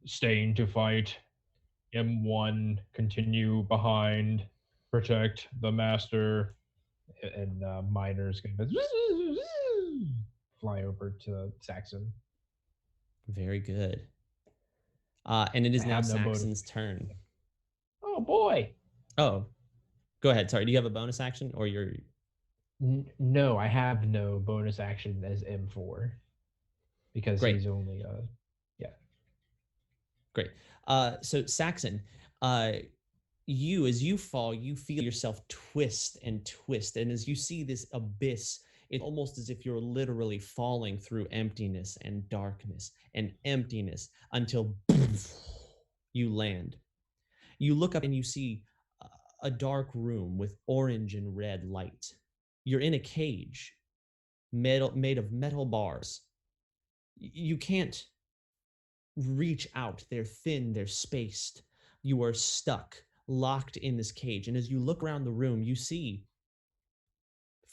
Speaker 3: staying to fight. M1, continue behind, protect the master, and Miner's gonna fly over to Saxon.
Speaker 11: Very good. And it is now Saxon's turn.
Speaker 3: Oh boy.
Speaker 11: Oh, go ahead. Sorry, do you have a bonus action or you're...
Speaker 3: No, I have no bonus action as M4 because he's only yeah.
Speaker 11: Great. So Saxon, you as you fall, you feel yourself twist and twist, and as you see this abyss, it's almost as if you're literally falling through emptiness and darkness and emptiness until you land. You look up and you see a dark room with orange and red light. You're in a cage made of metal bars. You can't reach out. They're thin, they're spaced. You are stuck, locked in this cage. And as you look around the room, you see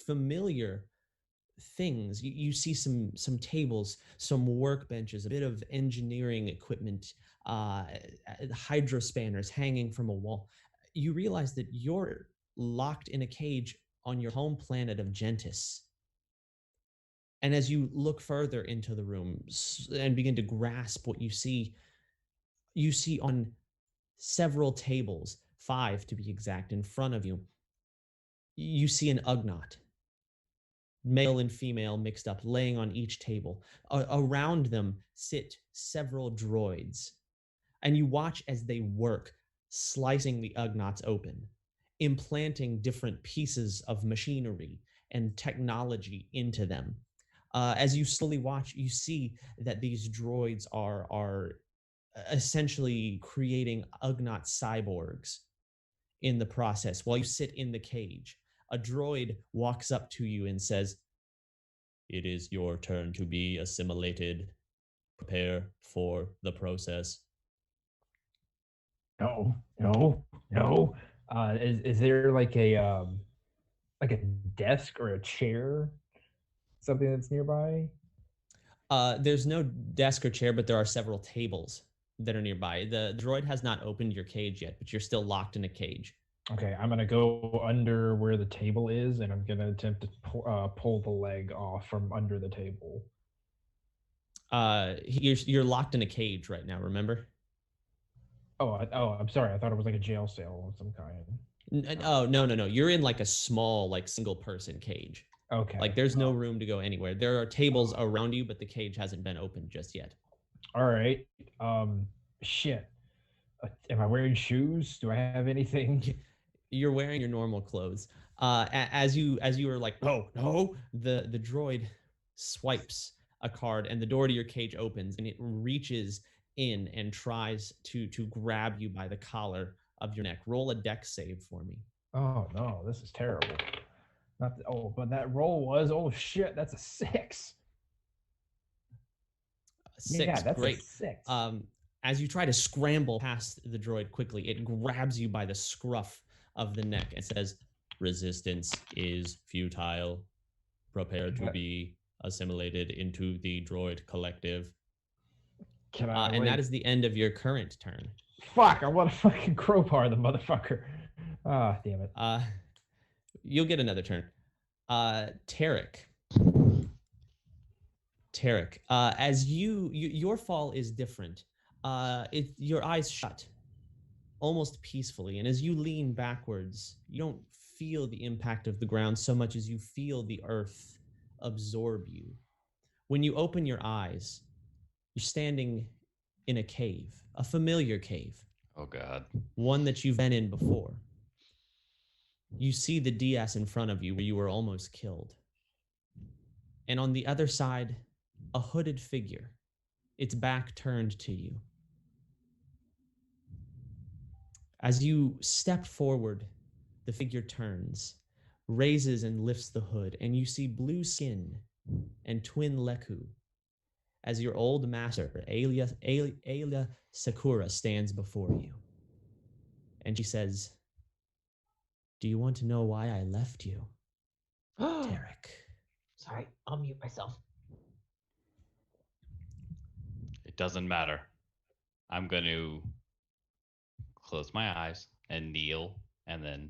Speaker 11: familiar things. You see some tables, some workbenches, a bit of engineering equipment, hydro spanners hanging from a wall. You realize that you're locked in a cage on your home planet of Gentis. And as you look further into the room and begin to grasp what you see on several tables, 5 to be exact, in front of you, you see an Ugnaught, male and female mixed up, laying on each table. Around them sit several droids, and you watch as they work, slicing the Ugnaughts open, implanting different pieces of machinery and technology into them. As you slowly watch, you see that these droids are essentially creating Ugnaught cyborgs in the process while you sit in the cage. A droid walks up to you and says, "It is your turn to be assimilated. Prepare for the process."
Speaker 3: No. Is there like a desk or a chair, something that's nearby?
Speaker 11: There's no desk or chair, but there are several tables that are nearby. The droid has not opened your cage yet, but you're still locked in a cage.
Speaker 3: Okay, I'm gonna go under where the table is, and I'm gonna attempt to pull the leg off from under the table.
Speaker 11: You're locked in a cage right now. Remember?
Speaker 3: Oh, I'm sorry. I thought it was like a jail cell of some kind.
Speaker 11: Oh, no. You're in like a small, like single person cage.
Speaker 3: Okay.
Speaker 11: Like there's no room to go anywhere. There are tables around you, but the cage hasn't been opened just yet.
Speaker 3: All right. Shit. Am I wearing shoes? Do I have anything?
Speaker 11: You're wearing your normal clothes. As you are like, no, the droid swipes a card and the door to your cage opens and it reaches in and tries to grab you by the collar of your neck. Roll a dex save for me.
Speaker 3: Oh no, this is terrible. Not but that roll was shit. That's a 6.
Speaker 11: Six,
Speaker 3: that's
Speaker 11: great.
Speaker 3: A 6.
Speaker 11: As you try to scramble past the droid quickly, it grabs you by the scruff of the neck and says, "Resistance is futile. Prepare to be assimilated into the droid collective."
Speaker 3: Can I?
Speaker 11: And that is the end of your current turn.
Speaker 3: Fuck! I want to fucking crowbar the motherfucker. Ah, damn it.
Speaker 11: You'll get another turn. Tarek, as your fall is different. Your eyes shut almost peacefully, and as you lean backwards, you don't feel the impact of the ground so much as you feel the earth absorb you. When you open your eyes, you're standing in a cave, a familiar cave.
Speaker 2: Oh God.
Speaker 11: One that you've been in before. You see the DS in front of you where you were almost killed. And on the other side, a hooded figure, its back turned to you. As you step forward, the figure turns, raises and lifts the hood, and you see blue skin and twin Leku as your old master, Alia Sakura, stands before you. And she says, "Do you want to know why I left you, Tarek?"
Speaker 9: Sorry, I'll mute myself.
Speaker 2: It doesn't matter. I'm going to close my eyes and kneel and then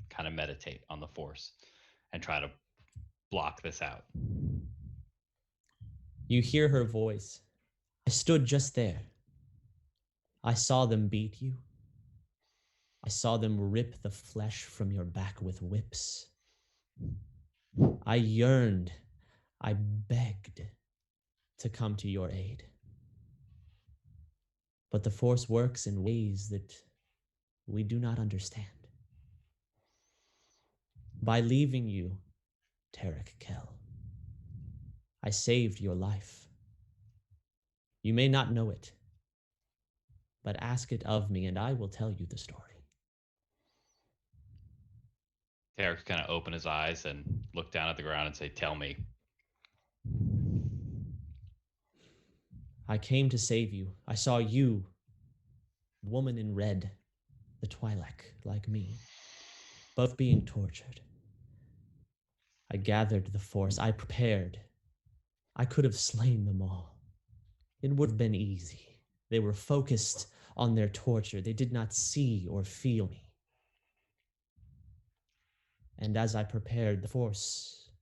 Speaker 2: kind of meditate on the Force and try to block this out.
Speaker 11: You hear her voice. "I stood just there. I saw them beat you. I saw them rip the flesh from your back with whips. I yearned, I begged to come to your aid. But the Force works in ways that we do not understand. By leaving you, Tarek Kell, I saved your life. You may not know it, but ask it of me and I will tell you the story."
Speaker 2: Tarek's kind of open his eyes and look down at the ground and say, "Tell me."
Speaker 11: "I came to save you. I saw you, woman in red, the Twi'lek, like me, both being tortured. I gathered the Force. I prepared. I could have slain them all. It would have been easy. They were focused on their torture. They did not see or feel me. And as I prepared, the Force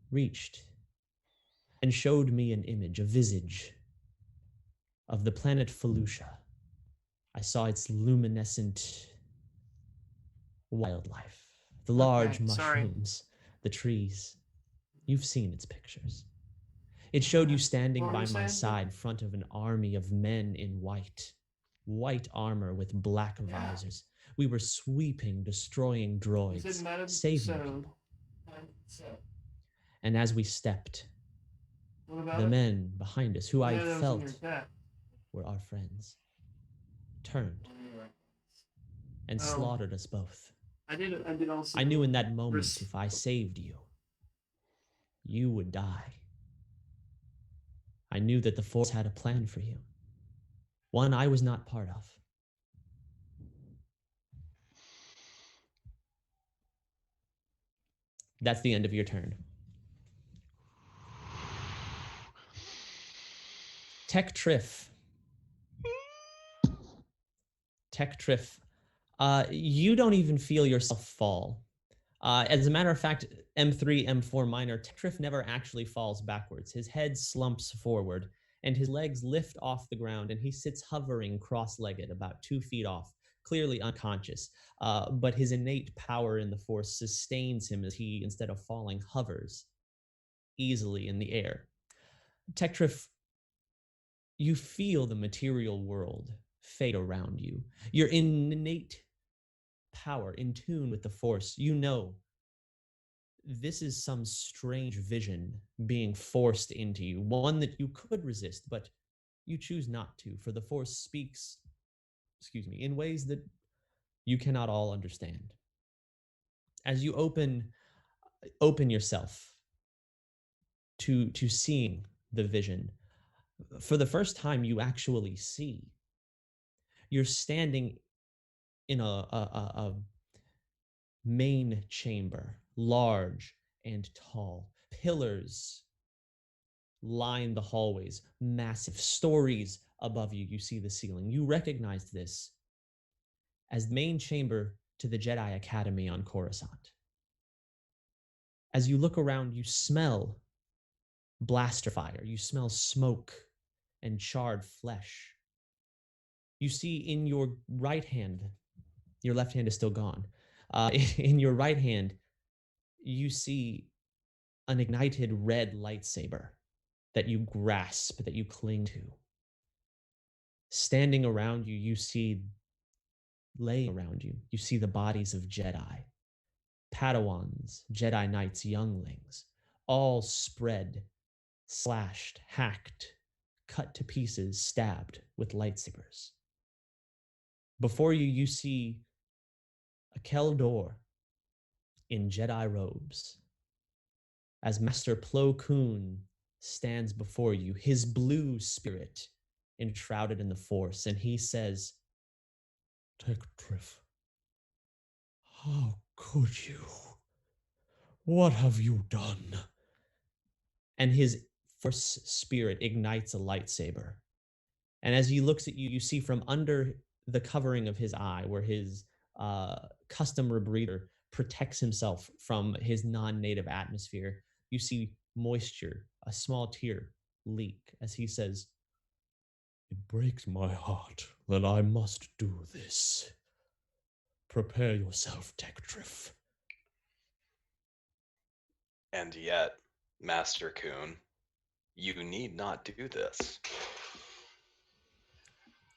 Speaker 11: reached and showed me an image, a visage of the planet Felucia. I saw its luminescent wildlife, the large mushrooms, the trees. You've seen its pictures. It showed you standing by my side, front of an army of men in white armor with black visors. We were sweeping, destroying droids, saving people. And as we stepped, the men behind us, who I felt were our friends, turned and slaughtered us both. I knew in that moment if I saved you, you would die. I knew that the Force had a plan for you, one I was not part of. That's the end of your turn. Tech Triff. You don't even feel yourself fall. As a matter of fact, M3, M4 minor, Tech Triff never actually falls backwards. His head slumps forward, and his legs lift off the ground, and he sits hovering cross-legged about 2 feet off, clearly unconscious. But his innate power in the Force sustains him as he, instead of falling, hovers easily in the air. Tektrif, you feel the material world fade around you. Your innate power, in tune with the Force, you know this is some strange vision being forced into you, one that you could resist, but you choose not to, for the Force speaks, in ways that you cannot all understand. As you open yourself to seeing the vision, for the first time you actually see. You're standing in a main chamber, large and tall. Pillars line the hallways, massive stories above you. You see the ceiling. You recognize this as the main chamber to the Jedi Academy on Coruscant. As you look around, you smell blaster fire. You smell smoke and charred flesh. You see in your right hand, your left hand is still gone. In your right hand, you see an ignited red lightsaber that you grasp, that you cling to. Standing around you, you see, laying around you, you see the bodies of Jedi, Padawans, Jedi Knights, younglings, all spread, slashed, hacked, cut to pieces, stabbed with lightsabers. Before you, you see a Keldor in Jedi robes, as Master Plo Koon stands before you, his blue spirit enshrouded in the Force, and he says,
Speaker 16: Tektrif, how could you? What have you done?
Speaker 11: And his Force spirit ignites a lightsaber. And as he looks at you, you see from under the covering of his eye, where his custom rebreather protects himself from his non-native atmosphere, you see moisture, a small tear leak as he says,
Speaker 16: "It breaks my heart that I must do this. Prepare yourself, Tektrif."
Speaker 13: And yet, Master Koon, you need not do this.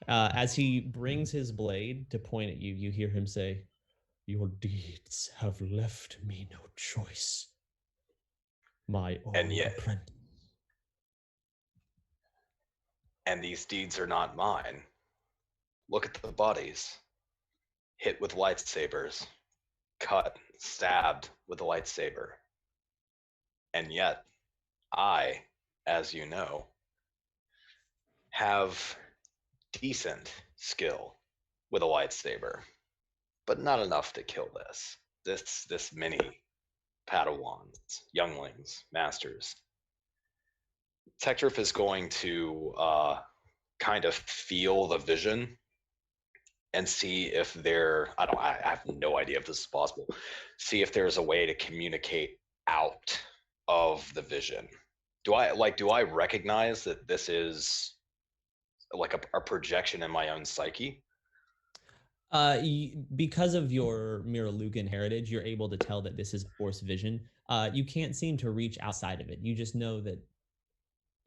Speaker 11: As he brings his blade to point at you, you hear him say,
Speaker 16: "Your deeds have left me no choice. My own apprentice."
Speaker 13: And these deeds are not mine. Look at the bodies. Hit with lightsabers. Cut, stabbed with a lightsaber. And yet, I, as you know, have decent skill with a lightsaber, but not enough to kill this many Padawans, younglings, masters. Tektrif is going to kind of feel the vision and see if I have no idea if this is possible. See if there's a way to communicate out of the vision. Do I recognize that this is like a projection in my own psyche?
Speaker 11: Because of your Miralugan heritage, you're able to tell that this is Force vision. You can't seem to reach outside of it. You just know that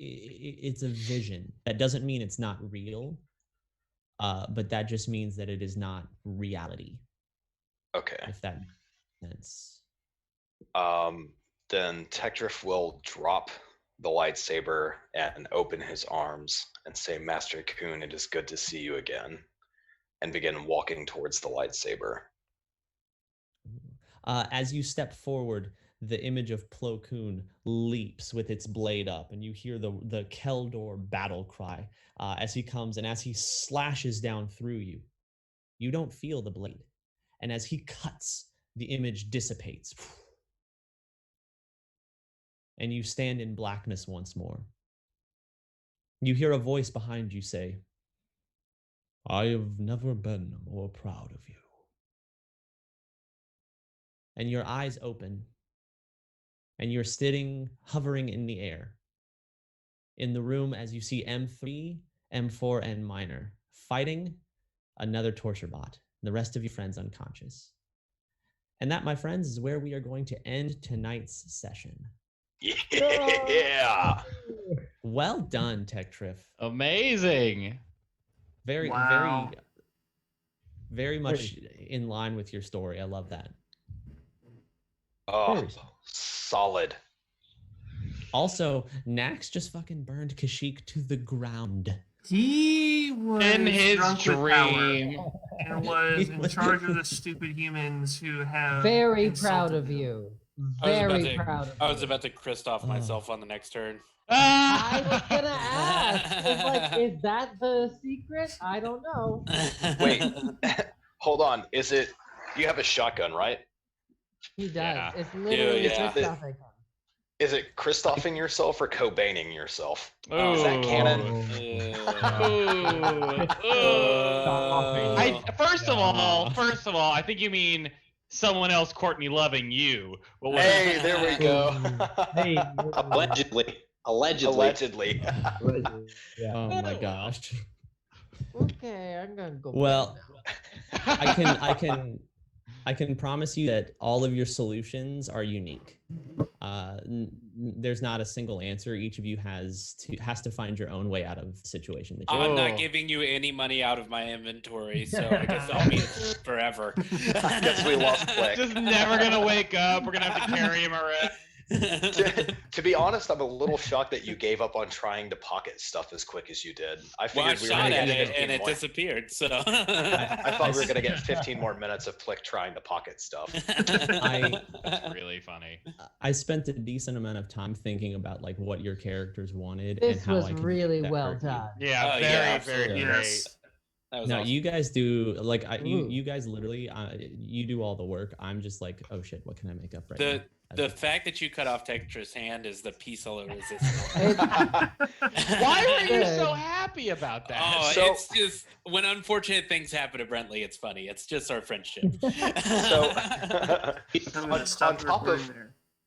Speaker 11: it's a vision. That doesn't mean it's not real, but that just means that it is not reality.
Speaker 13: Okay.
Speaker 11: If that makes sense.
Speaker 13: Then Tektrif will drop the lightsaber and open his arms and say, "Master Koon, it is good to see you again," and begin walking towards the lightsaber.
Speaker 11: As you step forward, the image of Plo Koon leaps with its blade up, and you hear the Keldor battle cry as he comes, and as he slashes down through you. You don't feel the blade. And as he cuts, the image dissipates. And you stand in blackness once more. You hear a voice behind you say,
Speaker 16: "I have never been more proud of you."
Speaker 11: And your eyes open, and you're sitting, hovering in the air. In the room, as you see M3, M4, and Minor fighting another torture bot. The rest of your friends unconscious. And that, my friends, is where we are going to end tonight's session.
Speaker 13: Yeah.
Speaker 11: Well done, Tech Triff.
Speaker 2: Amazing.
Speaker 11: Very,
Speaker 8: Wow.
Speaker 11: very much in line with your story. I love that.
Speaker 13: Oh, solid.
Speaker 11: Also, Nax just fucking burned Kashyyyk to the ground.
Speaker 8: He was
Speaker 2: In his
Speaker 8: drunk with
Speaker 2: dream.
Speaker 8: power and was in charge of the stupid humans who have.
Speaker 9: Very proud
Speaker 8: insulted
Speaker 9: of
Speaker 8: him.
Speaker 9: you.
Speaker 15: I
Speaker 9: Very proud of you.
Speaker 15: I was about to Kristoff myself on the next turn.
Speaker 9: I was gonna ask. It's like, is that the secret? I don't know.
Speaker 13: Wait, hold on. Is it? You have a shotgun, right?
Speaker 9: He does.
Speaker 2: Yeah.
Speaker 9: It's literally
Speaker 15: Yeah.
Speaker 9: Kristoff.
Speaker 13: Is it Kristoffing yourself or Cobaining yourself?
Speaker 2: Oh.
Speaker 13: Is that canon?
Speaker 2: First of all, I think you mean someone else, Courtney, loving you. But
Speaker 13: Hey, there we go.
Speaker 3: Hey,
Speaker 10: Allegedly.
Speaker 13: Allegedly.
Speaker 3: yeah.
Speaker 11: Oh my gosh.
Speaker 9: Okay, I'm gonna go.
Speaker 11: Well, I can promise you that all of your solutions are unique. There's not a single answer. Each of you has to find your own way out of the situation that you're
Speaker 15: I'm
Speaker 11: in.
Speaker 15: not giving you any money out of my inventory, so I guess I'll be forever.
Speaker 13: I guess we lost Click.
Speaker 2: just never gonna wake up. We're gonna have to carry him around.
Speaker 13: To be honest, I'm a little shocked that you gave up on trying to pocket stuff as quick as you did. I
Speaker 15: Well, I
Speaker 13: figured we were
Speaker 15: shot
Speaker 13: going to
Speaker 15: at
Speaker 13: get
Speaker 15: it
Speaker 13: 15
Speaker 15: and it
Speaker 13: more.
Speaker 15: disappeared. So
Speaker 13: I thought we were going to get 15 more minutes of Plick trying to pocket stuff.
Speaker 2: That's really funny.
Speaker 11: I spent a decent amount of time thinking about like what your characters wanted
Speaker 9: This
Speaker 11: and how
Speaker 9: was
Speaker 11: I could
Speaker 9: really
Speaker 11: make that
Speaker 9: well
Speaker 11: hurt you.
Speaker 9: done.
Speaker 2: Yeah, very
Speaker 8: Yes.
Speaker 2: great.
Speaker 15: that was
Speaker 11: No,
Speaker 15: awesome.
Speaker 11: you guys do like you guys literally you do all the work. I'm just like, oh shit, what can I make up right now?
Speaker 15: The fact that you cut off Textra's hand is the piece of resistance.
Speaker 2: Why were you so happy about that?
Speaker 15: Oh,
Speaker 13: So-
Speaker 15: it's just when unfortunate things happen to Brentley, it's funny. It's just our friendship.
Speaker 13: So,
Speaker 8: I'm gonna
Speaker 13: on
Speaker 8: stop
Speaker 13: top
Speaker 8: recording
Speaker 13: of
Speaker 8: there.